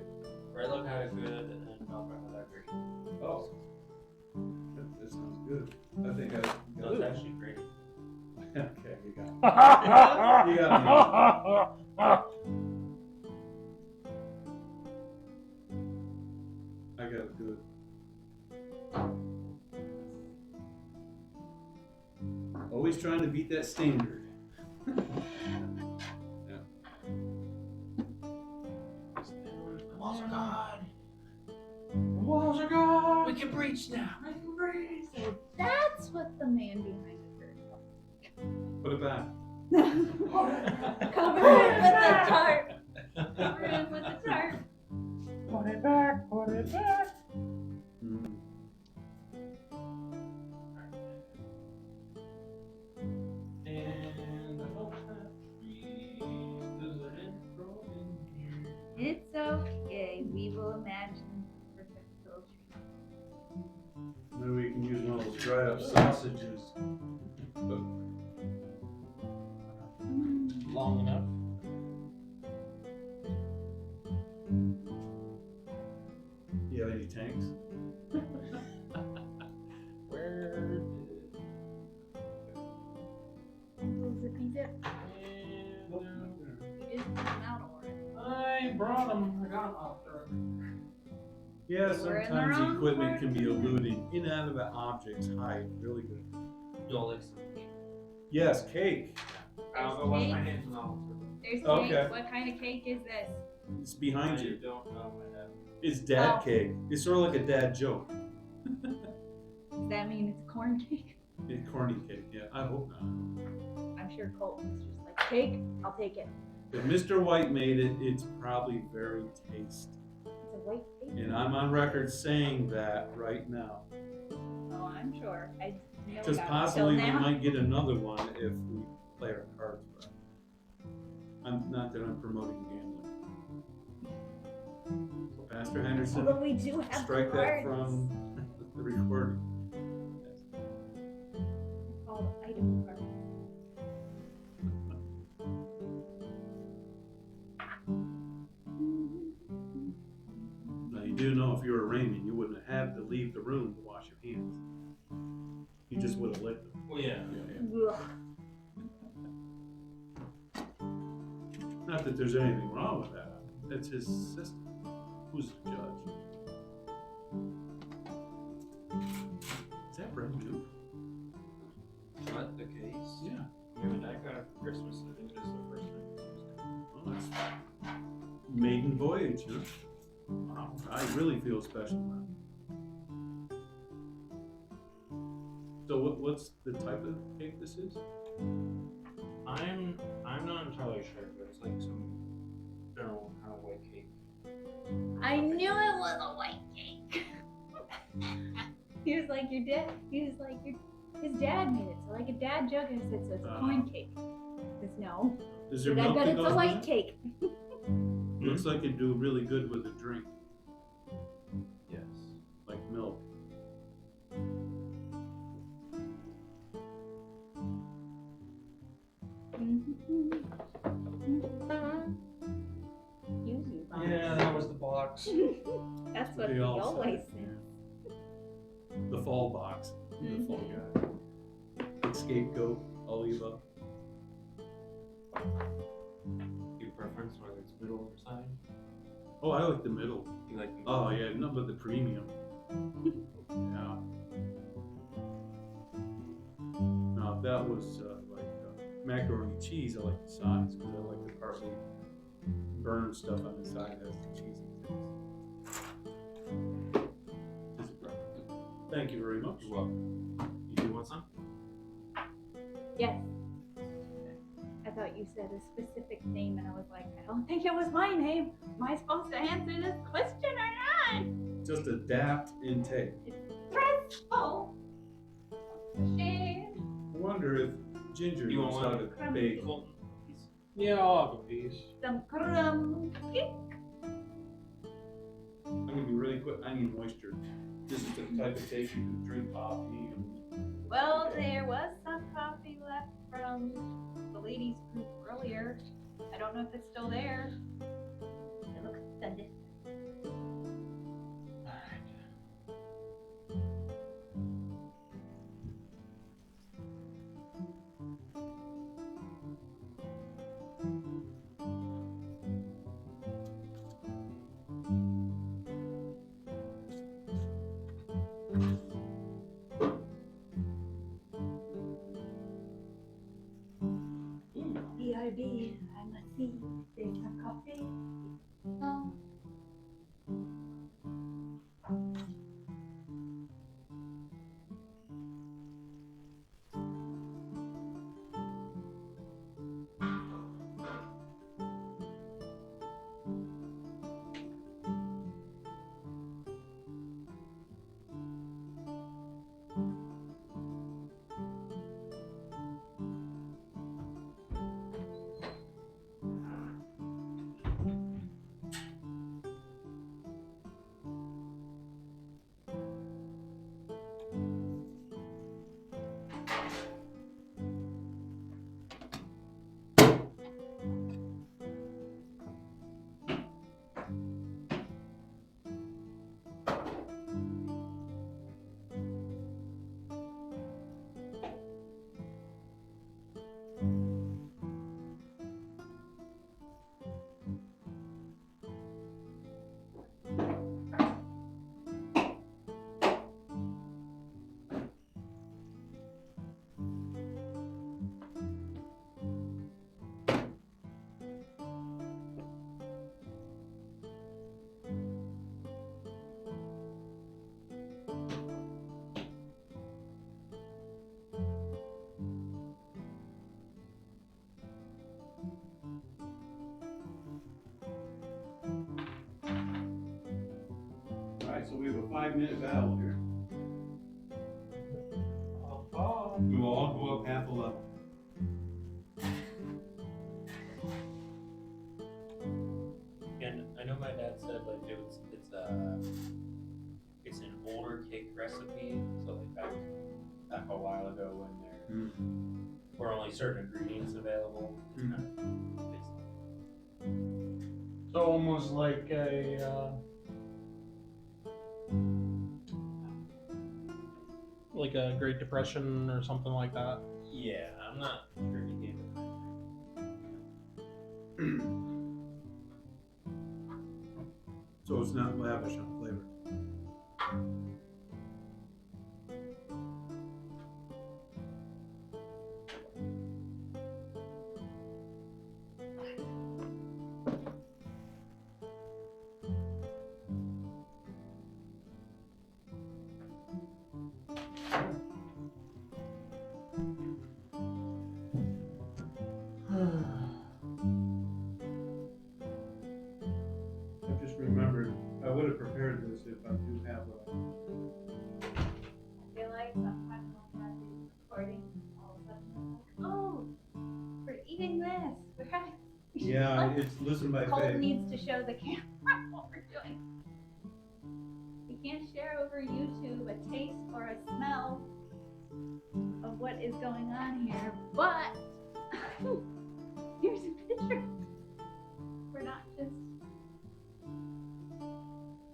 E: Right, look how good, and then not that great.
B: Oh, that sounds good. I think I
E: No, it's actually great.
B: Okay, you got it. You got I got it good. Always trying to beat that standard. Yeah.
E: The walls are gone.
A: The walls are gone.
E: We can breach now.
A: I can breathe.
D: So that's what the man behind the curtain
B: Put it back.
D: was. Cover it with the tarp. Cover it with the tarp.
A: Put it back. Put it back.
B: Mm.
A: And I hope that freeze does an intro in here.
D: It's okay. We will imagine perfect little tree.
B: Maybe we can use one of those dried up sausages.
A: Long enough.
B: You have any tanks?
A: Where
C: Yeah,
D: They were in the
C: sometimes
D: wrong
C: equipment
D: part
C: can
D: of
C: be
D: the night.
C: eluding. Inanimate objects hide really good.
E: Y'all like some cake?
C: Yes, cake.
D: There's
E: I'll go wash my
D: cake.
E: hands and I'll serve it.
D: There's
C: Okay.
D: cake. What kind of cake is this?
C: It's behind
E: I
C: you.
E: don't know my dad.
C: It's dad
D: Oh.
C: cake. It's sort of like a dad joke.
D: Does that mean it's corn cake?
C: It's corny cake, yeah. I hope not.
D: I'm sure Colton's just like, cake, I'll take it.
C: If Mr. White made it, it's probably very tasty.
D: It's a white cake.
C: And I'm on record saying that right now.
D: Oh, I'm sure. I know
C: Because
D: about
C: possibly
D: it
C: we
D: till now.
C: might get another one if we play our cards right. Not that I'm promoting gambling. So Pastor Henderson,
D: Although we do have
C: strike
D: the
C: that
D: cards.
C: from the recording.
D: Called item cards.
C: Now you do know if you were Raymond, you wouldn't have had to leave the room to wash your hands. You just would have licked them.
E: Well, yeah.
D: Ugh.
C: Not that there's anything wrong with that. That's his system. Who's the judge? Is that brand new?
E: What, the case?
C: Yeah.
E: Maybe I got it for Christmas. I think it is the first one.
C: Well, it's maiden voyage, huh? Wow, I really feel special now. So what's the type of cake this is?
E: I'm not entirely sure, but it's like some general kind of white cake.
D: I knew it was a white cake. He was like, your dad. He was like, his dad made it. So like a dad joke, and I said, so it's a corn cake. He says, no.
C: Is there
D: But I
C: milk
D: bet
C: that
D: it's
C: goes
D: a white
C: with it?
D: cake.
C: Looks like it'd do really good with a drink,
E: Yes.
C: like milk.
D: Yuzu box.
A: Yeah, that was the box.
D: That's what
C: They
D: he
C: all
D: always
C: say,
D: says.
C: yeah. The fall box. The fall guy. Scapegoat, Oliva.
E: Your preference, whether it's middle or side?
C: Oh, I like the middle.
E: You like the
C: Oh yeah, no, but the premium. Yeah. Now if that was macaroni cheese, I like the sides because I like the partly burned stuff on the side as the cheesy taste. Just a preference. Thank you very much.
E: You're welcome. You do want some?
D: Yes. I thought you said a specific name, and I was like, I don't think it was my name. Am I supposed to answer this question or not?
C: Just adapt and take.
D: Stressful. Shame.
C: I wonder if Ginger
E: You
C: knows
E: want
C: how
E: one?
C: to bake.
E: Colton, please.
A: Yeah, I'll have a piece.
D: Some crumb cake.
C: I'm gonna be really quick. I need moisture. This is the type of cake you can drink coffee and
D: Well, there was some coffee left from the ladies' group earlier. I don't know if it's still there. It looks scented. BRB, I must see. There's some coffee. Oh.
C: so we have a 5-minute battle here.
A: Oh.
C: We will all go up half a level.
E: And I know my dad said like it's an older cake recipe, so like back a while ago when there were only certain ingredients available. It's kind of
A: So almost like a Great Depression or something like that.
E: yeah, I'm not sure he gave it.
C: So it's not lavish on flavor. I just remembered, I would have prepared this if I do have a...
D: I feel like sometimes when I'm recording, all of a sudden I'm like, oh, we're eating this. We're having.
C: Yeah, it's listen by
D: Colt
C: faith.
D: needs to show the camera what we're doing. We can't share over YouTube a taste or a smell of what is going on here, but here's a picture. We're not just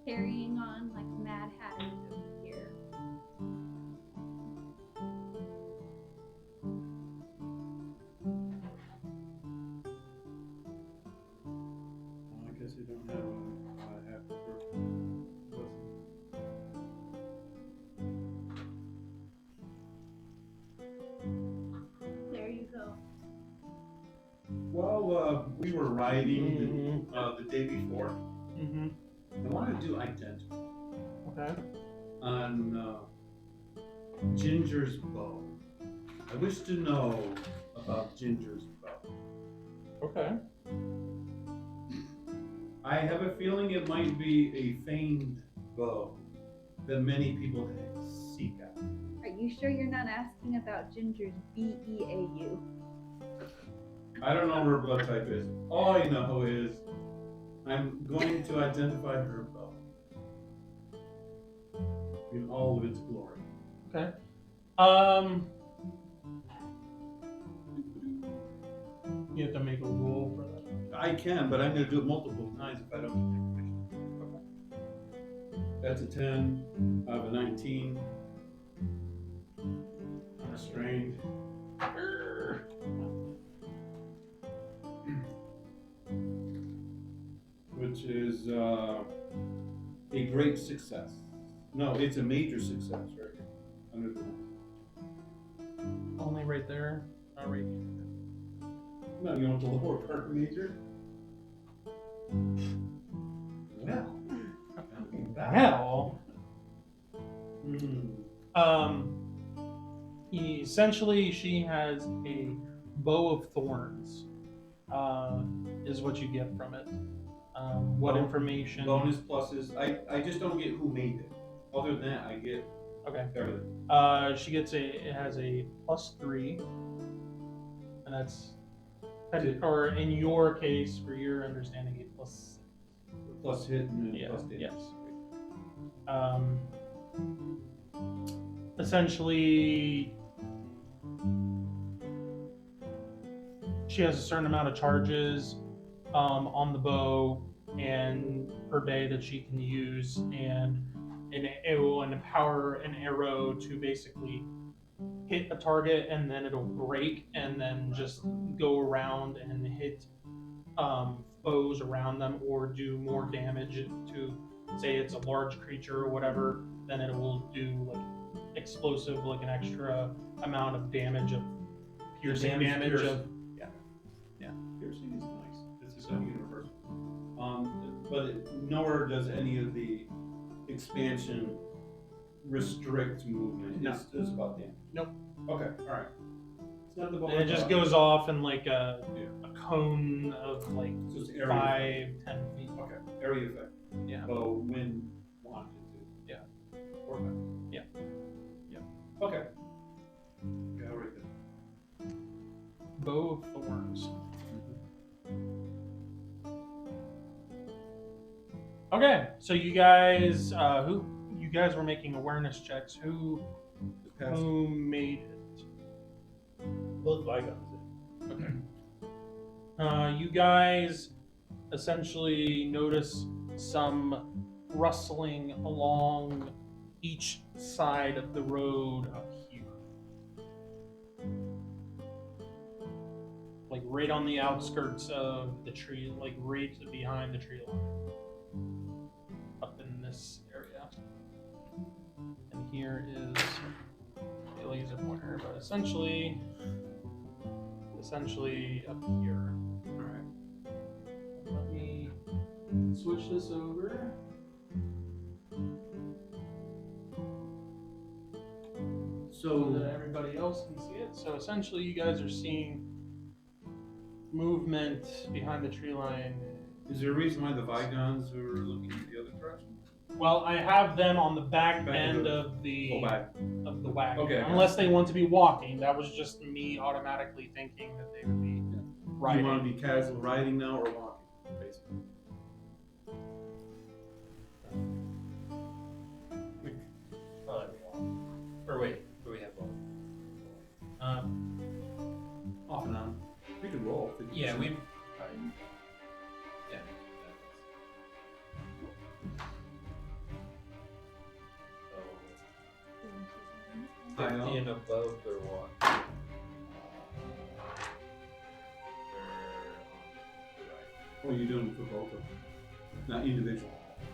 D: carrying on like Mad Hatters over here.
C: Well, I guess I don't have I have to
D: There you go.
C: Well, we were riding the day before.
A: Mm-hmm.
C: I wanted to do identity
A: Okay.
C: on Ginger's bow. I wish to know about Ginger's bow.
A: Okay.
C: I have a feeling it might be a feigned bow that many people seek out.
D: Are you sure you're not asking about Ginger's BEAU?
C: I don't know what her blood type is. All I know is I'm going to identify her bow in all of its glory.
A: Okay. You have to make a rule for that.
C: I can, but I'm going to do it multiple times if I don't get the information. That's a 10 out of a 19. Unrestrained. Which is a great success. No, it's a major success right here. Under the
A: Only right there, not right here.
C: No, you want the lower part major? Well,
A: Well,
C: Mm.
A: essentially, she has a bow of thorns. Is what you get from it. What information?
C: Bonus pluses. I just don't get who made it. Other than that, I get
A: Okay.
C: everything.
A: She gets it has a +3, and that's, or in your case, for your understanding, a +6.
C: Plus hit and
A: Yeah.
C: plus damage.
A: Yes. Essentially, she has a certain amount of charges on the bow and per day that she can use, and it will empower an arrow to basically hit a target, and then it'll break and then just go around and hit foes around them, or do more damage to, say it's a large creature or whatever, then it will do like explosive, like an extra amount of damage of piercing damage of
C: Piercing is nice. This is so universal. But nowhere does any of the expansion restrict movement.
A: No.
C: It's just about damage.
A: Nope.
C: Okay, alright. It's not the ball.
A: and it just goes off in like a cone of like
C: So it's area
A: 5-10 feet.
C: Okay, area effect.
A: Yeah.
C: Bow when wanted
A: bow of thorns. Okay, so you guys, you guys were making awareness checks. Who made it?
F: Both Vigons did.
A: Okay. You guys essentially notice some rustling along each side of the road up here. Like right on the outskirts of the tree, like right behind the tree line. Up in this area. And here is a laser pointer, but essentially up here.
C: Alright.
A: Let me switch this over. So that everybody else can see it. So essentially you guys are seeing movement behind the tree line.
C: Is there a reason why the Vigons were looking in the other direction?
A: Well, I have them on the back
C: Back
A: end
C: of
A: of the
C: Oh, back.
A: wagon.
C: Okay, okay.
A: Unless they want to be walking. That was just me automatically thinking that they would be riding.
C: You want to be casual riding now or walking, basically?
E: Or wait, do we have both?
C: Off and on. We could roll. 50%.
E: Yeah, we. Yeah. So,
C: I
E: 50
C: know.
E: and above their walk.
C: What are you doing for both of them? Not individual.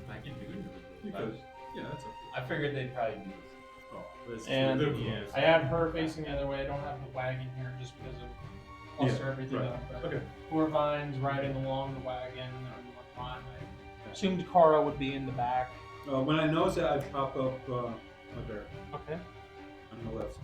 E: I can do it.
C: You could. Yeah, that's okay.
E: I figured they'd probably do this.
C: Oh, that's
A: And
C: they're
E: yeah.
C: close.
A: I have her facing the other way. I don't have the wagon here just because of cluster everything
C: right.
A: up. But
C: Okay.
A: Four Vines riding along the wagon and whatnot. I assumed Kara would be in the back.
C: When I notice that, I pop up my bear
A: Okay.
C: on the left.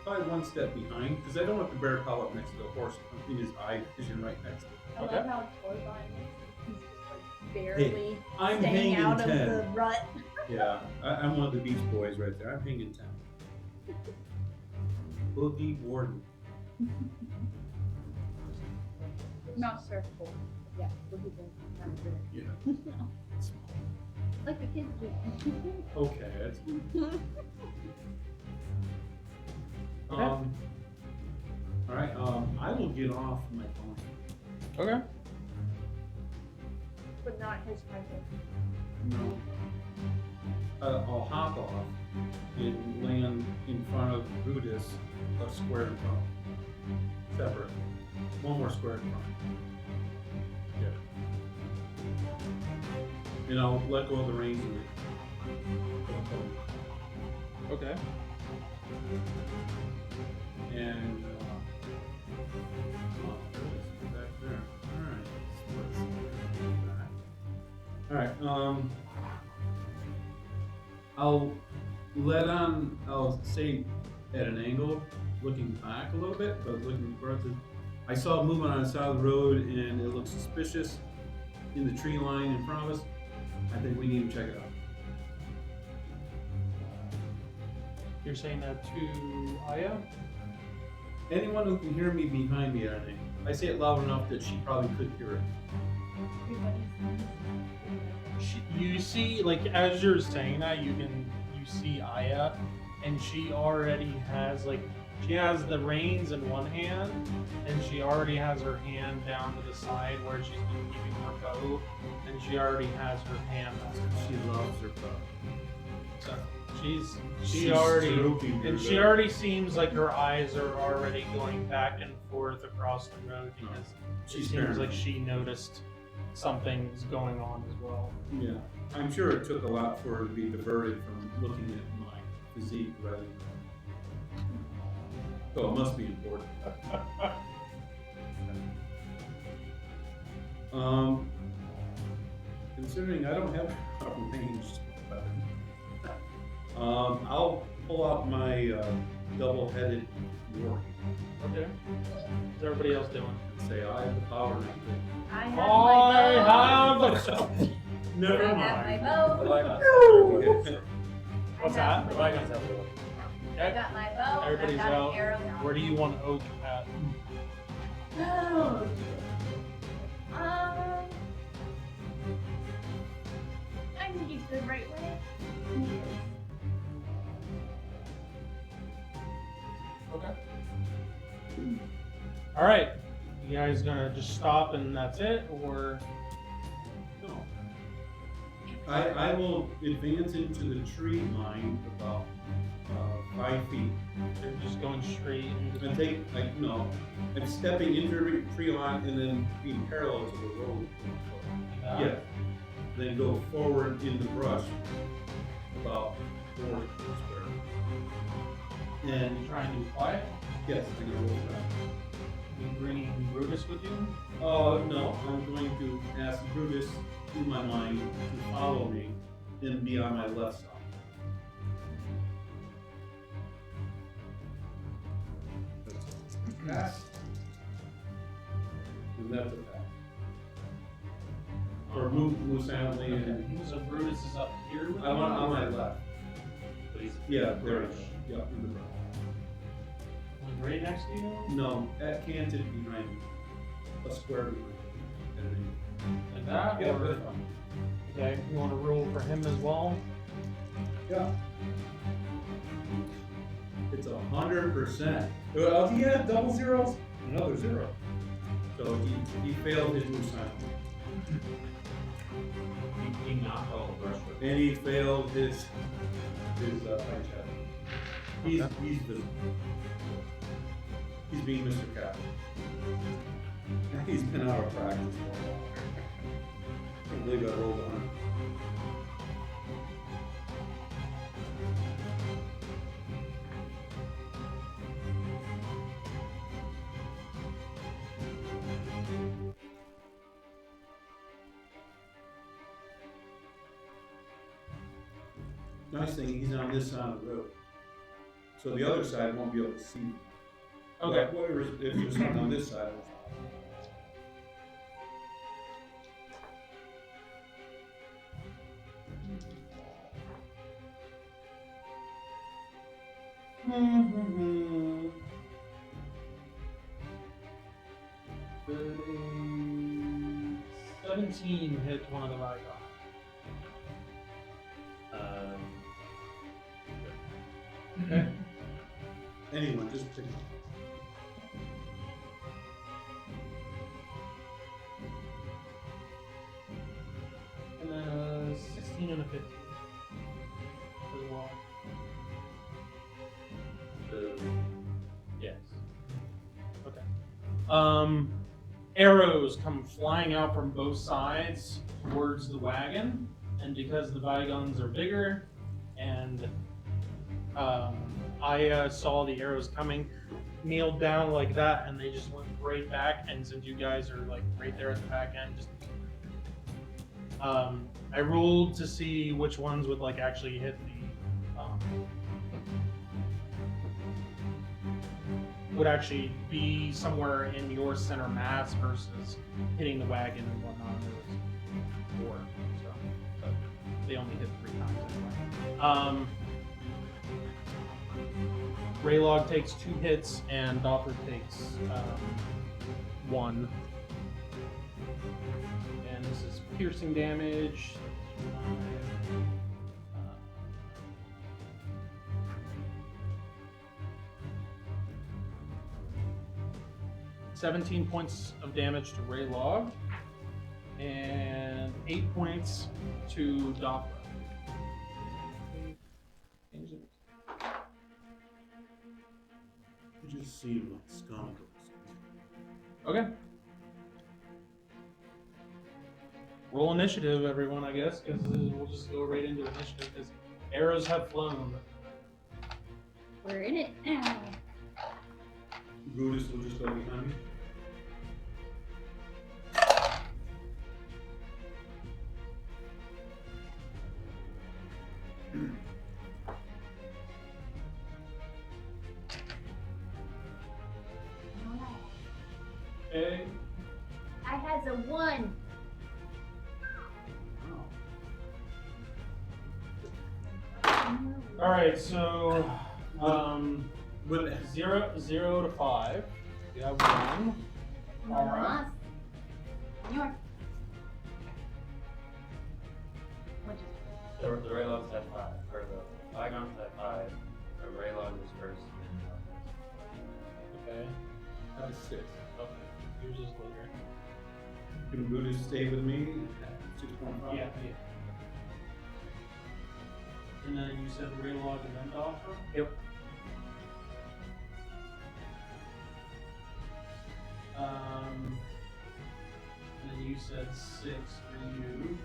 C: Probably one step behind, because I don't want the bear to pop up next to the horse in his eye vision right next to it.
D: I
A: Okay.
D: love how Torbine is. He's just like barely
C: I'm
D: staying
C: hanging
D: out
C: 10.
D: of the rut.
C: Yeah, I'm one of the Beach Boys right there. I'm hanging 10. Boogie Warden.
D: Not surfboard. Yeah, we'll be good.
C: Yeah.
D: Like the kids do.
C: Okay, that's
A: Okay.
C: All right. I will get off my phone.
A: Okay.
D: But not his type
C: No. I'll hop off and land in front of Brutus, a square in front. Separate. One more square in front. Yeah. And I'll let go of the reins of it.
A: Okay.
C: And oh, there it is, back there. All right. I'll say at an angle, looking back a little bit, but looking further. I saw movement on the side of the road and it looks suspicious in the tree line in front of us. I think we need to check it out.
A: You're saying that to Aya?
C: Anyone who can hear me behind me at an angle. I say it loud enough that she probably could hear it.
A: You see, like as you're saying that, you see Aya, and she already has she has the reins in one hand, and she already has her hand down to the side where she's been keeping her bow, and she already has her hand up.
C: She loves her bow.
A: So she
C: She's
A: already,
C: stroking her
A: and she
C: bow.
A: already seems like her eyes are already going back and forth across the road because it
C: She's
A: seems
C: paranoid.
A: like she noticed something's going on as well.
C: Yeah, I'm sure it took a lot for her to be diverted from looking at my physique rather than. So it must be important. Considering I don't have a range, I'll pull out my double-headed warning
A: Okay. What's everybody else doing?
C: and say I have the power and everything.
D: I have my bow.
C: Never
D: I have my
C: mind.
D: bow.
E: The Vigons.
C: Okay.
A: What's
D: I have
A: that?
E: The
D: my
E: Vigons have the
D: I've got my bow. And
A: Everybody's
D: I've got
A: out.
D: an arrow now.
A: Where do you want Oak at?
D: Oh. I think he's good right way.
A: Okay. All right. You guys gonna just stop and that's it, or
C: No. I will advance into the tree line about 5 feet.
A: you're just going straight into
C: And take, I'm stepping into the tree line and then being parallel to the road. Yeah. Then go forward in the brush about 4 square.
A: And you trying to be quiet?
C: Yes, I'm gonna roll that.
A: You bringing Brutus with you?
C: No, I'm going to ask Brutus through my mind to follow me and be on my left side. Pass. And that's a pass. Or move silently and
A: So Brutus is up here with
C: I'm
A: you?
C: on my left.
E: Please.
C: Yeah, there. Yeah, in the brush.
A: Like right next to you?
C: No, at canted behind me. A square behind me.
A: Like that?
C: Yeah,
A: or-
C: that's fine.
A: Okay, you want to roll for him as well?
C: Yeah. It's 100%. Well, he had double zeros, another 0. So he failed his move silent.
E: He knocked all the brush with
C: And he failed his high check. He's
A: Okay.
C: he's visible. He's being Mr. Captain. He's been out of practice for a while. I can't believe I rolled on him. Nice thing, he's on this side of the road. So the other side won't be able to see me.
A: Okay.
C: But whatever, if you're sitting on this side,
A: The 17 hit one of the Rygar. Okay.
C: anyone, just pick.
A: And then a 16 and a 15. As well.
E: yes.
A: Okay. Arrows come flying out from both sides towards the wagon, and because the Vigons are bigger, and I saw the arrows coming, kneeled down like that, and they just went right back. And since you guys are like right there at the back end, just I rolled to see which ones would like actually hit the would actually be somewhere in your center mass versus hitting the wagon and whatnot. There was 4, so but they only hit 3 times anyway. Raylog takes 2 hits and Doppler takes 1. And this is piercing damage. 17 points of damage to Raylog and 8 points to Doppler.
C: You just seem like scoundrels.
A: Okay. Roll initiative, everyone, I guess, because we'll just go right into initiative because arrows have flown.
D: We're in it now.
C: Brutus will just go behind me.
A: Okay.
D: I has a 1.
A: All right, so
C: But
A: 0 to 5. You have 1. All right.
D: Your. What'd you
E: The Raylog's at 5, or the Bygone's at 5. The Raylog is first.
A: Okay.
C: I have a 6.
A: Okay. Yours is later.
C: Can Buddha stay with me at 6.5?
A: Yeah. And then you said Raylog and then Doffer?
E: Yep.
A: And then you said 6 for you.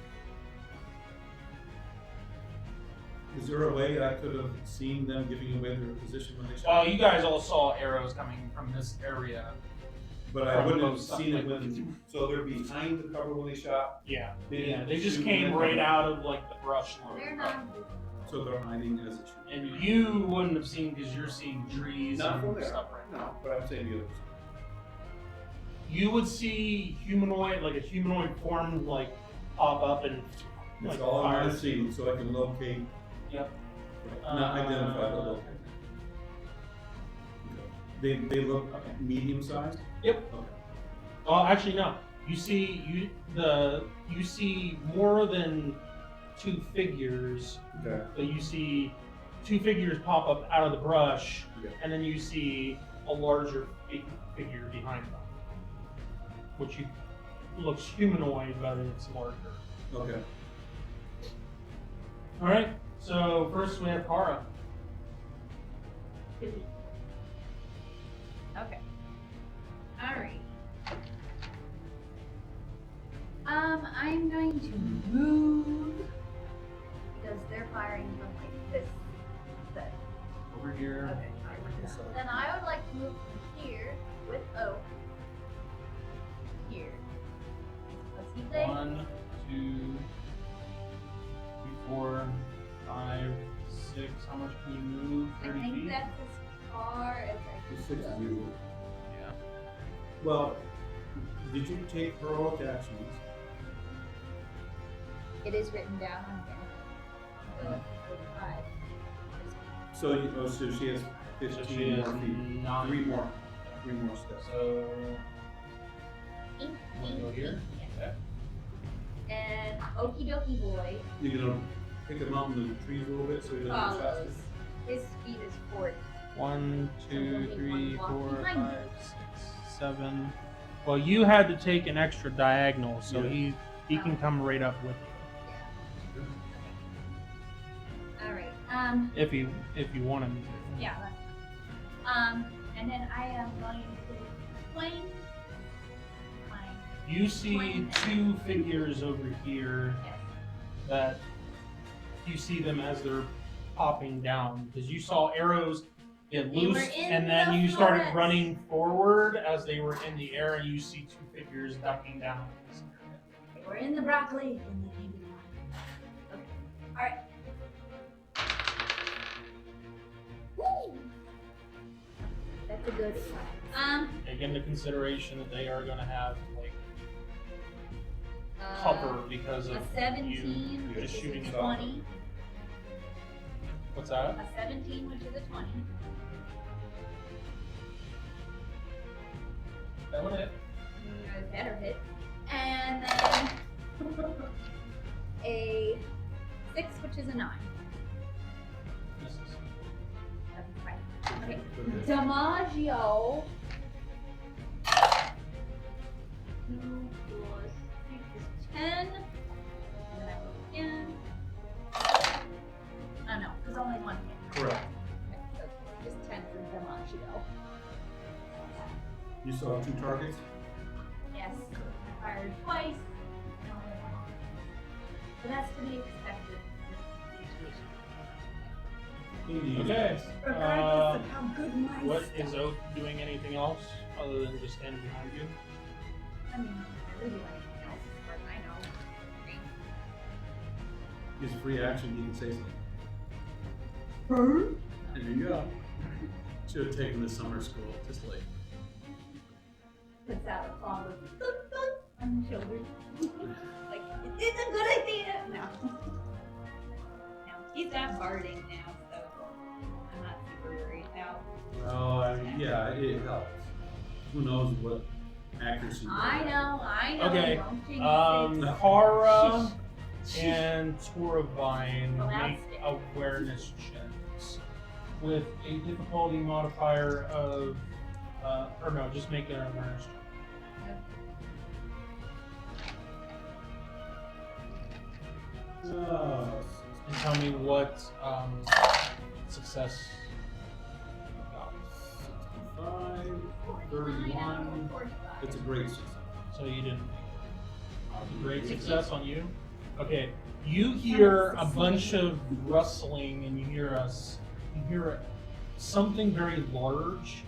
C: Is there a way I could have seen them giving away their position when they shot?
A: Well, you guys all saw arrows coming from this area.
C: But I
A: from
C: wouldn't have
A: both sides.
C: seen it when. So they're behind the cover when they shot.
A: Yeah.
C: They
A: Yeah,
C: didn't
A: they just
C: shoot
A: came
C: them.
A: right out of like the brush line.
D: They're not.
C: So they're hiding as a shoot.
A: And you wouldn't have seen because you're seeing trees
C: Not from
A: and
C: there.
A: stuff right now.
C: No, but I'm saying the others.
A: You would see humanoid, like a humanoid form, like pop up and
C: That's
A: like
C: all I
A: fire.
C: want to see, so I can locate.
A: Yep.
C: Not identify, but locate. Okay. They look medium sized.
A: Yep.
C: Okay.
A: Well, actually, no. You see you see more than 2 figures,
C: Okay.
A: but you see 2 figures pop up out of the brush,
C: Yeah.
A: and then you see a larger figure behind them, which looks humanoid, but it's larger.
C: Okay.
A: All right. So first we have Kara.
D: Okay. Alright. I'm going to move because they're firing from like this side.
A: Over here.
D: Okay. Then I would like to move from here with Oak. Here. What's he say?
A: 1, 2, 3, 4, 5, 6. How much can you move?
D: I
A: 30
D: think
A: feet?
D: that's as far as I
C: The
D: can
C: 6 is
D: go.
C: usual.
A: Yeah.
C: Well, did you take heroic actions?
D: It is written down on here. The 5.
C: So she has 15
A: So she has
C: more feet.
A: 9.
C: 3 more. 3 more steps.
A: So
D: Ink,
A: wanna go here?
D: Yeah. And Okie Dokie Boy
C: You're gonna pick him out in the trees a little bit so he doesn't get
D: follows.
C: faster.
D: His speed is 40.
A: 1, 2,
D: So
A: 3,
D: only one
A: 4,
D: block behind
A: 5, 6, 7. Well, you had to take an extra diagonal, so
C: Yeah.
A: he can come right up with
D: All right.
A: you if you want him to.
D: Yeah. And then I am going to plane.
A: You see 2 figures over here
D: Yes.
A: that you see them as they're popping down because you saw arrows get
D: They were
A: loose
D: in
A: and then
D: the
A: you started
D: forest.
A: running forward as they were in the air and you see 2 figures ducking down.
D: They were in the broccoli and they came down. Okay. All right. Woo! That's a good one.
A: Take into consideration that they are going to have like cover because of
D: A 17,
A: you
D: which
A: just
D: is
A: shooting
D: a
A: it.
D: 20.
A: What's that?
D: A 17, which is a 20.
A: That would hit.
D: A better hit. And then a 6, which is a 9.
A: Misses.
D: That's right. Okay.
C: Okay.
D: Damaggio. 2 plus 3 is 10. And then I roll again. Oh no, because only 1 hit.
C: Correct.
D: Okay, so just 10 for Damaggio.
C: You saw 2 targets?
D: Yes, I fired twice. And only 1 hit. So that's to be expected.
A: Okay.
G: Regardless of how good my
A: What
G: stuff.
A: is Oak doing? Anything else other than just standing behind you?
D: I mean, I really do anything else as far as I know.
C: His free action, he can say something. There you go. Should have taken the summer school, just like.
D: Puts out a claw with on the shoulder. Like, it's a good idea. No. No, he's not barding now, so I'm not super worried.
C: Oh, yeah, it helps. Who knows what accuracy?
D: I know.
A: Okay,
D: Don't jinx it.
A: Kara and Toravine
D: Well,
A: make
D: that's
A: awareness checks with a difficulty modifier of, or no, just make an awareness check. And tell me what success you got.
C: 65, 31. It's a great success.
A: So you didn't. Great success on you. Okay, you hear a bunch of rustling, and you hear something very large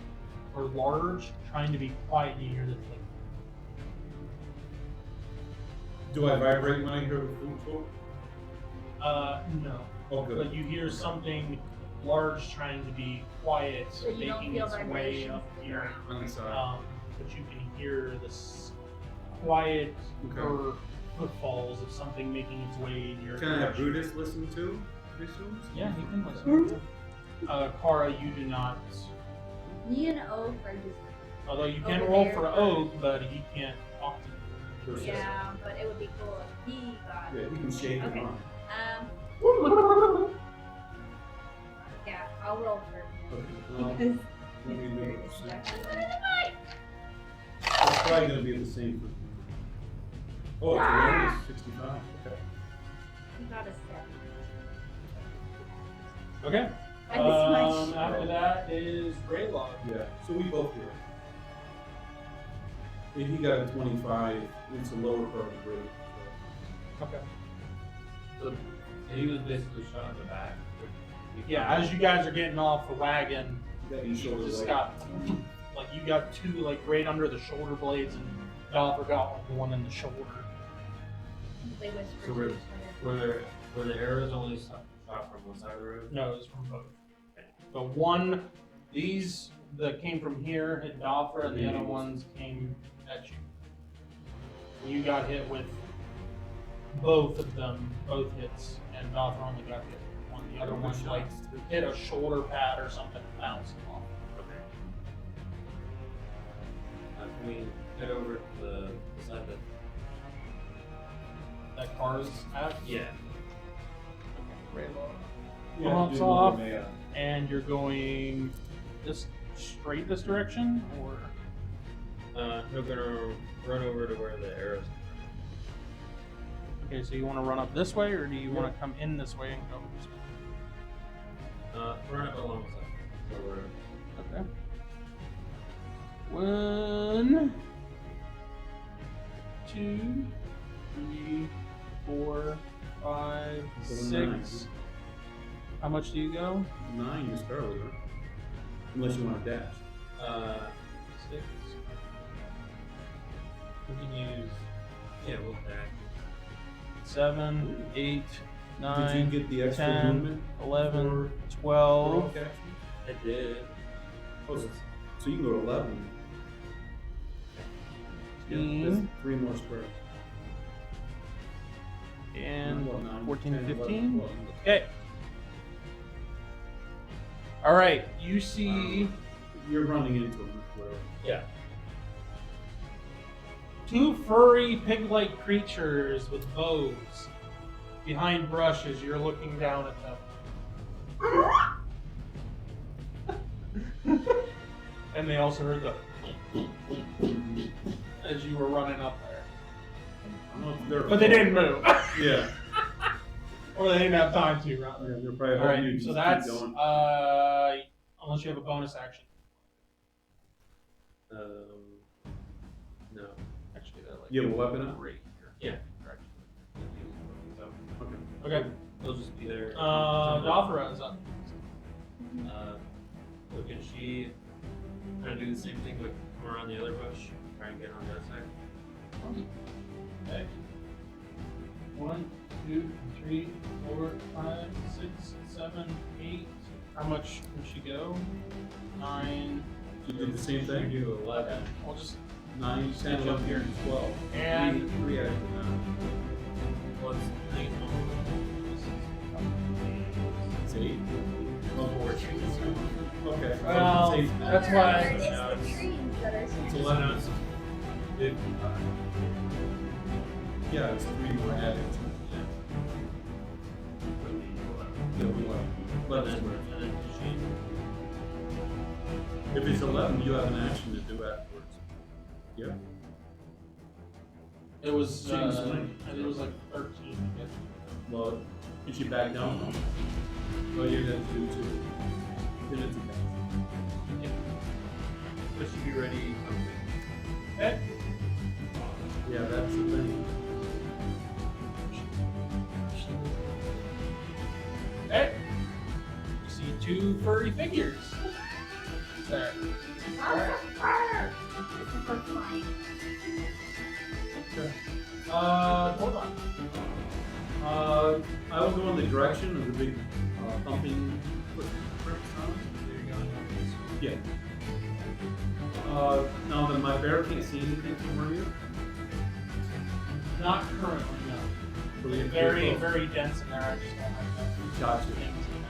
A: trying to be quiet, and you hear the click.
C: Do I vibrate when I hear the food talk?
A: No.
C: Oh, good.
A: But you hear something large trying to be quiet,
D: So you don't
A: making
D: feel
A: its way
D: vibrations
A: up here.
C: On the side.
A: But you can hear this quiet
C: Okay.
A: footfalls of something making its way in your
C: Can I have
A: direction.
C: Brutus listen to? I assume?
A: Yeah, he can listen. Kara, you do not.
D: Me and Oak are just.
A: Although you can
D: Over
A: roll
D: there
A: for
D: for-
A: Oak, but he can't talk to you.
C: Sure.
D: Yeah, but it would be cool if he got.
C: Yeah, he can shake
D: Okay.
C: him on.
D: Yeah, I'll roll for him.
C: Okay.
D: Because
C: Let me do it.
D: it's actually-
C: It's probably going to be the same for. Oh, it's awareness 65. Okay.
D: he got a 7.
A: Okay.
D: I miss my shield.
A: After that is Graylog.
C: Yeah, so we both do it. If he got a 25, it's a lower part of the grade.
A: Okay.
E: So he was basically shot in the back.
A: Yeah, as you guys are getting off the wagon,
C: So that you
A: you
C: shoulder
A: just
C: blade.
A: got you got two right under the shoulder blades, and Dolpher got one in the shoulder.
D: They whisper
E: So
D: to
E: we're-
D: each other.
E: Were the arrows only shot from one side of the road?
A: No, it's from both. The one, these that came from here hit Dolpher, and the other ones came at you. You got hit with both of them, both hits, and Dolpher only got hit with one. The other one hit a shoulder pad or something and bounced off.
E: Okay. Can we head over to the side that?
A: That car's at.
E: Yeah.
C: Yeah,
A: Bumps
C: do
A: off.
C: more mayo.
A: And you're going just straight this direction, or
E: We're gonna run over to where the arrows.
A: okay? So you want to run up this way, or do you want to come in this way and go this way?
E: Run up alongside. So we're.
A: Okay. 1, 2, 3, 4, 5,
C: So
A: 6. How much do you go?
C: 9 is earlier. Unless you want to dash.
A: 6.
E: We can use. Yeah, we'll back.
A: 7, 8, 9.
C: Did you get the extra
A: 10,
C: movement?
A: 11,
C: for
A: 12.
C: action?
E: I did.
C: Oh, so you can go to 11. Yeah, that's 3 more squares.
A: And
C: Well, 9,
A: 14,
C: 10, 11,
A: 15.
C: 12.
A: Okay. All right. You see
C: You're running into them. Whatever.
E: Yeah.
A: 2 furry pig-like creatures with bows behind bushes. You're looking down at them. And they also heard the as you were running up there.
C: I don't know if they're
A: But they didn't move.
C: Yeah.
A: Or they didn't have time to, rather.
C: Yeah, they're probably
A: All
C: hoping you
A: right,
C: just
A: so
C: keep
A: that's
C: going.
A: unless you have a bonus action.
E: No.
A: Actually, they're like
C: You have a weapon up?
A: right here.
E: Yeah.
A: Correct.
E: So
C: Okay.
A: Okay.
E: they'll just be there.
A: Dalfra is up.
E: So can she kind of do the same thing, but come around the other bush, try and get on that side?
A: Okay. 1, 2, 3, 4, 5, 6, 7, 8. How much can she go? 9.
C: You did the same thing?
E: You do 11.
A: Okay. We'll just
C: 9, 10, 11,
A: here.
C: 12.
A: And
C: 3 after
E: What's the next one?
C: that. It's 8. Oh, 4. Okay.
A: Well,
C: Same-
A: that's
D: Or
A: why-
D: it's the trees that are
C: It's
D: here.
C: 11. It, yeah, it's 3 more added to it. Yeah, we want 11 squares. If it's 11, you have an action to do afterwards. Yeah.
A: It was,
C: She can swing.
A: it was like 13, I guess.
C: Well, can she back down? Oh, you're going to do 2. Then it's a pass.
F: But she be ready.
A: Okay.
C: Yeah, that's the thing.
A: Okay. You see 2 furry figures. There.
D: Super flying.
A: Hold on.
C: I will go in the direction of the big thumping footprints on it. Yeah. Now that my bear can't see anything from where you
A: Not currently, no.
C: so we have to
A: Very,
C: go close.
A: very dense in there. I just don't have
C: Gotcha.
A: things in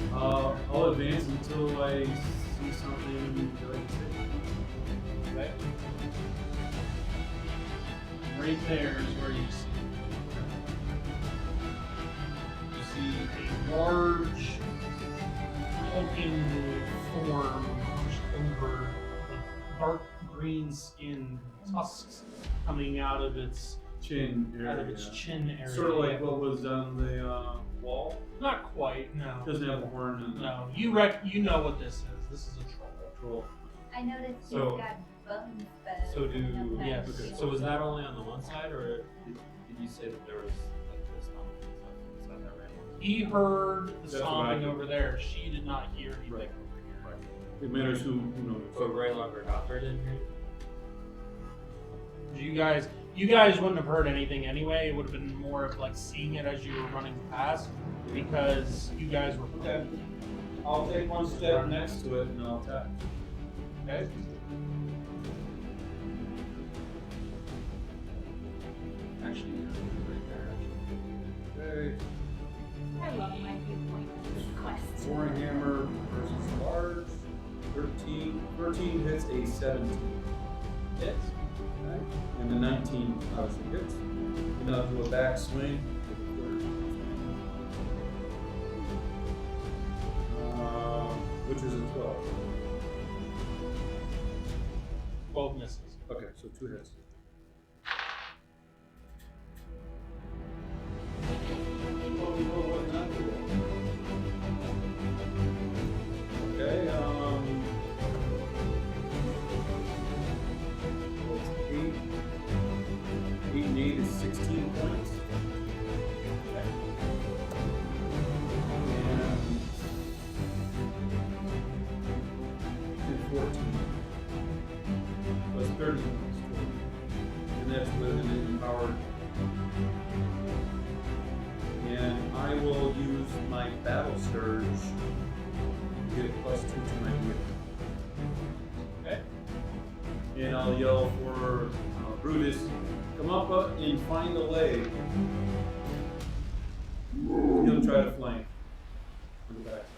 A: there.
C: I'll advance until I see something that I can see.
A: Okay. Right there is where you see. You see a large hulking form pushed over with dark green skin tusks coming out of its
C: Chin area.
A: chin area.
C: Sort of like what was on the wall.
A: Not quite, no.
C: Doesn't have a horn in it.
A: No, you know what this is. This is a troll.
C: Troll.
D: I noticed
F: So-
D: he's got bones that
F: So do-
A: yes.
C: Okay.
F: So was that only on the one side, or did you say that there was like this on the side that ran?
A: He heard the
C: That's what I
A: stomping
C: did.
A: over there. She did not hear anything
C: Right.
A: over here.
C: It matters who knows.
F: So Greylonger got her in here?
A: You guys wouldn't have heard anything anyway. It would have been more of like seeing it as you were running past because you guys were.
C: Okay. I'll take one step next to it and I'll attack.
A: Okay. Actually, right there.
C: Okay.
D: I love my viewpoint of this quest.
C: Warhammer versus large. 13 hits a 17.
A: Hits.
C: Okay. And the 19 obviously hits. And I'll do a back swing. Which is a 12.
A: 12 misses.
C: Okay, so 2 hits. Okay, it's 8. 8 and 8 is 16 points. And 14. Plus 30 points. And that's with an empowered. And I will use my battle surge to get +2 to my hit.
A: Okay.
C: And I'll yell for Brutus, come up and find a leg. He'll try to flank on the backside.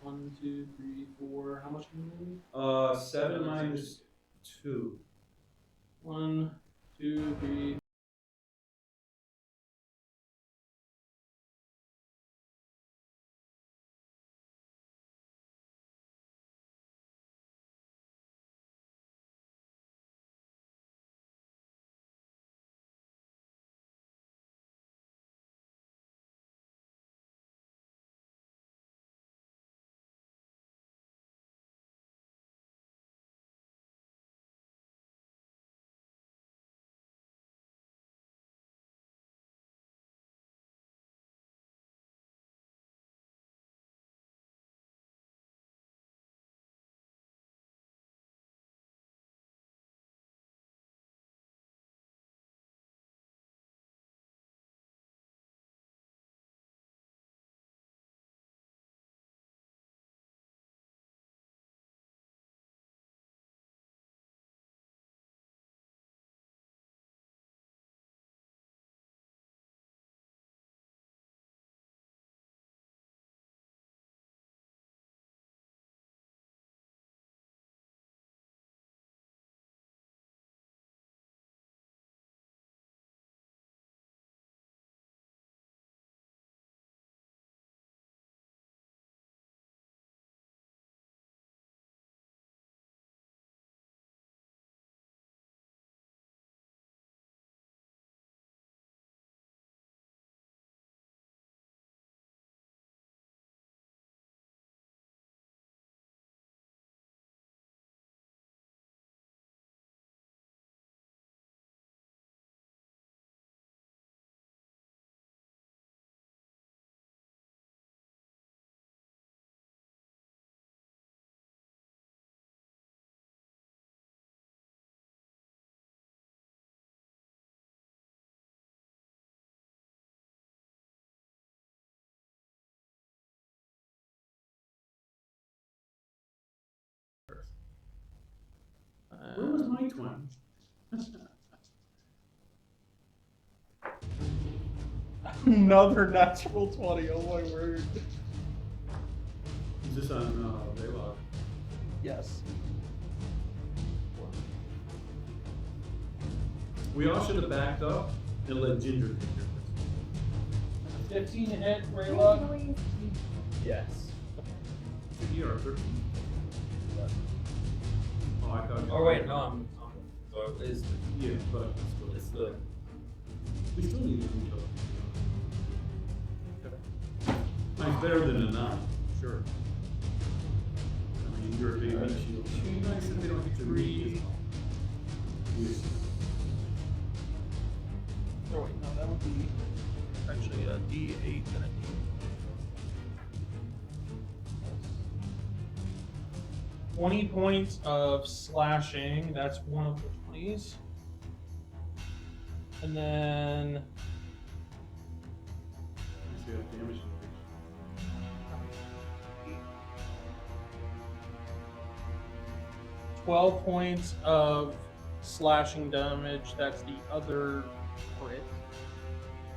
A: 1, 2, 3, 4. How much can you move?
C: 7 minus 2.
A: 1, 2, 3,
C: my twin.
A: Another natural 20. Oh my word.
C: Is this on Baylog?
A: Yes.
C: We all should have backed up and let Ginger take care
A: 15 hit, Rayla.
F: Yes.
C: of this. You are 13. Oh, I thought.
F: Oh wait, no, I'm so it is
C: Yeah, but
F: it's the
C: we still need to do that. It's better than a 9, sure. I mean, you're a big shield. It's nice that they don't get to read as well. Yes.
A: Oh wait, no, that would be actually a D8 and a D. 20 points of slashing. That's one of the 20s. And then
C: Let's see how damage it
A: 12 points of slashing damage. That's the other crit.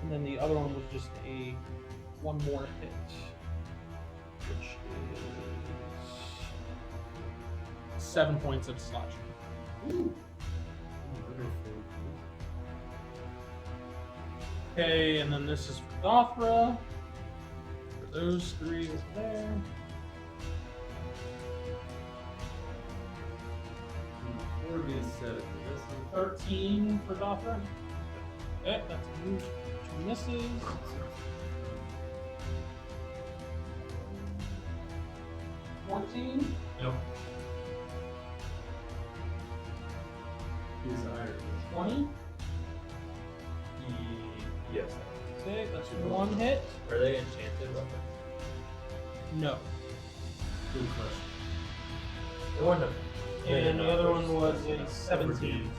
A: And then the other one was just a one more hit, which is 7 points of slashing.
C: Ooh.
A: Okay, and then this is for Gothra. For those three over there.
C: Four against 7. This
A: 13 for Gothra. Okay, that's a move. 2 misses. $14.
F: Nope.
C: is higher.
A: 20.
F: Yes.
A: Okay, that's 1 hit.
F: Are they enchanted weapons?
A: No.
C: Good question.
F: It wouldn't have.
A: And the other one was a 17.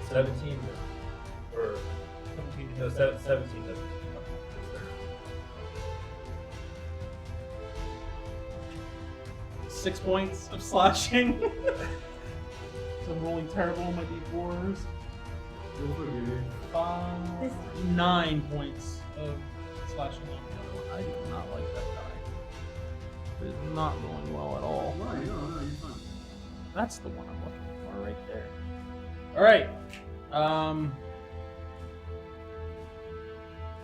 F: 17 or
A: 17
F: no,
A: hit.
F: 17 doesn't.
A: 6 points of slashing. So I'm rolling terrible on my d4s.
C: You'll forgive me.
A: 9 points of slashing on the other one. I do not like that die. It is not rolling well at all.
C: Why? No, you're fine.
A: That's the one I'm looking for right there. Alright.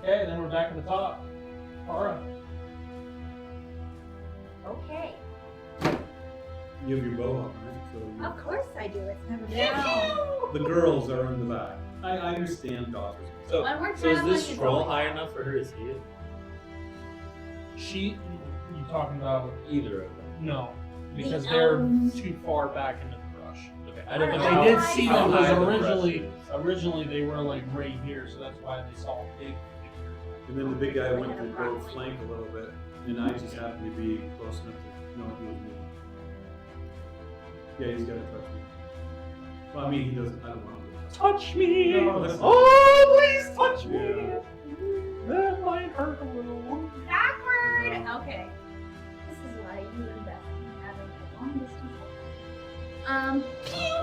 A: Okay, then we're back at the top. Tara.
G: Okay.
C: You have your bow up, right? So
G: Of course I do. It's never been
D: Yeah.
C: the girls are in the back. I understand daughters.
F: So,
D: When we're
F: so is
D: traveling,
F: this
D: it's
F: scroll
D: always-
F: high enough for her to see it?
A: You talking about?
F: Either of them.
A: No. Because
D: The
A: they're
D: elves.
A: too far back into the brush.
F: Okay, I didn't know.
A: But
F: how-
A: they did
D: high
A: see
F: how
A: them
F: high
A: because
F: the brush
A: originally
F: is.
A: they were like right here, so that's why they saw big pictures.
C: And then the big guy went to go flank a little bit, and I just happened to be close enough to know he was moving. Yeah, he's got to touch me. Well, I mean, he doesn't. I don't want him to touch
A: Touch me!
C: No, that's not-
A: Oh, please touch me!
C: Yeah.
A: That might hurt a little.
D: Backward.
C: Yeah.
D: Okay. This is why you invest in having a long distance.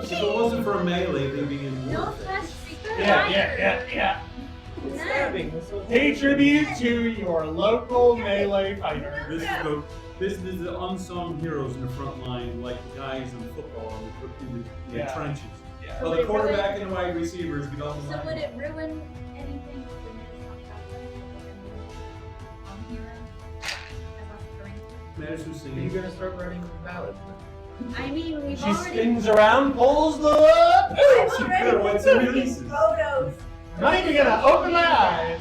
C: me. If it wasn't for a melee, they'd be in
D: No
C: warfare.
D: touch secret.
A: Yeah.
D: None.
A: Pay tribute to your local melee fighter.
C: This is the unsung heroes in the front line, like the guys in football in the
A: Yeah.
C: trenches.
A: Yeah.
C: Well, the quarterback and the wide receivers get all the
D: So
C: line.
D: would it ruin anything when you're on hero? As a strength?
C: Matters who's
F: Are you
C: singing.
F: gonna start writing ballads?
D: I mean, we've
A: She
D: already.
A: spins around, pulls the.
G: I've
C: She
G: already
C: could've went to
G: taken
C: releases.
G: photos.
A: Not even gonna open my eyes.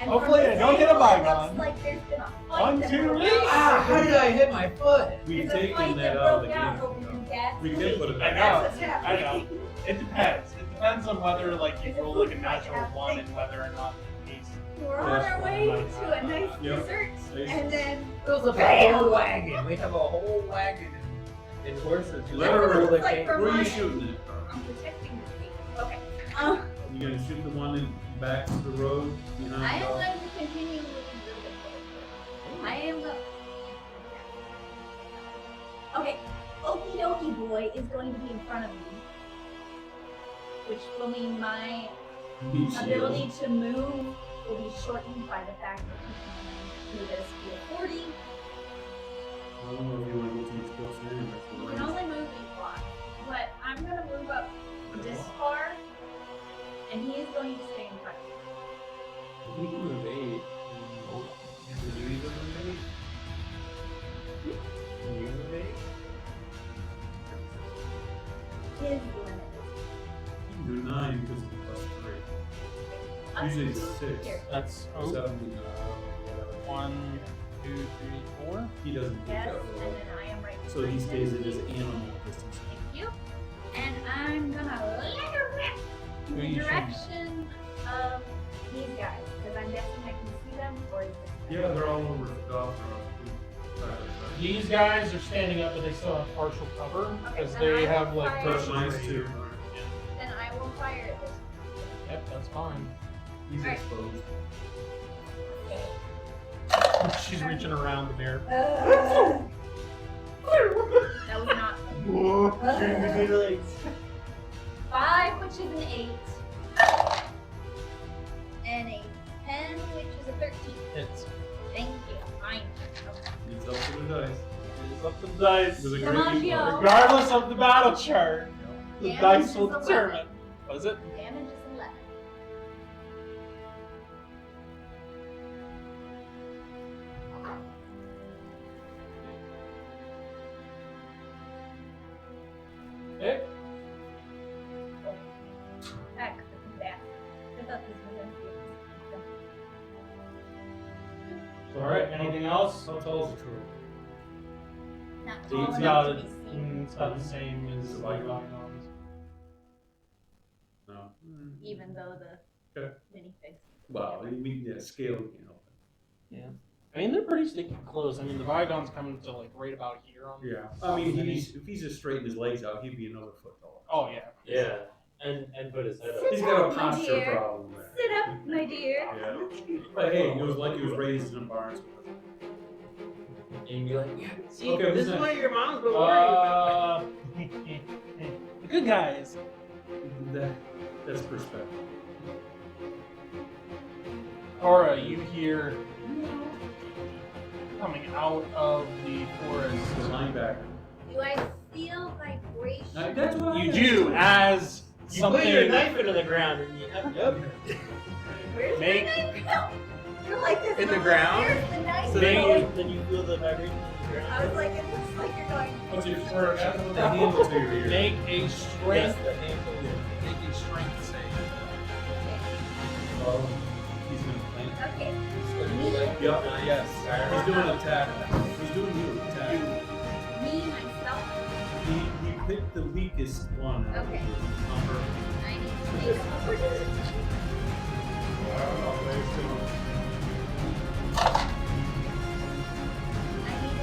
G: And
A: Hopefully
G: from
A: I
G: the
A: don't hit a
G: table, it
A: bygone.
G: looks like there's been a fight
A: 1,
G: that
A: 2,
G: broke
A: release.
G: out.
F: Ah, how did I hit my foot?
C: We've
G: There's a
C: taken
G: fight
C: that out of the
G: broke out
C: game.
G: over your dad's
C: We can
G: feet.
C: put it
A: I
C: back.
A: know.
G: That's what's
A: I
G: happening.
A: know. It depends. It depends on whether like you roll like a natural 1 and whether or not the case.
G: We're on our way to a nice
C: Yep.
G: dessert,
C: Nice.
G: and then
F: It was a
G: Bam!
F: whole wagon. We have a whole wagon and horses.
C: Let her
G: That's what it
C: roll
G: looks like from
C: Where are you
G: mine.
C: shooting at?
G: I'm protecting the people. Okay.
C: You gonna shoot the one in back to the road behind
D: I am
C: the
D: going to continue moving through the I am going.
G: Okay. Okie dokie boy is going to be in front of me.
D: which will mean my
C: Beat shield.
D: ability to move will be shortened by the fact that he can do this via 40.
C: I don't know if you want to go too much closer in.
D: You can only move each block, but I'm gonna move up this far, and he is going to stay in front of me.
F: We can move 8. Did you even move 8? Can you move 8?
D: His limit
C: You can do 9 because it's plus 3.
D: is
C: Usually it's 6.
D: Here.
A: That's
C: 7.
A: 1, 2, 3, 4.
C: He doesn't take
D: Yes,
C: that
D: and
C: roll.
D: then I am right.
C: So he stays at his animal distance.
D: Thank you. And I'm gonna let her rip in
A: Who
D: the
A: you
D: direction of these guys, because I'm guessing I can see them, or is this
C: Yeah, they're all over the golf.
A: These guys are standing up, but they still have partial cover because
D: Okay, then
A: they
D: I
A: have
D: will
A: like
D: fire.
C: Plus minus 2.
D: Then I will fire at this.
A: Yep, that's fine.
C: He's
D: Alright.
C: exposed.
A: She's reaching around the bear.
D: That was not. 5, which is an 8. And a 10, which is a 13.
A: It's
D: Thank you. Fine. Okay.
C: He's up to the dice.
A: it's up to the dice.
C: With a
D: Come
C: great
D: on,
C: eagle.
D: Joe.
A: Regardless of the battle chart, the
D: Damage
A: dice
D: is
A: will
D: 11.
A: determine. Was it?
D: Damage is 11.
A: Okay.
D: Back. Back. I thought this was empty.
A: All right. Anything else?
C: How tall is the troll?
D: Not
A: It's
D: tall enough
A: about,
D: to be seen,
A: it's about the same as the bygones.
C: No.
D: even though the
C: Okay.
D: minifigs.
C: Well, scale can't help
A: I mean, they're pretty sticky close. I mean, the bygones coming to like right about here on.
C: it. Yeah. I mean, if he's just straightening his legs out, he'd be another foot tall.
A: Oh yeah.
F: Yeah. And put his head up.
C: He's got a
D: My
C: posture
D: dear.
C: problem there.
D: Sit up, my dear.
C: Yeah. But hey, it was like he was raised in a barn.
F: And you'd be like, yeah, see,
C: Okay,
F: this
C: who's
F: is
C: next?
F: why your mom's been worried.
A: The good guys.
C: That's perspective.
A: Aura, you hear coming out of the forest.
C: The linebacker.
D: Do I feel vibration?
C: That's what I
A: You
C: asked.
A: do as
F: You put your
A: something.
F: knife into the ground and you have yep.
D: Where's
A: Make-
D: my knife go? You're like this.
F: In the
D: I'm like,
F: ground?
D: Where's the knife
F: So
D: going?
F: then you feel the vibration in the ground.
D: I was like, it looks like you're going.
C: What's your first? The handle to your ear.
A: Make a
F: Yes,
A: strength.
F: the handle.
A: Make a strength save.
C: Oh, he's gonna plant.
D: Okay.
C: Yep.
F: Yes.
C: He's doing an attack. He's doing you attack.
D: Me, myself.
C: He picked the weakest one.
D: Okay.
C: Number.
D: I need to make a opportunity.
C: I don't know, but it's doing.
D: I need to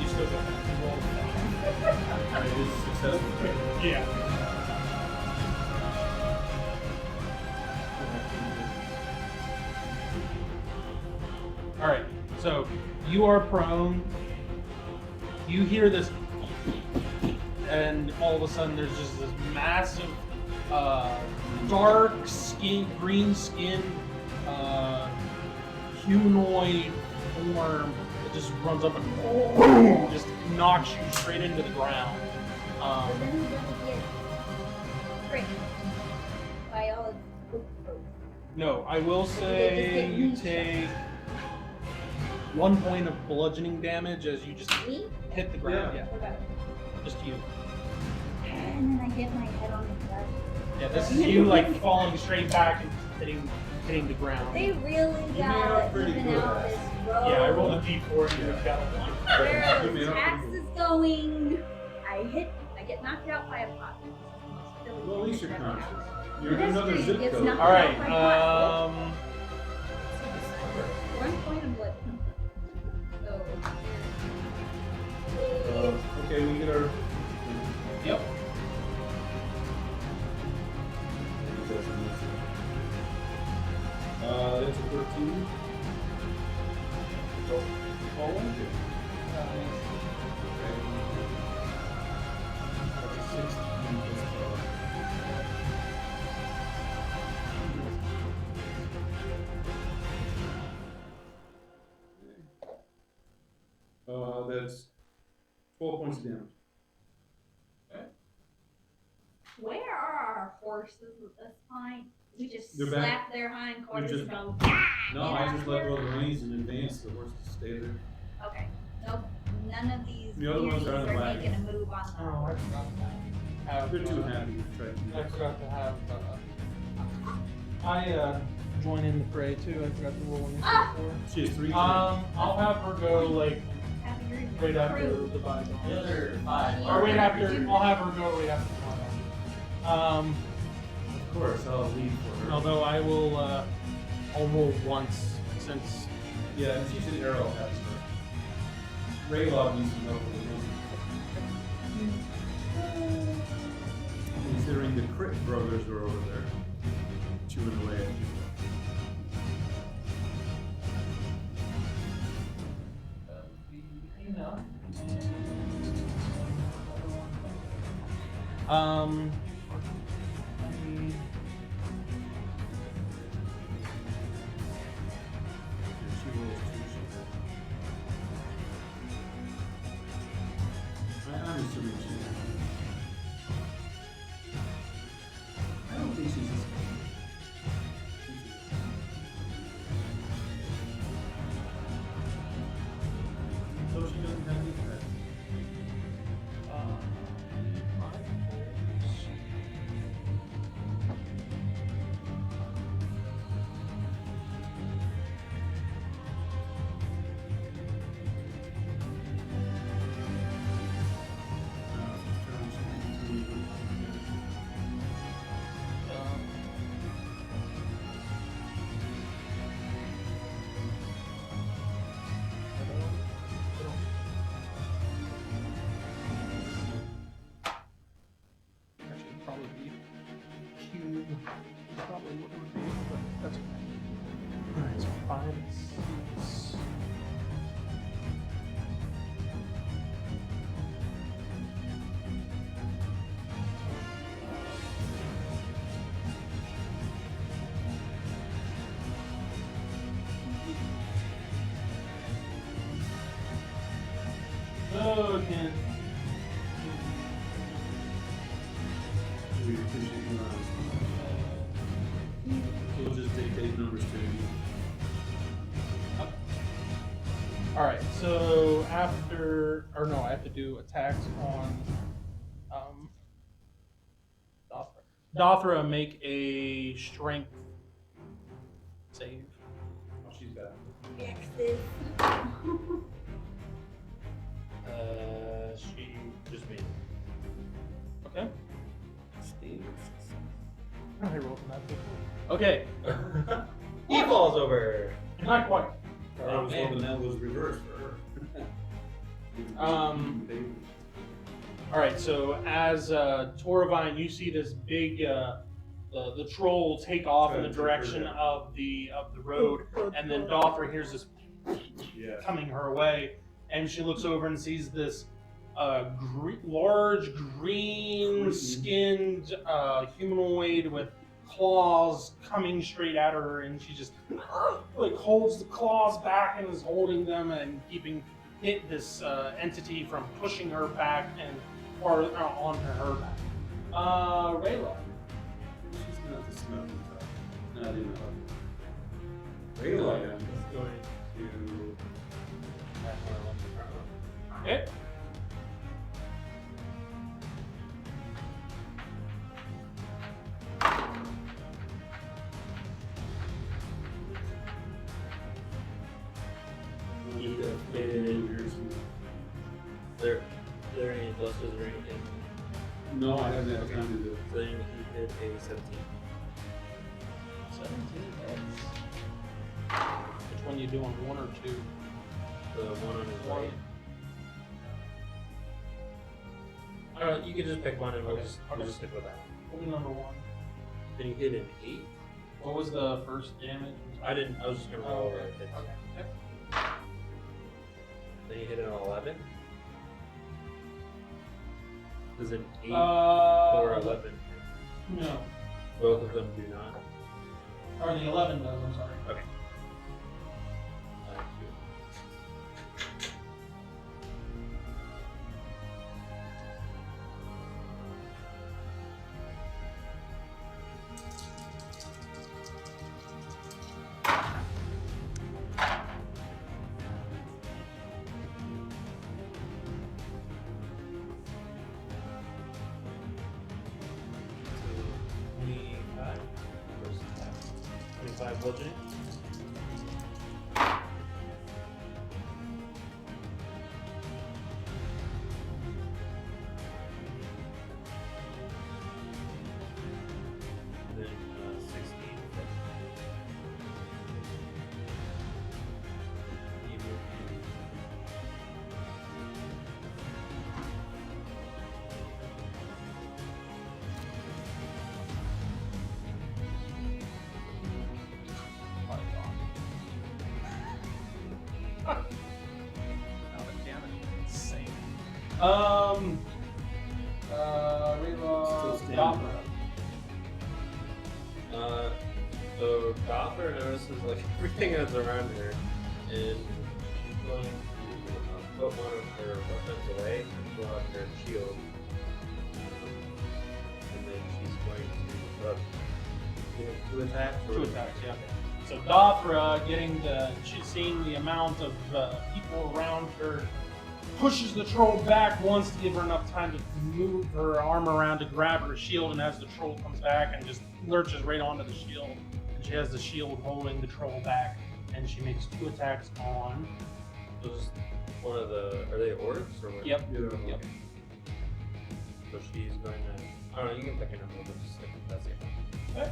A: You still got that roll.
C: It is successful.
A: Yeah. All right. So you are prone. You hear this, and all of a sudden there's just this massive, dark skin, green skin, humanoid form that just runs up and boom, just knocks you straight into the ground.
D: So then we don't get pricked by all of the folks.
A: No, I will say you take 1 point of bludgeoning damage as you just
D: Me?
A: hit the ground. Yeah,
D: What about it?
A: just you.
D: And then I hit my head on the ground.
A: Yeah, this is you like falling straight back and hitting the ground.
D: They really
C: made out
D: got
C: pretty
D: even
C: good.
D: out this road.
A: Yeah, I rolled a d4 and you got a 1.
D: Where are
C: You made
D: the
C: out pretty
D: taxes going? I get knocked out by a pot.
C: Well, at least you're conscious. You're in
D: That's
C: another
D: true,
C: zip
D: it's
C: code.
D: not-
A: All right.
D: 1 point of blood. So,
C: Okay, we get our.
A: Yep.
C: That's a 13. 16 plus 12. That's 12 points of damage.
D: Where are our horses at this point? We just
C: They're
D: slap
C: back.
D: their hindquarters
C: just-
D: and go.
C: No,
D: Get
C: I
D: out
C: just
D: of
C: let
D: here.
C: go of the reins and advance. The horses stay there.
D: Okay. Nope. None of these
C: The other ones
D: beauties
C: are in the
D: are
C: wagon.
D: making a move on
A: Oh,
D: them.
A: I forgot to have.
C: They're too happy to try to do
A: I
C: that.
A: forgot to have. I join in the fray too. I forgot to roll an
D: Ah!
C: She has 3 turns.
A: I'll have her go like
D: Have your
A: right after
D: crew.
A: the bye.
E: The other 5.
A: Or right after. I'll have her go right after the bye.
C: Of course, I'll lead for her.
A: Although I will. I'll roll once since.
C: Yeah, and she's an arrow has her. Raylog needs to know for the moment. Considering the Crit brothers are over there, chewing away at you.
A: Um.
C: And she rolls 2. I'm assuming she. I don't think she's as. So she doesn't have any pets.
A: Actually, it'd probably be Q. Probably what it would be, but that's okay. Alright, so 5, 6. Okay.
C: We appreciate you We'll just dictate numbers to you.
A: Alright, so after, or no, I have to do attacks on Dothra, make a strength save.
C: Oh, she's got
D: X's.
E: She just made it.
A: Okay.
F: Steve.
A: I rolled an that. Okay.
E: He falls over.
A: Not quite.
C: I was hoping that was reversed for her.
A: Alright, so as Toravine, you see this big the troll take off in the direction of the road, and then Dothra hears this
C: Yeah.
A: coming her way, and she looks over and sees this large green-skinned humanoid with claws coming straight at her, and she just like holds the claws back and is holding them and keeping this entity from pushing her back and farther onto her back. Rayla.
C: She's not the smelling type. Not in the Rayla is going to.
A: Okay.
E: He defeated. There any blusters or anything?
C: No, I haven't had time to do it.
E: So then he hit a 17.
A: 17 hits. Which one you doing, 1 or 2?
E: The one on his
A: One.
E: right. You can just pick one and we'll
A: Okay.
E: just
A: Okay.
E: stick with that.
A: What was number 1?
E: Then you hit an 8.
A: What was the first damage?
E: I was just gonna roll
A: Oh,
E: over
A: okay.
E: it.
A: Okay.
E: Then you hit an 11.
F: Does an 8
A: Uh,
F: or 11?
A: No.
F: Both of them do not.
A: Or the 11 does, I'm sorry.
F: Okay. So 25 versus that. 25 bludgeoning. And then 16. Evil.
A: Insane.
C: Still standing.
A: Opera.
F: So Gopher notices like everything that's around her, and she's going to put one of her weapons away and pull out her shield, and then she's going to 2 attacks. Or
A: 2 attacks, yeah. So Dothra, she's seeing the amount of people around her, pushes the troll back, wants to give her enough time to move her arm around to grab her shield, and as the troll comes back and just lurches right onto the shield, and she has the shield holding the troll back, and she makes 2 attacks on.
F: Those one of the are they orbs or what?
A: Yep.
C: Yeah.
F: So she's going to. I don't know. You can pick a number. But just like that's it.
A: Okay.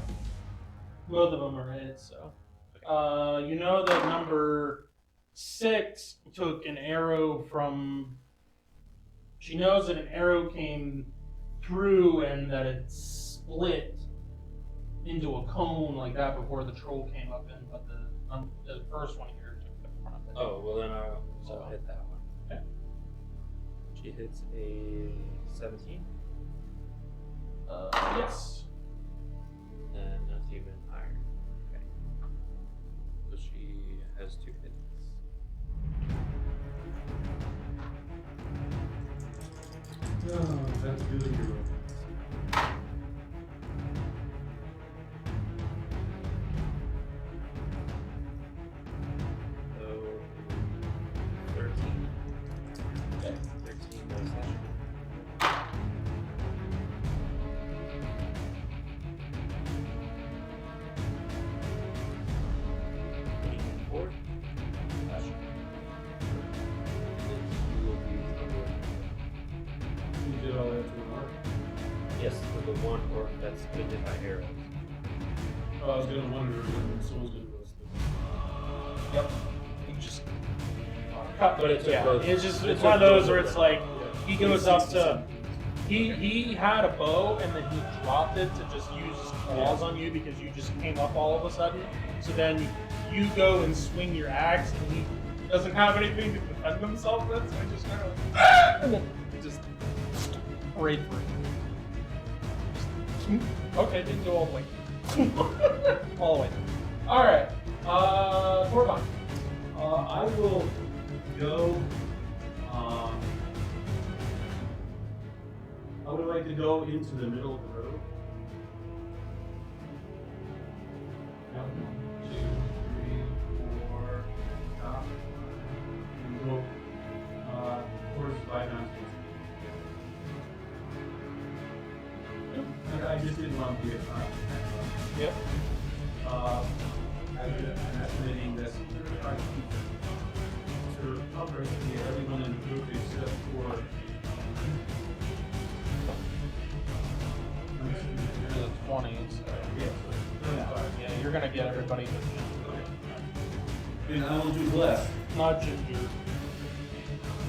A: Both of them are hits, so. You know that number 6 took an arrow from. She knows that an arrow came through and that it split into a cone like that before the troll came up in, but the first one here took the front of it.
F: Oh well, then I'll hit that one.
A: Okay.
F: She hits a 17.
A: Yes.
F: And that's even higher. Okay. So she has 2 hits.
C: Oh, that's good hero.
F: So 13.
A: Okay.
F: 13 does that. Four.
C: You did all that to the mark?
F: Yes, for the one orc that's been hit by arrows.
C: Oh, I was gonna wonder if someone's gonna go still.
A: Yep. You just cut,
F: But it took both-
A: it's just
F: it
A: it's
F: took
A: one of those
F: both
A: where
F: of
A: it's
F: them.
A: like
C: Yeah.
A: he goes up to
C: 60%.
A: he had a bow and then he dropped it to just use his claws on you because you just came up all of a sudden. So then you go and swing your axe and he doesn't have anything to defend himself with, so he just kind of and then he just right through. Okay, didn't go all the way. All the way. Alright. Torban.
C: I will go. I would like to go into the middle of the road. 1, 2, 3, 4, stop, and go towards Bygone's Basement. I just didn't want to be a time.
A: Yep.
C: I'm estimating that 35 feet to cover everyone in the group except for.
A: The 20s. Yeah, you're gonna get everybody.
C: And I will do bless.
A: Not Ginger.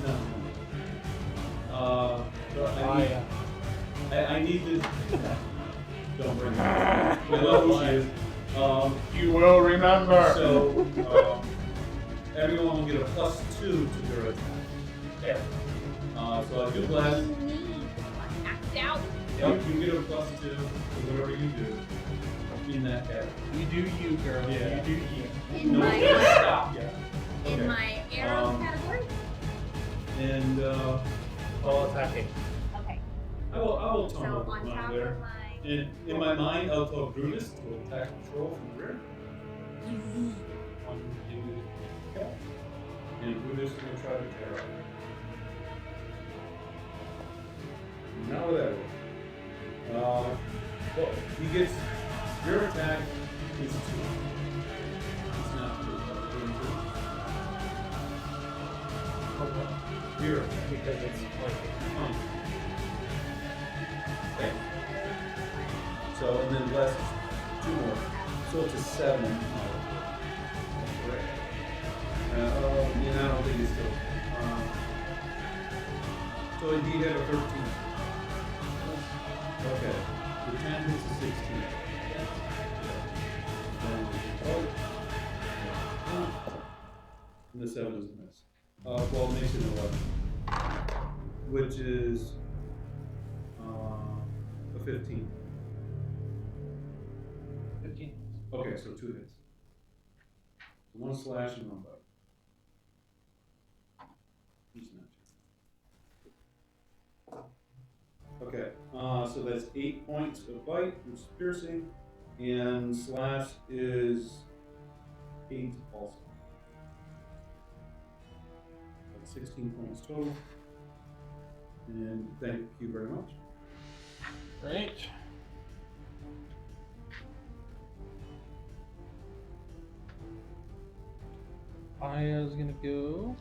C: No. I need to. Don't bring it. I love who she is.
A: You will remember.
C: So, everyone will get a +2 to their attack.
A: Yeah.
C: So I do bless.
G: You need one out.
C: You get a plus 2 for whatever you do in that category.
A: You do you, girl.
C: Yeah.
A: You do you.
G: In
C: No,
G: my
C: stop. Yeah.
G: in
C: Okay.
G: my arrow
C: Um,
G: category.
C: And
F: All attacking.
G: Okay.
C: I will
G: So
C: tell him
G: on top
C: there.
G: of my.
C: In my mind, I'll tell Brutus to attack control from the rear. 1, 2, okay. And Brutus is going to try to tear up. Now that well, he gets your attack is 2. It's not 2. Your attack.
F: Because it's flanking.
C: Okay. So, and then less 2 more. So it's a 7. Correct. I don't think it's still. So indeed have a 13. Okay. The 10 hits a 16. And the 7 is a miss. Well, it makes it 11. Which is a 15.
A: 15.
C: Okay, so 2 hits. 1 slash and 1 bite. He's not. Okay, so that's 8 points of bite, which is piercing, and slash is 8 also. That's 16 points total. And thank you very much.
A: Great. Aya's gonna go.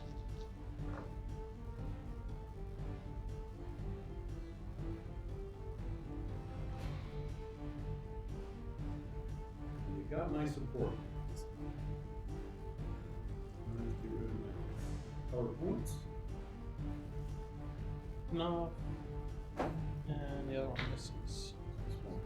C: You got my support. I'm gonna get rid of my power points.
A: No. And the other one misses.
C: This one.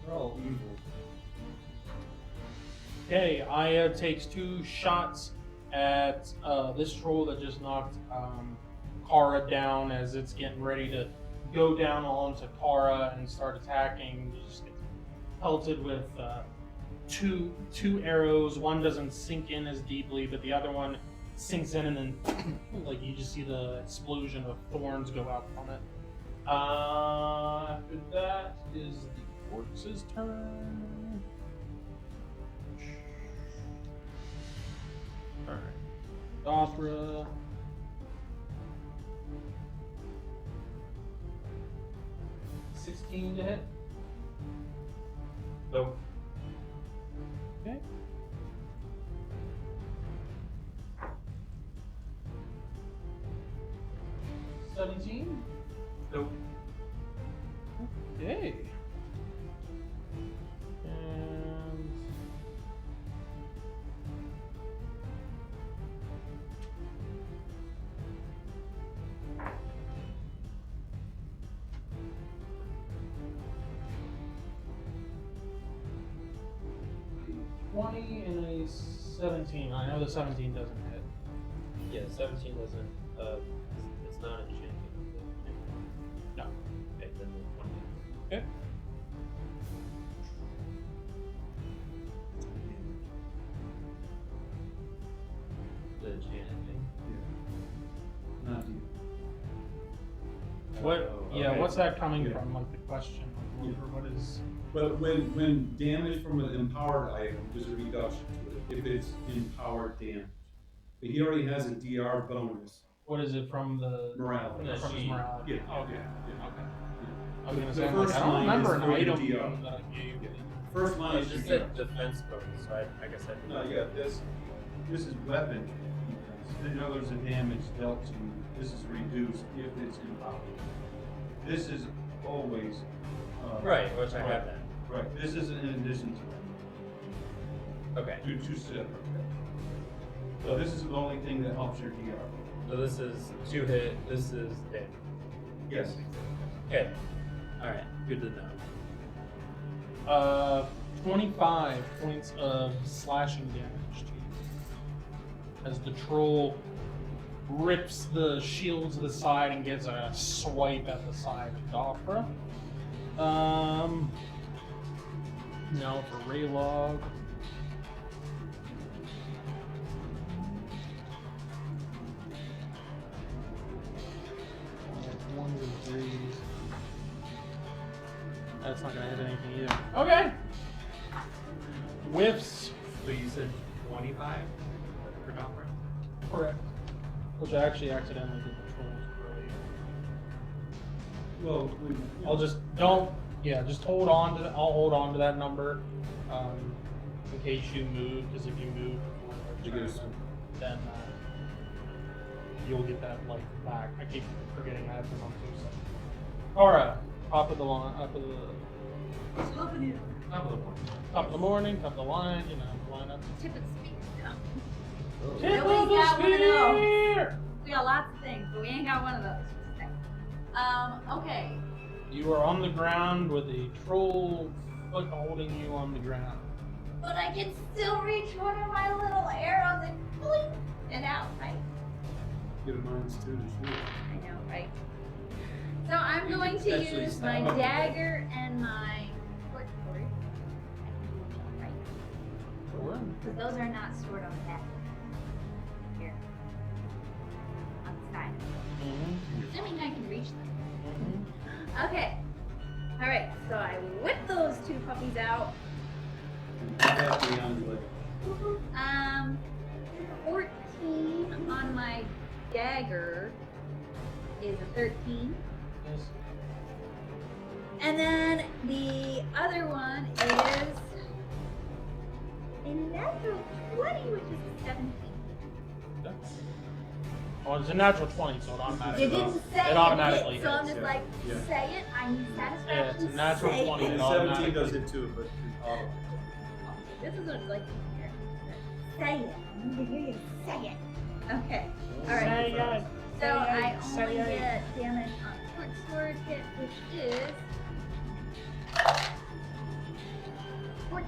C: They're all evil.
A: Okay, Aya takes 2 shots at this troll that just knocked Kara down as it's getting ready to go down onto Kara and start attacking. She just gets pelted with two arrows. One doesn't sink in as deeply, but the other one sinks in, and then like you just see the explosion of thorns go out from it. After that is the orcs' turn. Alright. Gothra. $16 to hit.
F: Nope.
A: Okay. $17.
F: Nope.
A: Okay. And $20 and a 17. I know the 17 doesn't hit.
F: Yeah, 17 doesn't. It's not enchanted.
A: No.
F: Okay, then the 20.
A: Okay.
F: The enchanted thing.
C: Yeah. Not you.
A: What?
F: Oh,
A: Yeah.
C: okay.
A: What's that coming
C: Yeah.
A: from? Like the question. Like,
C: Yeah.
A: what is?
C: But when damage from an empowered item, there's a reduction to it if it's empowered damage. But he already has a DR bonus.
A: What is it from the?
C: Morale.
A: From his
F: sheet.
A: morality.
C: Yeah.
A: Okay.
C: Yeah.
A: Okay. I was gonna
C: The
A: say, I'm like,
C: first
A: I don't
C: line
A: remember
C: is
A: an
C: for your
A: item
C: DR.
A: that I gave.
C: Yeah. First line
F: It's
C: is
F: just
C: your
F: a defense bonus, so I guess I
B: No, yeah, this is weapon. In other words, the damage dealt to you, this is reduced if it's empowered. This is always
F: Right, which I have that.
C: Right. This is in addition to that.
F: Okay.
C: Two separate. So this is the only thing that helps your DR.
F: So this is 2 hit, this is hit.
C: Yes.
F: Okay. Alright, good to know.
A: 25 points of slashing damage to you as the troll rips the shield to the side and gets a swipe at the side of Dothra. Now for Raylog. Ones and threes. That's not gonna hit anything either. Okay. Whiffs.
F: So you said 25 for Dothra?
A: Correct. Which I actually accidentally did the trolls earlier.
C: Well,
A: I'll just just hold on to. I'll hold on to that number, in case you move. Because if you move before
C: You
A: their
C: get a
A: turn, then you'll get that life back. I keep forgetting I have them on 2 seconds. Alright, top of the line, top of the morning, top of the line. You know, line up.
D: Tip of the spear.
A: Tip
G: Nobody's
A: of the
G: got one of those.
A: spear.
G: We got lots of things, but we ain't got one of those. Okay.
A: You are on the ground with a troll foot holding you on the ground.
G: But I can still reach one of my little arrows and blink it out, right?
C: get a minus 2 to shoot.
G: I know, right? So I'm
F: You
G: going
F: can
G: to
F: actually
G: use
F: stab
G: my
F: him.
G: dagger and my short sword. Right?
A: Sure.
G: Because those are not stored on the back. Here. On the side.
A: Mm-hmm.
G: Assuming I can reach them.
A: Mm-hmm.
G: Okay. Alright, so I whip those two puppies out.
C: That's beyond like
G: 14 on my dagger is a 13.
A: Yes.
G: And then the other one is a natural 20, which is a 17.
A: Well, it's a natural 20, so it automatically.
G: You didn't say
A: it automatically
G: so I'm
A: hits,
G: just
A: yeah.
G: like,
C: Yeah.
G: say it. I need
A: Yeah,
G: satisfaction.
A: it's a natural
G: say
A: 20.
G: it.
A: It
C: 17
A: automatically.
C: does it too, but auto.
G: This is what it's like here. Say it. I need to hear you say it. Okay. Alright. So I only get damage on short sword hit, which is 14.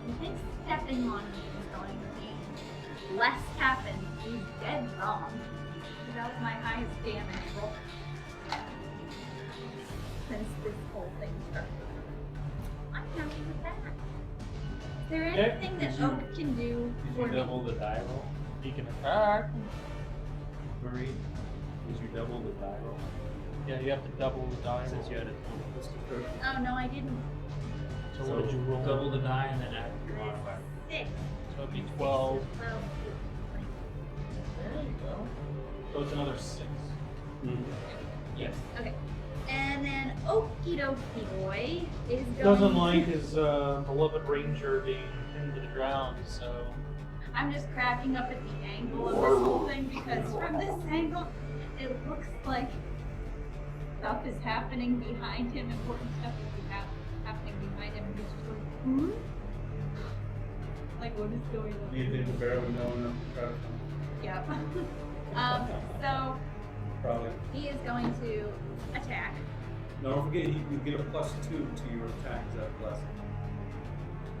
G: I think stepping on me is going to be less happen. He's dead wrong. That was my highest damage roll since this whole thing started. I'm happy with that. Is there
A: Okay.
G: anything that
F: Did you-
G: Oak can do
F: Did
G: for
F: you
G: me?
F: double the die roll?
A: You can attack.
F: Marie, did you double the die roll?
A: Yeah, you have to double the die
F: Since
A: roll.
F: you had a 20 plus to throw.
G: Oh no, I didn't.
A: So what did you roll?
F: Double the die and then add your modifier.
G: 6.
A: So it'd be 12.
G: 12.
A: There you go. So it's another 6.
F: Yes.
G: Okay. And then Okie Dokie Boy is going
A: Doesn't
G: to-
A: like his beloved ranger being pinned to the ground, so
G: I'm just cracking up at the angle of this whole thing because from this angle, it looks like stuff is happening behind him, important stuff is happening behind him, and he's just like, hmm? Like, what is going on?
C: Do you think the bear would know enough to try to come?
G: Yep. So
C: Probably.
G: he is going to attack.
C: No, don't forget, you get a +2 to your attack. Is that a blessing?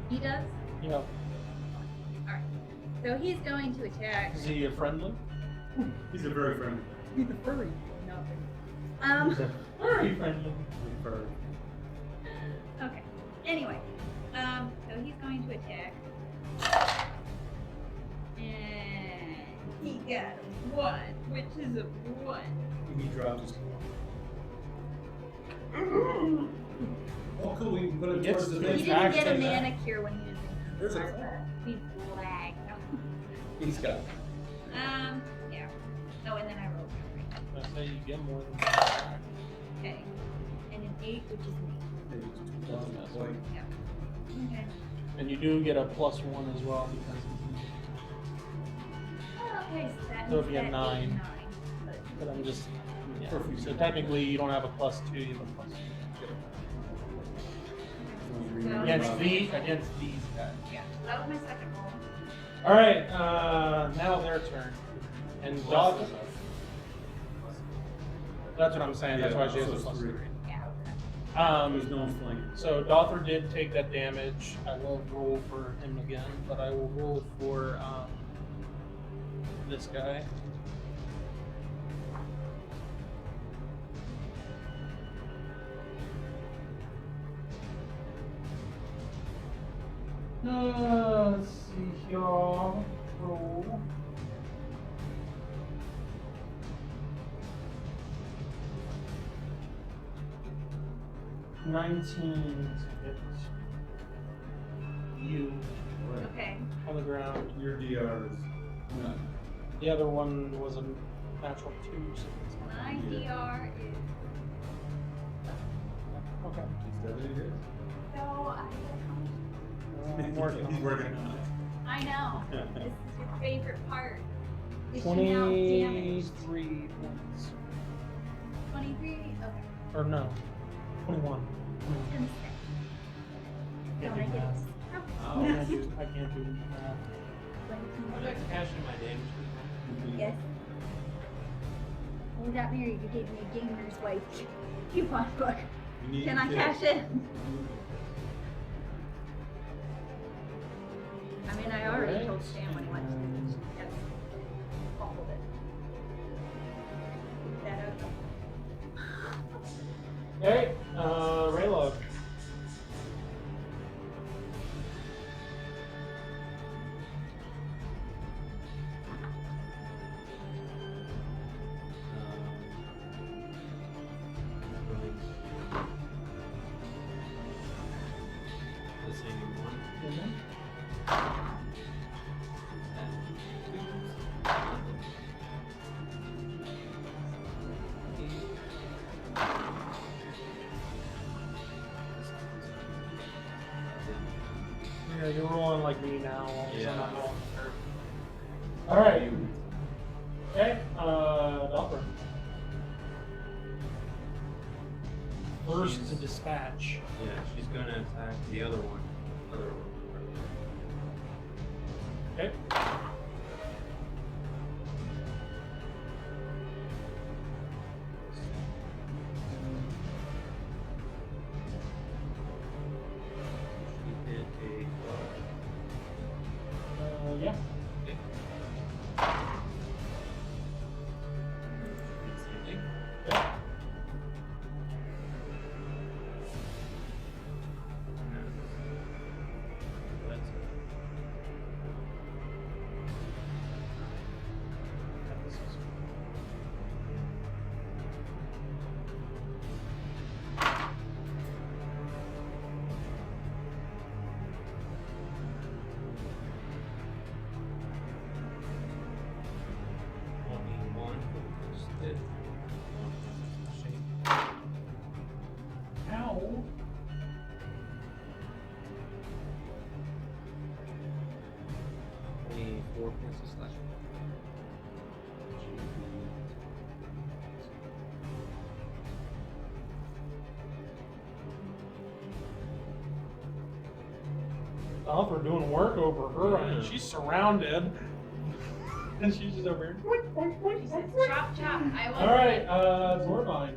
G: He does.
A: yeah.
G: So he's going to attack.
A: Is he a friendly?
C: He's a very friendly.
A: He's a furry.
G: No.
A: Very friendly.
C: Bird.
G: Okay. Anyway, so he's going to attack. And he got a 1, which is a 1.
C: He dropped his claw. Oh, cool. We can put it
A: He gets
C: towards the
A: to
G: He
C: thing.
G: didn't get a
A: Actually,
G: manicure when he was
C: There's
G: in
C: a
G: hard. He's black.
C: He's got it.
G: Yeah. Oh, and then I rolled right.
A: I say you get more than that.
G: Okay. And an 8, which is an
C: Maybe it's 2,000 white.
G: 8. Okay.
A: And you do get a +1 as well because
G: Okay, so that
A: So it'd
G: means
A: be a
G: that
A: 9.
G: 8, 9.
A: but I'm just yeah.
C: For future.
A: So technically, you don't have a +2, you have a +2. Against these guys.
G: Yeah, that was my second roll.
A: All right, now their turn, and Dother. That's what I'm saying. That's why she has a
C: so it's
A: +3.
G: Yeah.
C: There's no one's flanking.
A: So Dother did take that damage. I won't roll for him again, but I will roll for this guy. Let's see here. Roll. $19 to hit you
G: Okay.
A: on the ground.
C: Your DR is none.
A: The other one was a natural 2, so it's
G: My
C: Yeah.
G: DR is.
A: okay.
C: Is that what it is?
G: No,
A: I'm working on
C: He's
A: it.
C: working on it.
G: I know. This is your favorite part. Dishing out damage.
A: 23 points.
G: 23? Okay.
A: Or no, 21.
G: I was gonna say.
A: Can't
G: Don't
A: do
G: make it.
A: math.
F: Oh.
A: I can't do math.
F: Would I cash in my damage?
G: Yes. When we got married, you gave me a gamer's wife coupon book.
C: You need
G: Can I
C: to-
G: cash in? I mean, I already
A: Alright.
G: told Stan what he wanted to do. Yes. Fumbled it. Pick that up.
A: Okay, Raylog.
F: The same one.
A: Yeah, you're rolling like me now. So
F: Yeah.
A: I'm not rolling her. Alright. Okay, Doppler. First to dispatch.
F: Yeah, she's gonna attack the other one.
A: Okay.
F: She hit a
A: Yeah.
F: okay. Same thing.
A: Yeah.
F: That's
A: Ow.
F: Four points of slashing.
A: Doppler doing work over her. I mean,
F: Yeah.
A: she's surrounded. And she's just over here.
G: She says, chop, chop. I will.
A: Alright, Zorbine.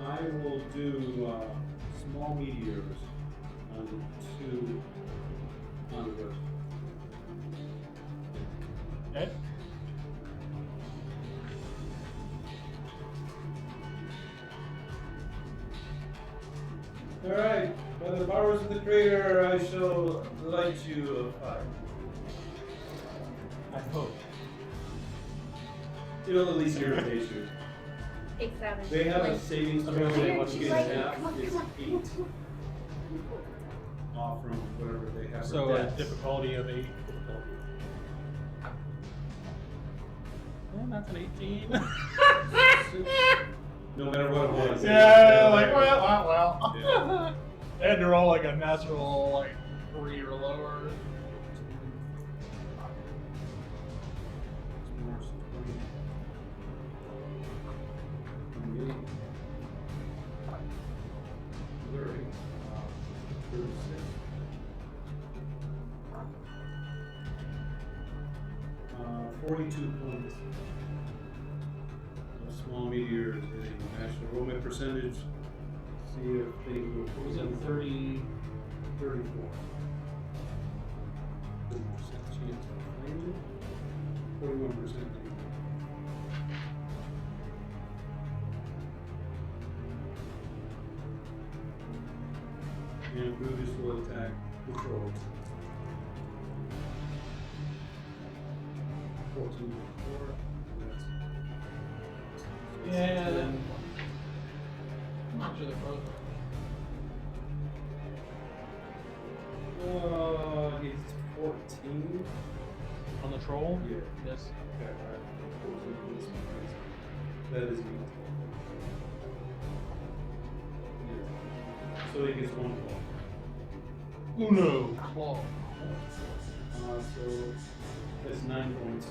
C: I will do small meteors on 2 on the roof.
A: Okay.
B: Alright, by the powers of the Creator, I shall light you of fire.
A: I hope.
C: It'll at least irritate you.
G: Takes out his
C: They have a
G: like,
C: saving
A: I'm
C: throw
A: gonna say
C: that
A: what's
C: you
A: gonna
C: get
A: happen.
C: half is 8. Off from whatever they have.
A: So
C: for
A: a
C: deaths.
A: difficulty of 8. And that's an 18.
C: No matter what it was.
A: Yeah, like, well.
C: Yeah.
A: They had to roll like a natural, like, 3 or lower.
C: 30. 36. 42 points. A small meteor is hitting. National roll my percentage. See if things will.
A: What was it, 30?
C: 34. 30% chance of finding it. 41%. And Brutus will attack the troll. 14 4. That's
A: Yeah.
C: 10.
A: Actually, they're both.
C: He's 14.
A: On the troll?
C: Yeah.
A: Yes.
C: Okay, alright. 14 plus minus. That is equal. Yeah. So he gets 1 claw.
A: Uno. Claw.
C: So that's 9 points.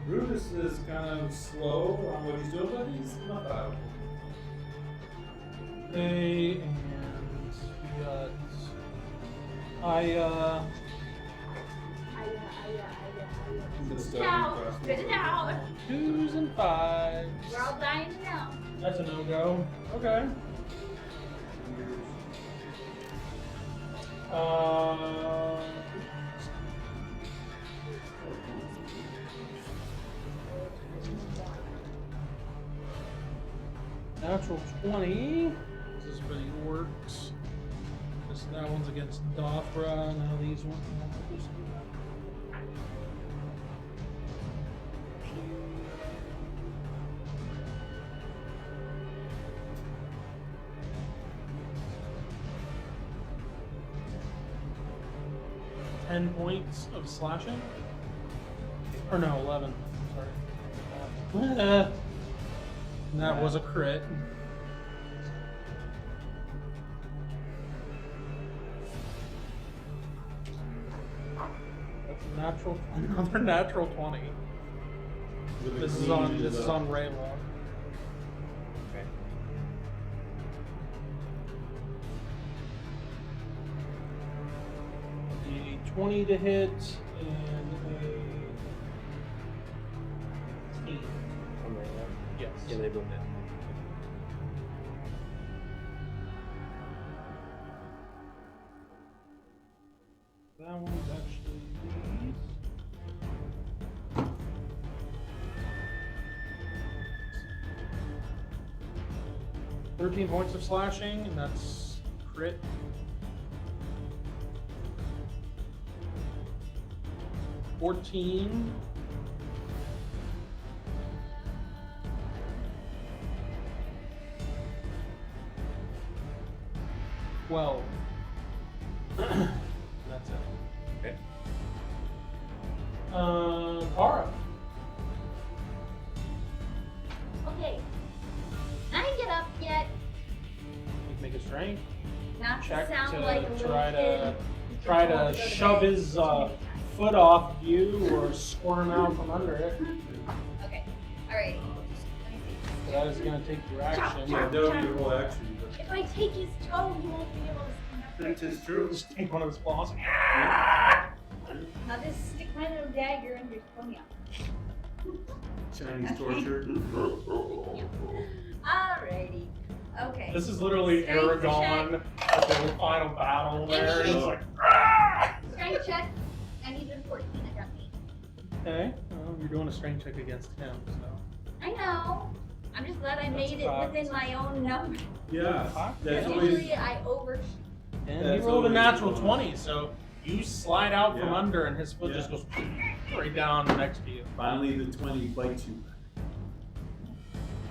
C: Brutus is kind of slow on what he's doing, but he's not bad.
A: Okay, and we got.
C: Just,
G: Out. Spit it out.
A: 2s and 5s.
G: We're all dying now.
A: That's a no-go. Okay. Natural 20. This is for the orcs. That one's against Dothra. Now these ones. 10 points of slashing? Or no, 11. Sorry. That was a crit. That's a natural, another natural 20. This is on Rayla.
E: Okay.
A: A 20 to hit and a 18.
F: On my left.
A: Yes.
F: Yeah, they both hit.
A: That one's actually these. $13 points of slashing, and that's crit. $14. $12. That's it.
F: Okay.
A: Tara.
G: Okay. I didn't get up yet.
A: You can make a strength
G: Not to
A: check
G: sound
A: to
G: like a little
A: try
G: kid.
A: to shove his foot off you or squirm out from under it.
G: Okay. Alright. Let me see.
A: That is going to take your action.
C: Yeah, that would be your whole action. But
G: If I take his toe, he won't be able to stand up.
C: that is true.
A: Just take one of his claws.
G: I'll just stick my little dagger under his toenail.
C: Chinese torture.
G: Alrighty. Okay.
A: This is literally
G: Strength
A: Aragon at the final battle there. He's like,
G: Strength check. I need a 14. I got me.
A: okay, well, you're doing a strength check against him, so.
G: I know. I'm just glad I
A: That's
G: made
A: a
G: it
A: fact.
G: within my own number.
C: Yeah, that's
G: Because
C: always.
G: usually I overshoot.
A: And
C: That's
A: he rolled a
C: always
A: natural
C: a bonus.
A: 20, so you slide out from
C: Yeah.
A: under and his foot
C: Yeah.
A: just goes right down next to you.
C: Finally, the 20 bites you.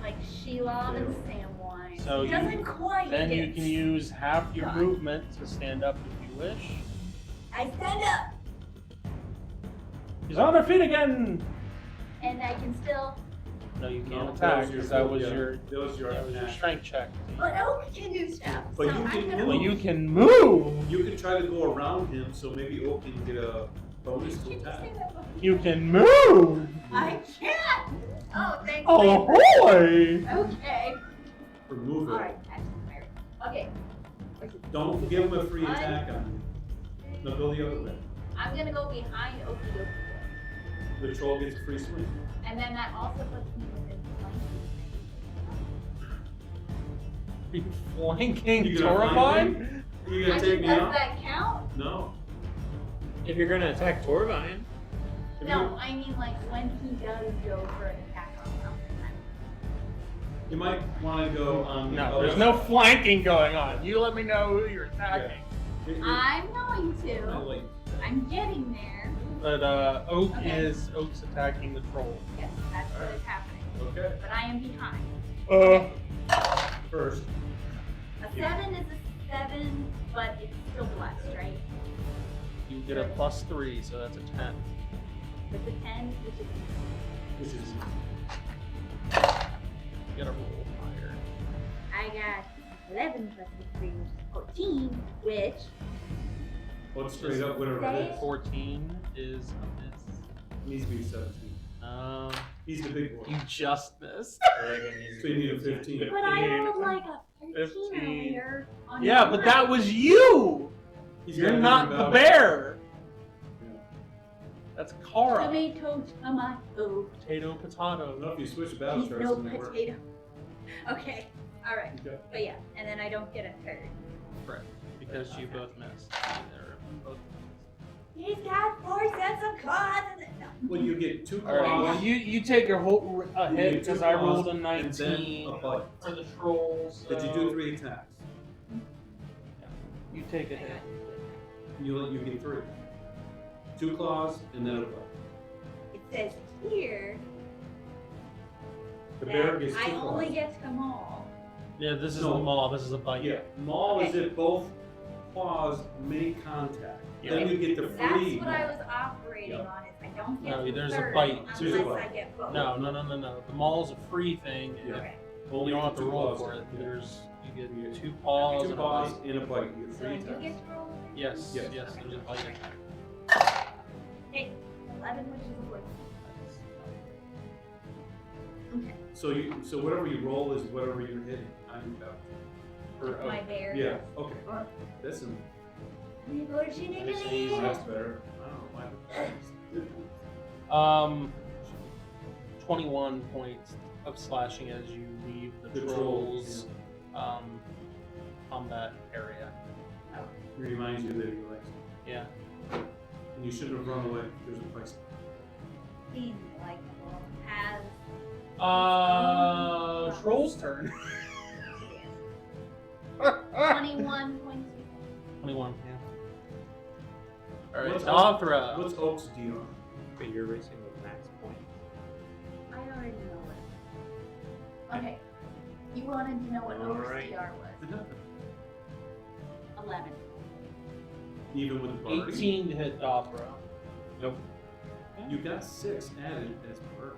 G: Like Sheila and Samwise.
A: So
G: He doesn't quite
A: Then you
G: get-
A: can use half your
G: Done.
A: movement to stand up if you wish.
G: I stand up,
A: He's on their feet again!
G: and I can still.
A: No, you can't
C: No,
A: attack
C: your
A: because that was
C: yeah,
A: your
C: that was your attack.
A: strength check.
G: But Oak can do stuff.
C: But
G: so
C: you
G: I'm
C: can
G: gonna
C: move.
A: Well, you can move!
C: You can try to go around him, so maybe Oak can get a bonus to
G: Can you
C: attack.
G: say that before?
A: You can move!
G: I can't. Oh, thanks.
A: Oh
G: Larry.
A: boy!
G: Okay.
C: Remove it.
G: Alright, that's Larry. Okay.
C: Don't give him a free attack on you. No, go the other way.
G: I'm gonna go behind Okie Dokie.
C: The troll gets a free swing.
G: And then that also puts me within flanking.
A: Flanking
C: You gonna flank
A: Torvine?
C: You gonna
G: I
C: take
G: mean,
C: me
G: does
C: out?
G: that count?
C: No.
F: If you're gonna attack Torvine,
C: If
G: No, I mean like when he does go for an attack on something.
C: You might want to go on the
A: No,
C: other
A: there's no
C: side.
A: flanking going on. You let me know who you're attacking.
G: I'm going
C: I
G: to.
C: like
G: I'm getting there.
A: But Oak's
G: Okay.
A: attacking the troll.
G: Yes, that's what is happening.
C: Okay.
G: But I am behind.
C: First.
G: A 7 is a 7, but it's still blessed, right?
A: You get a +3, so that's a 10.
G: With the 10, which is
C: Which is
A: You gotta roll higher.
G: I got 11 plus the 3, which is 14, which
C: what's straight up, whatever
G: Say
C: it is.
A: 14 is a miss.
C: Needs to be 17. He's the big boy.
A: You just missed.
F: I reckon he's
C: So you need a 15.
G: but I rolled like a 13
A: 15.
G: earlier on
A: Yeah,
G: mine.
A: but that was you!
C: He's
A: You're
C: got
A: not
C: nothing
A: the
C: about
A: bear!
C: Yeah.
A: That's Kara.
G: Tomato, tomato.
A: Potato,
C: I don't
A: potato.
C: know if you switch battle
G: He's
C: charts.
G: no
C: and it works.
G: potato. Okay, alright.
C: Okay.
G: But yeah, and then I don't get a third.
A: Correct. Because you both missed. They're both
G: He's got 4 sets of cards. No.
C: Well, you get 2
A: Alright, well,
C: claws.
A: you take a whole hit
C: get two
A: because I rolled a
C: claws, and then
A: 19
C: a bite.
A: for the trolls.
C: Did you do 3 attacks?
A: You take a
G: I
A: hit.
G: got
C: You get 3. 2 claws and then a bite.
G: It says here
C: The
G: that
C: bear gets 2
G: I
C: claws.
G: only get to maul.
A: Yeah, this is
C: No.
A: the maul. This is a bite.
C: Yeah, maul is
G: Okay.
C: if both claws make contact.
A: Yeah.
C: Then you get the
G: That's
C: free
G: what
C: maul.
G: I was operating
C: Yeah.
G: on. Is I don't get
A: No,
G: the
A: there's a
G: third
A: bite.
G: unless
C: There's a bite.
G: I get both.
A: No. The maul's a free thing.
C: Yeah.
G: Okay.
C: Only
A: You don't have to
C: two
A: roll
C: claws.
A: for it.
C: Yeah.
A: There's you
C: You
A: get
C: get
A: 2 paws
C: 2
A: and a
C: claws
A: bite.
C: and a bite. You get
G: So
C: 3
G: I do
C: attacks.
G: get to roll.
A: Yes,
C: Yes.
A: yes, there's a bite attack.
G: Hey, 11, which is a wood. Okay.
C: So whatever you roll is whatever you're hitting. I'm
A: For
G: My bear.
C: Yeah. Okay. That's some.
G: Unfortunately.
C: That's better. I don't know why.
A: 21 points of slashing as you leave the,
C: The
A: trolls combat area.
C: Reminds you that he likes you.
A: Yeah.
C: And you shouldn't have run away. There's a price.
G: Seems like we'll have
A: Troll's turn.
G: 21 points.
A: 21, yeah. Alright,
C: What's
A: Dothra.
C: What's Oak's DR?
F: but you're racing with max points.
G: I already know it. Okay. You wanted to know what
F: Alright.
G: OCR was. 11.
C: Even with the party.
A: 18 to hit Dothra.
F: Nope.
C: You got 6 added as per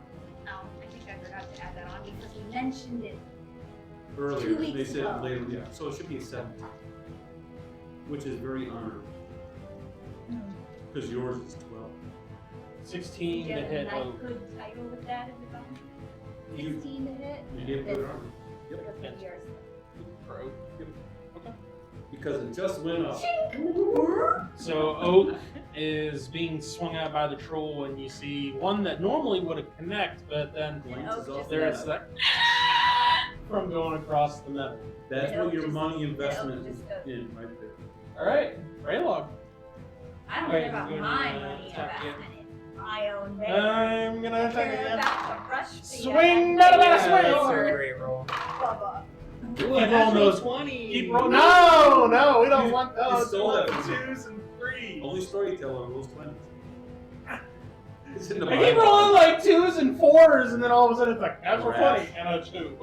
G: Oh, I think I forgot to add that on because we mentioned it.
C: earlier.
G: 2 weeks
C: They said
G: ago.
C: later, yeah. So it should be a 7, which is very honorable because yours is 12.
A: 16
G: You
A: to
G: get a
A: hit Oak.
G: knighthood title with that if it's on.
C: You
G: 16 to hit.
C: you get good armor
G: Because of yours.
A: For Oak.
C: because it just went up.
A: So Oak is being swung at by the troll, and you see one that normally would have connect, but then
C: Glances
G: Oak
C: off
G: just
A: there's
C: the
A: that from going across the metal.
C: That's
G: It'll
C: what your
G: just-
C: money investment
G: it'll
C: is
G: just go-
C: in right there.
A: All right, Raylog.
G: I don't
A: Wait,
G: care about
A: you're
G: my
A: gonna
G: money
A: attack
G: investment in my own bear.
A: I'm gonna
G: I
A: attack
G: care
A: again.
G: about the brush the
A: Swing,
G: other
A: bada, bada,
G: day
A: swing.
F: That's a
G: or
F: great roll.
G: Bubba.
A: Keep rolling those.
F: 20.
A: Keep rolling. No, we don't want
C: You
A: those.
C: stole that from me.
A: 2s and 3s.
C: Only storyteller rolls 20s. It's in the
A: I keep
C: Bible.
A: rolling like 2s and 4s, and then all of a sudden it's like natural
C: Rash.
A: 20 and a 2.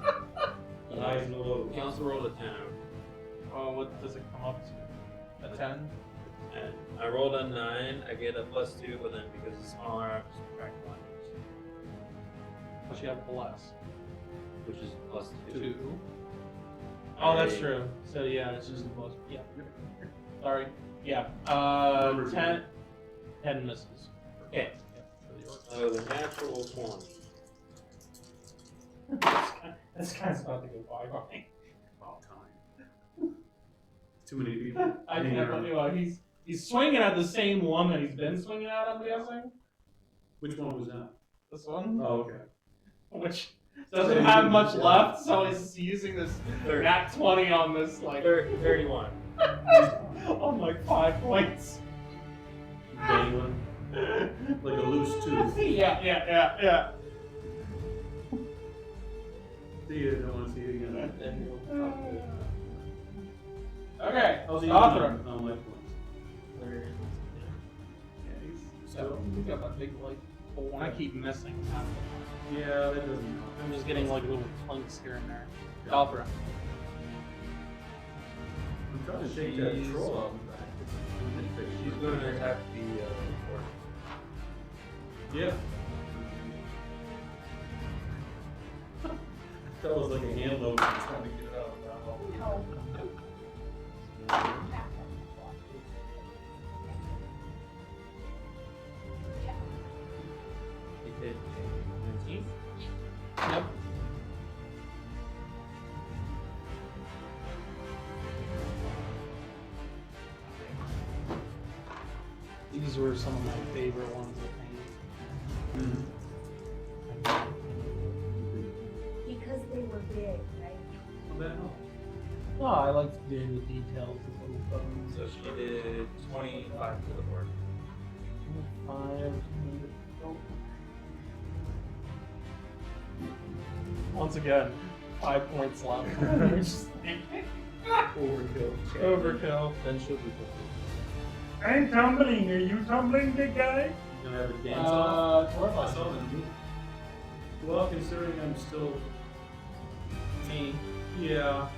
C: Yeah. The highs and the lows.
F: He also rolled a 10.
A: Oh, what does it come up to? A 10?
F: And I rolled a 9. I get a +2, but then because it's smaller, I have to subtract 1,
A: Plus you have a less.
F: which is +2.
A: 2. Oh, that's true. So yeah, it's just the plus. Yeah. Sorry. Yeah. 10. 10 misses.
F: Okay.
A: Yeah, for the orc.
F: So the natural 20.
A: This guy's about to go bye-bye.
C: About time. Too many people.
A: I can't believe he's swinging at the same one that he's been swinging at, I'm guessing.
C: Which one was that?
A: This one,
C: Oh, okay.
A: which doesn't have much left, so he's using this nat 20 on this, like,
E: 31.
A: on like 5 points.
C: Dangling. Like a loose tooth.
A: Yeah.
C: See you, don't want to see you again.
A: Okay,
C: How's he
A: Gothram.
C: on life points?
A: Yeah, he's got that big, like, hole, and I keep missing half the time.
C: Yeah, that doesn't help.
A: I'm just getting, like, little clinks here and there. Gothram.
C: I'm trying to take that
E: She's-
C: troll out.
E: She's going to attack the orc.
C: Yeah. That was like a hand load trying to get it out.
E: He did 19.
A: Yep. These were some of my favorite ones, I think.
D: Because they were big, right?
C: Well, that helps.
A: Oh, I like the details of little bones.
E: So she did 25 to the orc.
A: 5. Once again, 5 points left.
C: Overkill.
A: Overkill.
C: Then she'll be
A: I'm tumbling. Are you tumbling, big guy?
C: You're gonna have a dance off?
A: 12.
C: I saw them. Well, considering I'm still.
A: Me.
C: Yeah.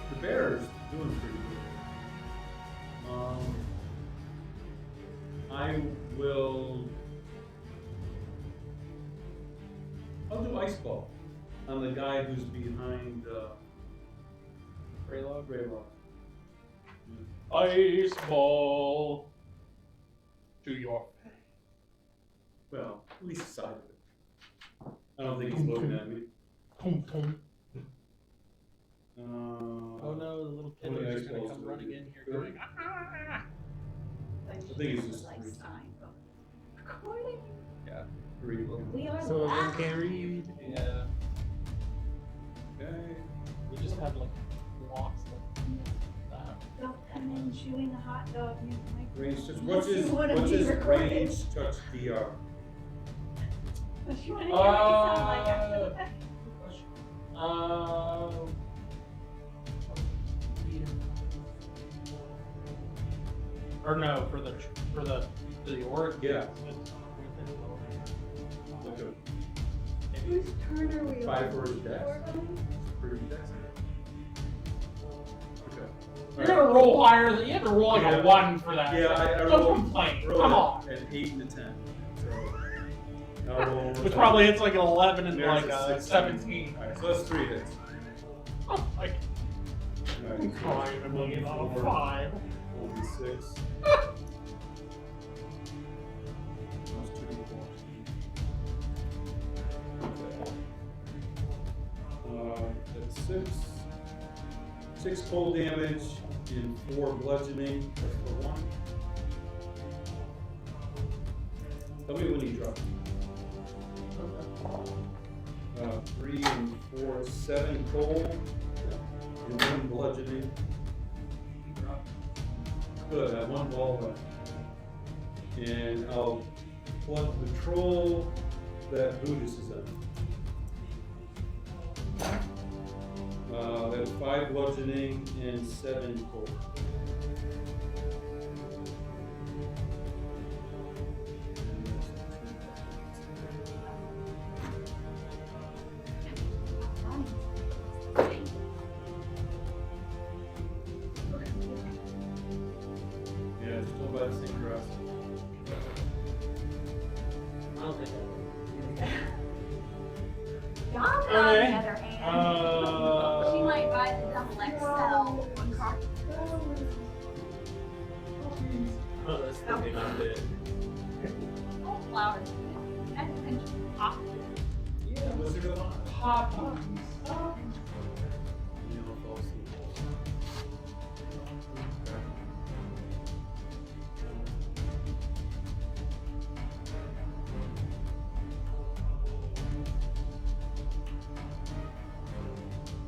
C: The bear's doing pretty good. I will. I'll do ice ball on the guy who's behind
A: Raylog.
C: Raylog.
A: Ice ball to your
C: Well, at least the side of it. I don't think he's looking at me.
A: Tom tom.
C: Oh
A: Oh no, the little kid
C: What are
A: is
C: you
A: just gonna
C: supposed
A: come
C: to
A: running
C: do?
A: in here going, ah!
C: I think it's just
G: like
C: three.
G: sign from recording.
C: Three.
G: We are
A: Some of them
G: live.
A: can't read. Yeah.
C: Okay.
A: We just had like blocks like that.
G: Don't come in chewing a hot dog near the microphone.
C: Range touch.
G: Unless you wanna
C: What's
G: be
C: his
G: recorded.
C: range touch DR?
G: Unless you want to hear what you sound like after the fact.
A: Or no, for the orc.
C: Yeah. Like
G: Whose turn are we on?
C: 5 for his dex.
G: Four?
C: For his dex. Okay.
A: You're gonna roll higher than you have to roll like
C: Yeah.
A: a 1 for that.
C: Yeah, I
A: Don't
C: rolled-
A: complain.
C: rolled
A: Come
C: it
A: on.
C: At 8 and a 10. So I'll roll
A: Which probably hits like an 11 and
C: There's
A: like
C: a
A: a
C: 16.
A: 17.
C: Alright, so that's 3 hits.
A: Oh, like
C: Alright,
A: I'm crying a million on a 5.
C: Will be 6. Those 2 d4. Okay. That's 6. 6 cold damage and 4 bludgeoning. That's for 1. Tell me when he drops. 3 and 4, 7 cold and 1 bludgeoning. Good, I have 1 ball left. And I'll plug the troll that Buddhist is in. That's 5 bludgeoning and 7 cold. Yeah, still by the same grass.
G: Donna, on the
A: Okay.
G: other hand, she might buy the double XL one car.
E: Oh, that's the thing I did.
G: Oh, flowers. Poppies?
B: Yeah, Wizard of Oz.
A: Poppies.
C: You know, falls to the wall.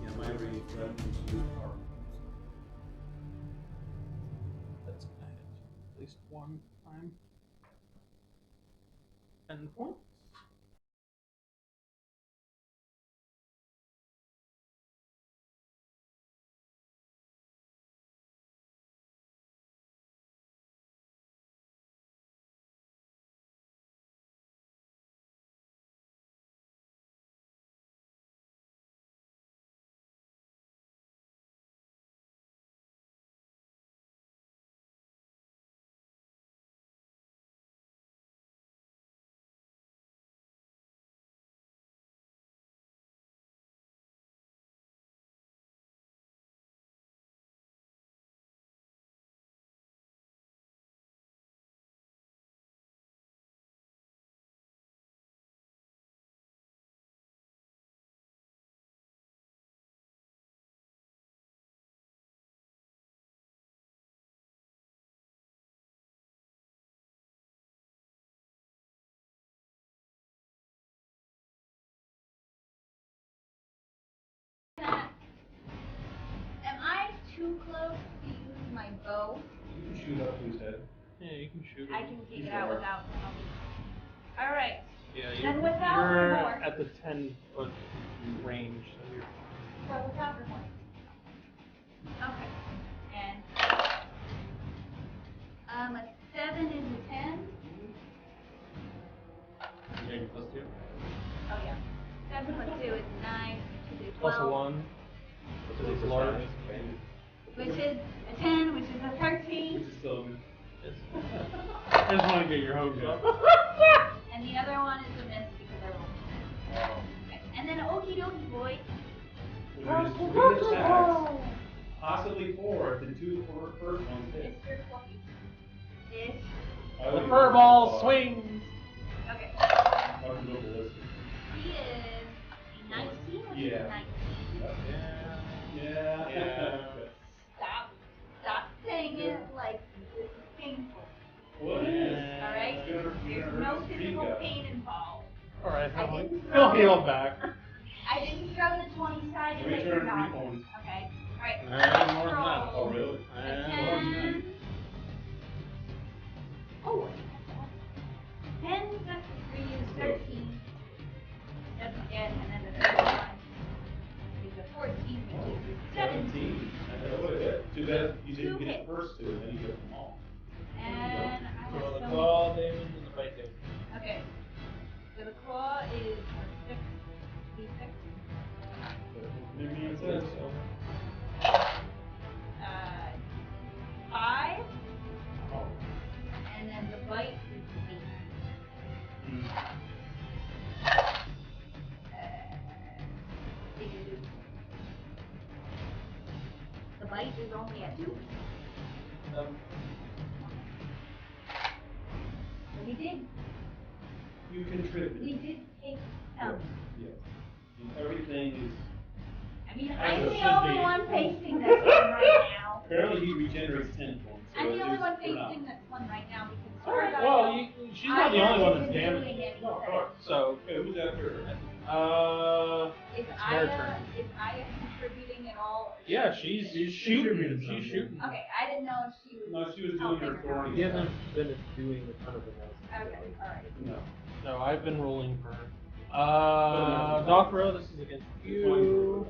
C: Yeah, my read threatens you are.
A: That's gonna hit at least one time. 10 points.
G: Am I too close to use my bow?
B: You can shoot up to his head.
A: Yeah, you can shoot
G: I
A: him.
G: can take
B: He's
G: it out
B: large.
G: without penalty. Alright.
A: Yeah,
G: And without
A: you're
G: remorse.
A: at the 10-foot range, so you're
G: So without remorse. Okay. And a 7 is a 10.
F: You getting plus 2?
G: Oh yeah. 7 plus 2 is 9, which is a 12.
A: plus a 1. Because he's large.
G: Which is a 10, which is a 13.
B: Which is still good.
A: I just want to get your hopes up.
G: And the other one is a miss because I rolled. Okay. And then okie dokie boy.
B: So there's 3 attacks, possibly 4 if the 2 first ones hit.
G: Mr. Fluffy. Ish.
B: I
A: The
B: would
A: fur
B: go
A: ball
B: for-
A: swings.
G: Okay.
B: I would go ballistic.
G: He is a 19, which is
B: Yeah.
G: a 19.
B: Yeah.
A: Yeah.
G: Stop saying it like this is painful.
B: Well, it is.
G: Alright?
B: It's gonna- you're
G: There's
B: gonna
G: no
B: hurt his
G: physical
B: feet up.
G: pain involved.
A: Alright,
G: I didn't
A: he'll
G: throw
A: heal
G: it.
A: back.
G: I didn't throw the 20 sided
B: Let me
G: like
B: turn
G: you got.
B: points.
G: Okay. Alright.
A: Alright, more than that.
B: Oh, really?
G: A
A: More than
G: 10. Oh, 10 plus 3 is 13. That's again, and then the third one is a 14, which is 17.
B: That would have hit. Too bad you didn't
G: Two
B: get
G: hits.
B: the first 2, and then you get them all.
G: And I have
F: So the
G: some.
F: claw damage and the bite damage.
G: Okay. So the claw is 6 d6.
B: Maybe it says so.
G: 5,
B: Oh.
G: and then the bite is 8. The bite is only at 2. So we did
B: You contribute.
G: take some.
B: Yes. And everything is.
G: I mean,
B: As
G: I'm
B: it
G: the
B: should
G: only
B: be.
G: one facing this one right now.
B: Apparently he regenerates 10 points. So
G: I'm the
B: it
G: only
B: is
G: one
B: for now.
G: facing this one right now because
A: Alright,
G: Sorgai-
A: well, she's not the only one that's
G: I haven't been
A: damaged.
G: doing anything.
B: No, of course.
A: So,
B: Okay, who's after her?
G: Is
A: it's their turn.
G: Aya contributing at all?
A: Yeah, she's shooting.
C: contributed some,
A: She's
C: yeah.
A: shooting.
G: Okay, I didn't know if she was.
B: No, she was doing
G: helping
B: her
G: or
B: thorny
F: He hasn't been doing a ton of analysis.
G: Okay, alright.
B: No.
A: No, I've been rolling for her. Docro, this is against you.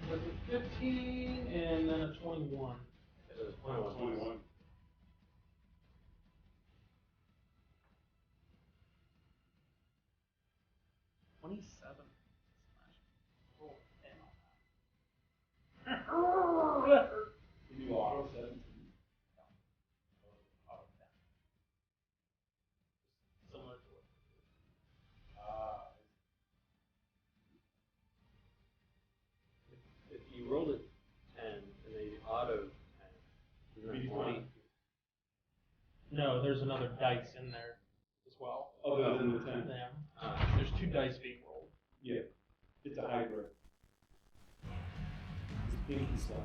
A: That's a 15 and then a 21.
F: It was 21.
A: 27. Roll 10 on that.
B: You do auto 17.
A: Similar to what.
F: If you rolled a 10 and then you auto 10,
A: another dice in there as well.
B: Other than the 10.
A: Yeah. There's 2 dice being rolled.
B: Yeah. It's a hybrid. It's pinky slices.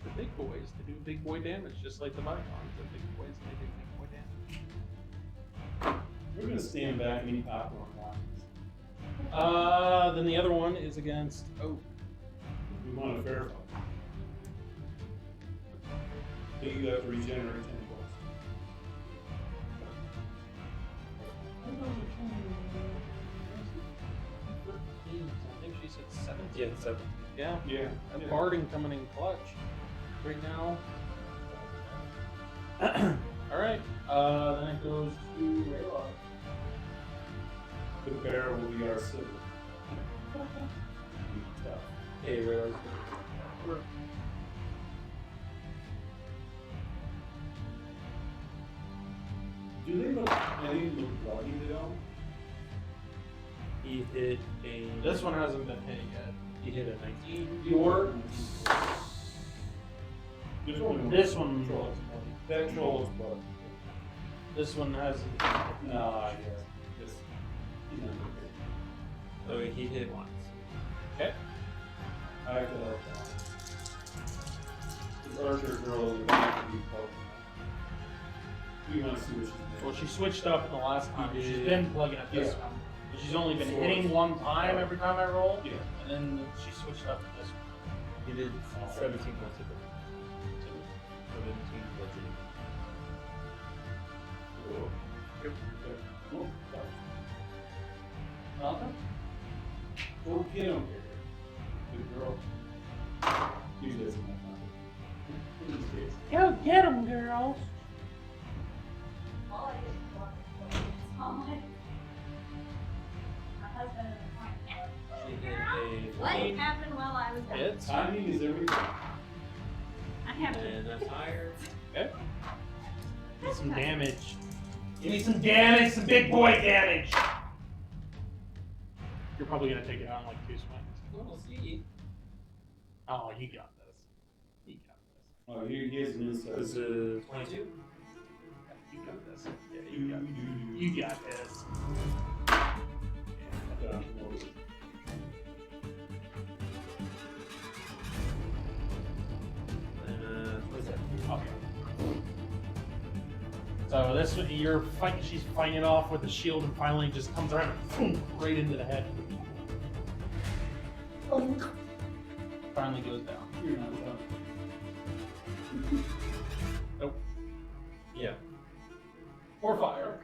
A: The big boys, they do big boy damage, just like the Vicons. The big boys, they do big boy damage.
B: We're gonna stand back and eat popcorn lines.
A: Then the other one is against Oak.
B: We want a fair fight. So you have to regenerate 10 points.
A: I think she said 17.
F: Yeah, 7.
A: Yeah.
B: Yeah.
A: That Barding coming in clutch right now. Alright. Then it goes to Raylock.
B: The bear will be our sibling.
F: Hey, realize.
B: Do they look any look bloody at all?
F: He hit a.
A: This one hasn't been hit yet.
F: He hit a 19.
A: Your
B: There's only one.
A: this one
B: Troll. That troll is bloody.
A: this one hasn't.
B: Nah, yeah. This, he's not good.
F: So he hit once.
A: Okay.
B: I have to help out. This archer girl is going to be poking. We want to see what she's
A: Well,
B: doing.
A: she switched up in the last time. She's
F: Yeah.
A: been plugging at this
B: Yeah.
A: one. But she's only been
B: Swords.
A: hitting one time every time I roll.
B: Yeah.
A: And then she switched up at this one.
F: He did 17 points of damage. 17 bludgeoning.
B: Cool.
A: Okay.
B: Go get him. Good girl. Usually doesn't have time. These days.
A: Go get him, girls.
G: All I did was walk the place. All my husband and the client.
F: She hit a
G: What
F: 15,
G: happened while I was gone?
A: Hits.
B: Timing is everything.
G: I have to.
F: and that's higher.
A: Okay. Need some damage. Give me some damage, some big boy damage. You're probably gonna take it out in like 2 swings.
F: We'll see.
A: Oh, you got this. You got this.
B: Oh, he has an insight.
F: This is 22.
A: You got this. Yeah, you got this.
F: And 27.
A: Okay. So this you're fighting. She's fighting it off with the shield, and finally just comes around and boom, right into the head. Finally goes down.
B: You're not done.
A: Nope.
F: Yeah.
A: Or fire.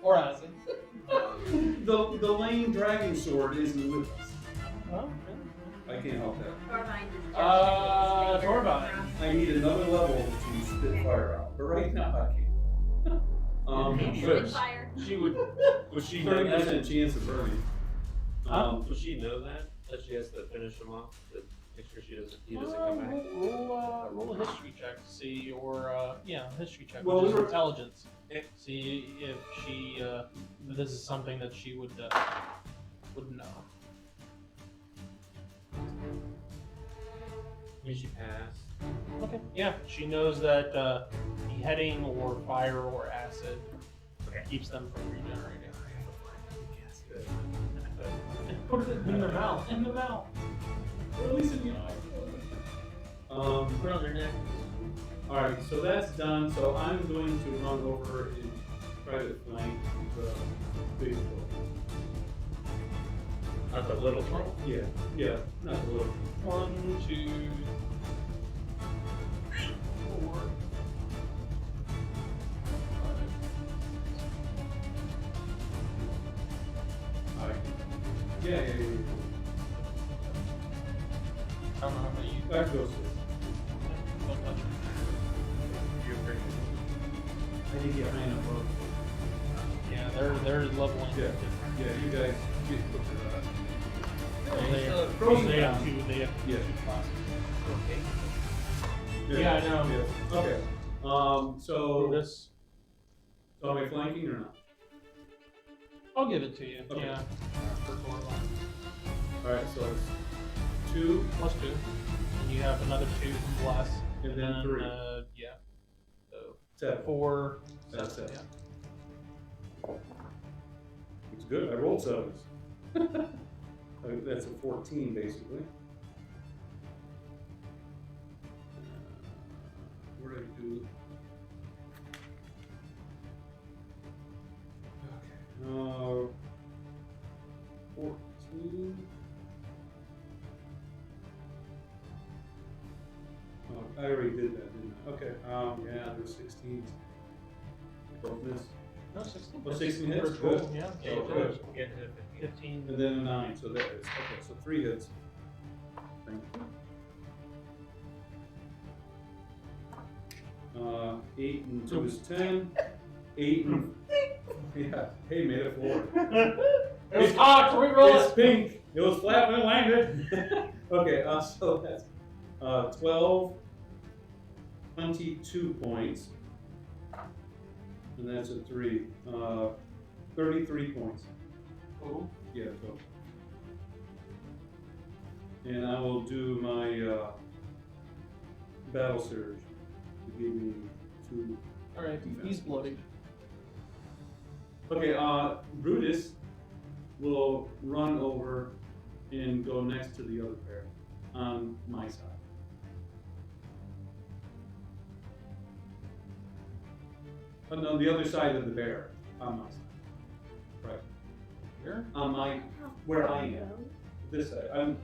A: Or acid.
C: The lame dragon sword isn't with us.
A: Oh,
C: I can't help that.
G: Torvine just
A: Torvine.
C: I need another level to spit fire out, but right now I can't.
G: Spit fire.
F: She would she know
C: 30%
F: that?
C: chance of burning.
F: Would she know that she has to finish him off to make sure he doesn't come back?
A: Roll a history check to see, or history check,
C: Well,
A: which is
C: we were-
A: intelligence. See if she, if this is something that she would know.
F: I mean, she passed.
A: Okay. Yeah, she knows that beheading or fire or acid keeps them from regenerating. Put it in their mouth. In the mouth.
B: Or at least in the eye.
F: Put on their neck.
C: Alright, so that's done. So I'm going to run over and try to flank the big troll.
F: Not the little troll.
C: Yeah, not the little.
A: 1, 2, 4.
C: Yeah.
A: I don't know how many you
C: That goes.
A: don't touch it.
F: You're pretty.
C: I need to get high enough both.
A: Yeah, they're leveling.
C: Yeah. Yeah, you guys get put to that.
A: They have two. They have
C: Yeah.
A: 2 classes.
F: Okay.
A: Yeah, I know.
C: Yeah. Okay. So
A: This,
C: so am I flanking or not?
A: I'll give it to you.
C: Okay.
A: Yeah. For Torvine.
C: Alright, so it's 2
A: +2. And you have another 2 from Bless.
C: and then 3.
A: Yeah.
C: 7.
A: 4.
C: That's it.
A: Yeah.
C: It's good. I rolled 7s. That's a 14, basically. What did I do? Okay. 14. Oh, I already did that, didn't I? Okay. Yeah, there's 16. Both miss.
A: No, 16.
C: Oh, 16 hits?
A: First roll,
C: Good.
A: yeah.
C: Oh, good.
F: Get hit
A: 15.
C: And then a 9, so that is. Okay, so 3 hits. Thank you. 8 and 2 is 10. 8 and. Yeah. Hey, made it 4.
A: It was cocked. Re-roll
C: It's
A: it.
C: pink. It was flat when it landed. Okay, so that's 12, 22 points. And that's a 3. 33 points.
A: Total.
C: Yeah, total. And I will do my battle surge to give me 2.
A: Alright, he's bloodied.
C: Okay, Brutus will run over and go next to the other bear on my side. Oh, no, the other side of the bear on my side. Right.
A: Here?
C: On my, where I am. This side. I'm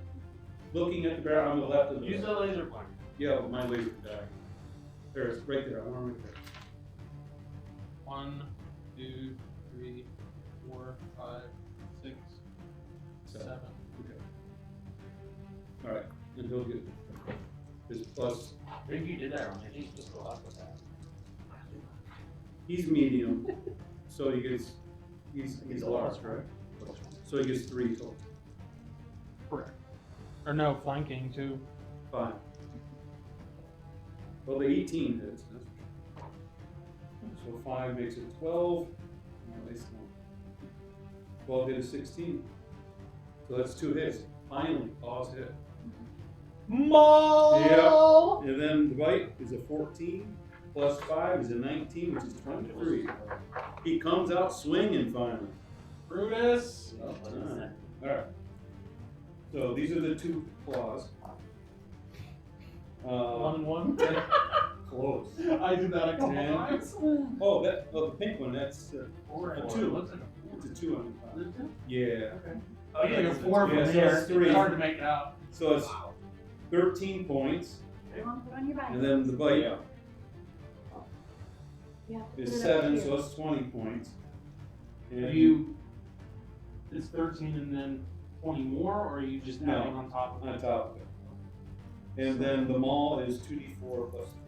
C: looking at the bear on the left of the
F: Use
C: bear.
F: the laser pointer.
C: Yeah, my laser died. There it's right there. I want to right there.
A: 1, 2, 3, 4, 5, 6, 7.
C: Okay. All right, and he'll get his plus.
E: I think you did that wrong. I think you just go up with that.
C: He's medium, so he gets. He's large, right? So he gets 3 total.
A: Correct. Or no, flanking too.
C: 5. Well, the 18 hits. That's so 5 makes it 12. No, it's not. 12 hit is 16. So that's 2 hits. Finally, pause hit.
A: Maul!
C: And then the bite is a 14. Plus 5 is a 19, which is 23. He comes out swinging finally.
A: Brutus!
C: Alright. So these are the 2 claws.
A: 1 and 1.
C: Close.
A: I did that a couple
C: 10.
A: times.
C: Oh, the pink one, that's
E: Four
C: a
E: and
C: 2.
E: Looks like
C: It's a 2 on the top. Yeah.
E: Oh,
A: It's like a
E: it's
A: 4 from
C: yeah, so
A: here.
C: it's 3.
A: It's hard to make it out.
C: So it's 13 points.
D: You want to put on your back?
C: And then the bite
D: Yeah.
C: is
D: put it up
C: 7,
D: here.
C: so it's 20 points. And
A: Are you? It's 13 and then 20 more, or are you just
C: No.
A: adding on top of
C: on
A: it?
C: top of it. And then the maul is 2d4 plus 3.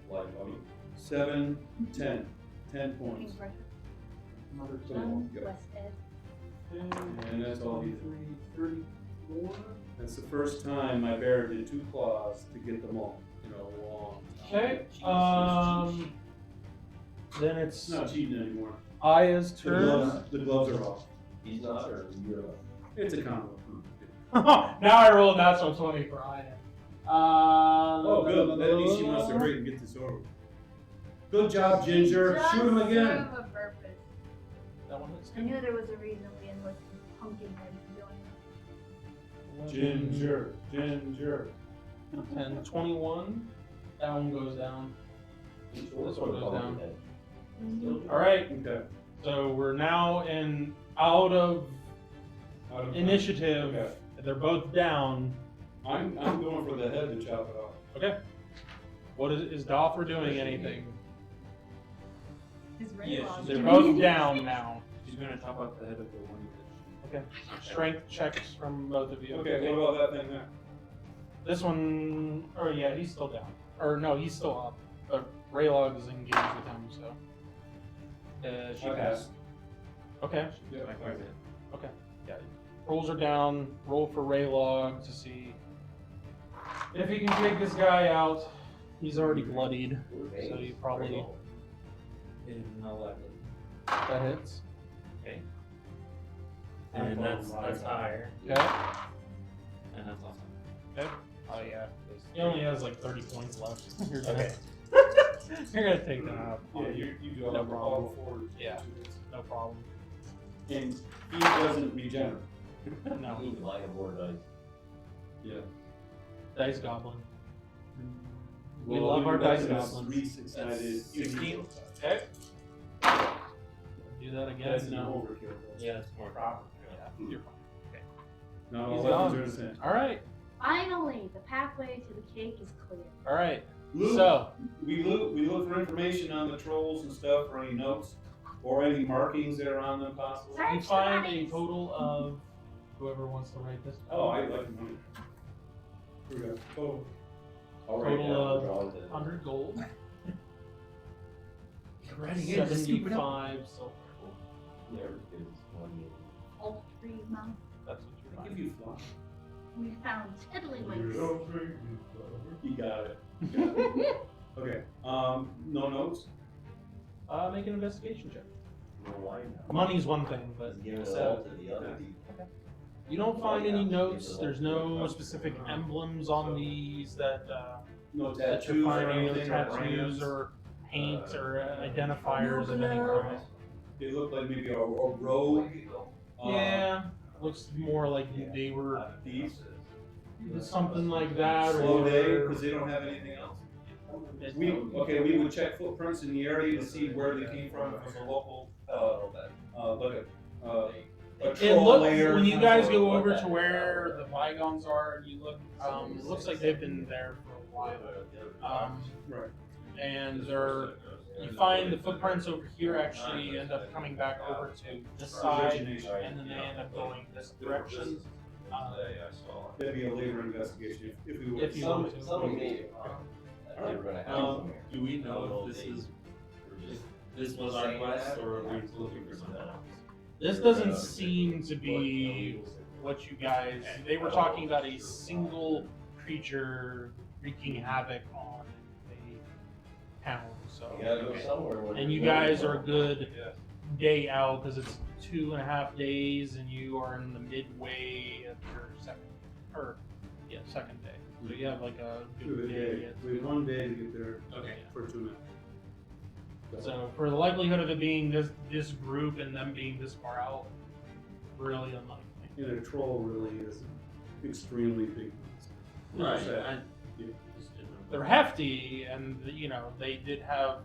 F: Like,
C: 7, 10. 10 points.
D: King pressure.
A: Another
C: So,
A: 10.
C: yep.
D: West Ed.
C: And that's all he did.
A: 34.
C: That's the first time my bear did 2 claws to get them all in a long time.
A: Okay. Then
C: It's
A: it's
C: not cheating anymore.
A: Aya's
C: The
A: turn.
C: gloves are off.
F: he's not, or you're not.
C: It's a combo.
A: Now I roll a natural 20 for Aya.
C: Oh, good. That means she wants to hurry and get this over. Good job, Ginger.
D: Just
C: Shoot him again.
D: serve a purpose.
A: That one hits
D: I knew there was a reason we enlisted Pumpkinhead to join us.
C: Ginger. Ginger.
A: 10, 21. That one goes down. This one goes down. All right.
C: Okay.
A: So we're now out of
C: Out of
A: initiative.
C: Okay.
A: They're both down.
C: I'm going for the head to chop it off.
A: Okay. What is Doffer doing anything?
G: His
E: Yeah,
G: Raylon.
A: They're both down now.
E: She's gonna chop off the head of the one
A: Okay. Strength checks from both of you.
C: Okay, what about that thing there?
A: This one, or yeah, he's still down. Or no, he's still up. But Raylog is engaged with him, so.
E: She
C: Okay.
E: passed.
A: Okay.
C: Yeah.
A: Okay. Yeah. Rolls are down. Roll for Raylog to see if he can take this guy out. He's already bloodied, so you probably
E: In 11.
A: that hits.
E: Okay. And that's higher.
A: Okay.
E: And that's awesome.
A: Okay. Oh yeah. He only has like 30 points left. You're dead.
E: Okay.
A: You're gonna take that out.
B: Yeah, you do
A: No
B: all
A: problem.
B: four.
A: Yeah. No problem.
B: And he doesn't regenerate.
A: No.
H: Need to buy a board dice.
B: Yeah.
A: Dice Goblin. We
B: Well,
A: love our
B: that's
A: dice
B: a
A: goblins.
B: 3-6-sided
E: 16.
A: Okay. Do that again.
B: That's an
A: No.
B: overkill.
E: Yeah, it's more proper.
A: Yeah, you're fine. Okay.
B: Not
A: He's
B: all weapons
A: gone.
B: are the same.
A: All right.
G: Finally, the pathway to the cake is clear.
A: All right.
B: Luke,
A: So,
B: we look for information on the trolls and stuff, or any notes, or any markings that are on them possible.
G: Sorry.
A: you find a total of whoever wants to write this.
B: Oh, I like money. Here we go. Total.
H: I'll write
A: Total
H: down
A: of
H: the drawings in.
A: 100 gold.
F: Writing it, just scoop it up.
A: 75 silver.
H: Never gives money.
G: All three months.
A: That's what you're
B: I
A: finding.
B: give you fly.
G: We found tiddlywinks.
B: You got it. You got it. Okay. No notes.
A: Make an investigation check.
H: No, why not?
A: Money's one thing, but
H: Just give it all to the other people.
A: you don't find any notes. There's no specific emblems on these that
B: No
A: that
B: tattoos
A: you're
B: or
A: finding, no
B: anything.
A: tattoos or paint or identifiers of any kind.
B: They look like maybe a rogue.
A: Yeah, looks more like they were
B: Thieves.
A: something like that,
B: Slow day
A: or
B: because they don't have anything else. We would check footprints in the area to see where they came from. If it was a local, a
A: it
B: troll
A: looks
B: lair.
A: when you guys go over to where the bygones are and you look. It looks like they've been there for a while.
B: Right.
A: And you find the footprints over here actually end up coming back over to this side, and then they end up going this direction.
B: That'd be a later investigation if we would.
A: If you want to.
H: Someone made it. They were gonna have somewhere.
F: Do we know if this was our quest or are we looking for something else?
A: This doesn't seem to be what you guys. They were talking about a single creature wreaking havoc on a town. So,
H: You gotta go somewhere. where
A: and you
H: there's
A: guys
H: no-
A: are a good day out because it's 2.5 days, and you are in the midway of your second day. So you have like a good day yet.
B: We have 1 day to get there.
A: Okay.
B: For 2 minutes.
A: So for the likelihood of it being this group and them being this far out, really unlikely.
B: And a troll really is extremely big.
F: Right.
B: So,
F: I
B: yeah.
F: just didn't know.
A: They're hefty, and they did have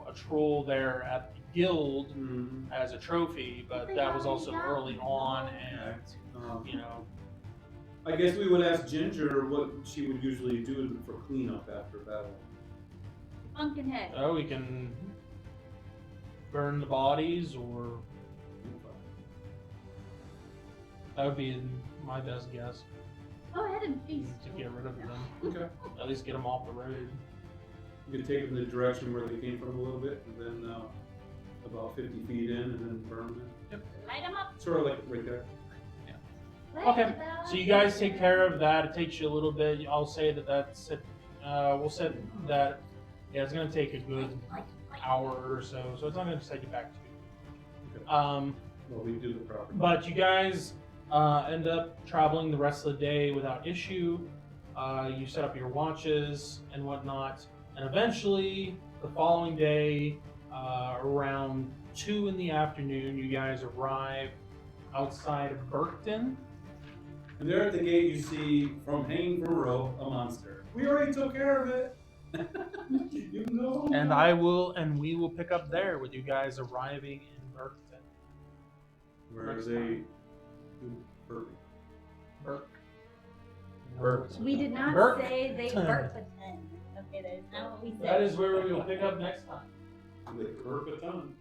A: a troll there at the guild
B: Mhm.
A: as a trophy, but that was also early on, and
B: I guess we would ask Ginger what she would usually do for cleanup after battle.
G: Pumpkinhead.
A: oh, we can burn the bodies, or that would be my best guess
G: Go ahead and feast.
A: to get rid of them.
B: Okay.
A: At least get them off the road.
B: You can take them in the direction where they came from a little bit, and then about 50 feet in, and then burn them.
G: Light them up.
B: Sort of like right there.
A: Okay, so you guys take care of that. It takes you a little bit. I'll say that's it. We'll set that. Yeah, it's gonna take a good hour or so, so it's not gonna take you back to.
B: Well, we do the proper.
A: But you guys end up traveling the rest of the day without issue. You set up your watches and whatnot, and eventually the following day, around 2 in the afternoon, you guys arrive outside of Berkton.
B: And there at the gate, you see from hanging from a rope a monster. We already took care of it. You know.
A: And we will pick up there with you guys arriving in Berkton.
B: Where are they? Perfect.
A: Burke.
G: We did not
A: Berk.
G: say they burnt the 10. Okay, that is not what we said.
A: That is where we will pick up next time.
B: They burp a ton.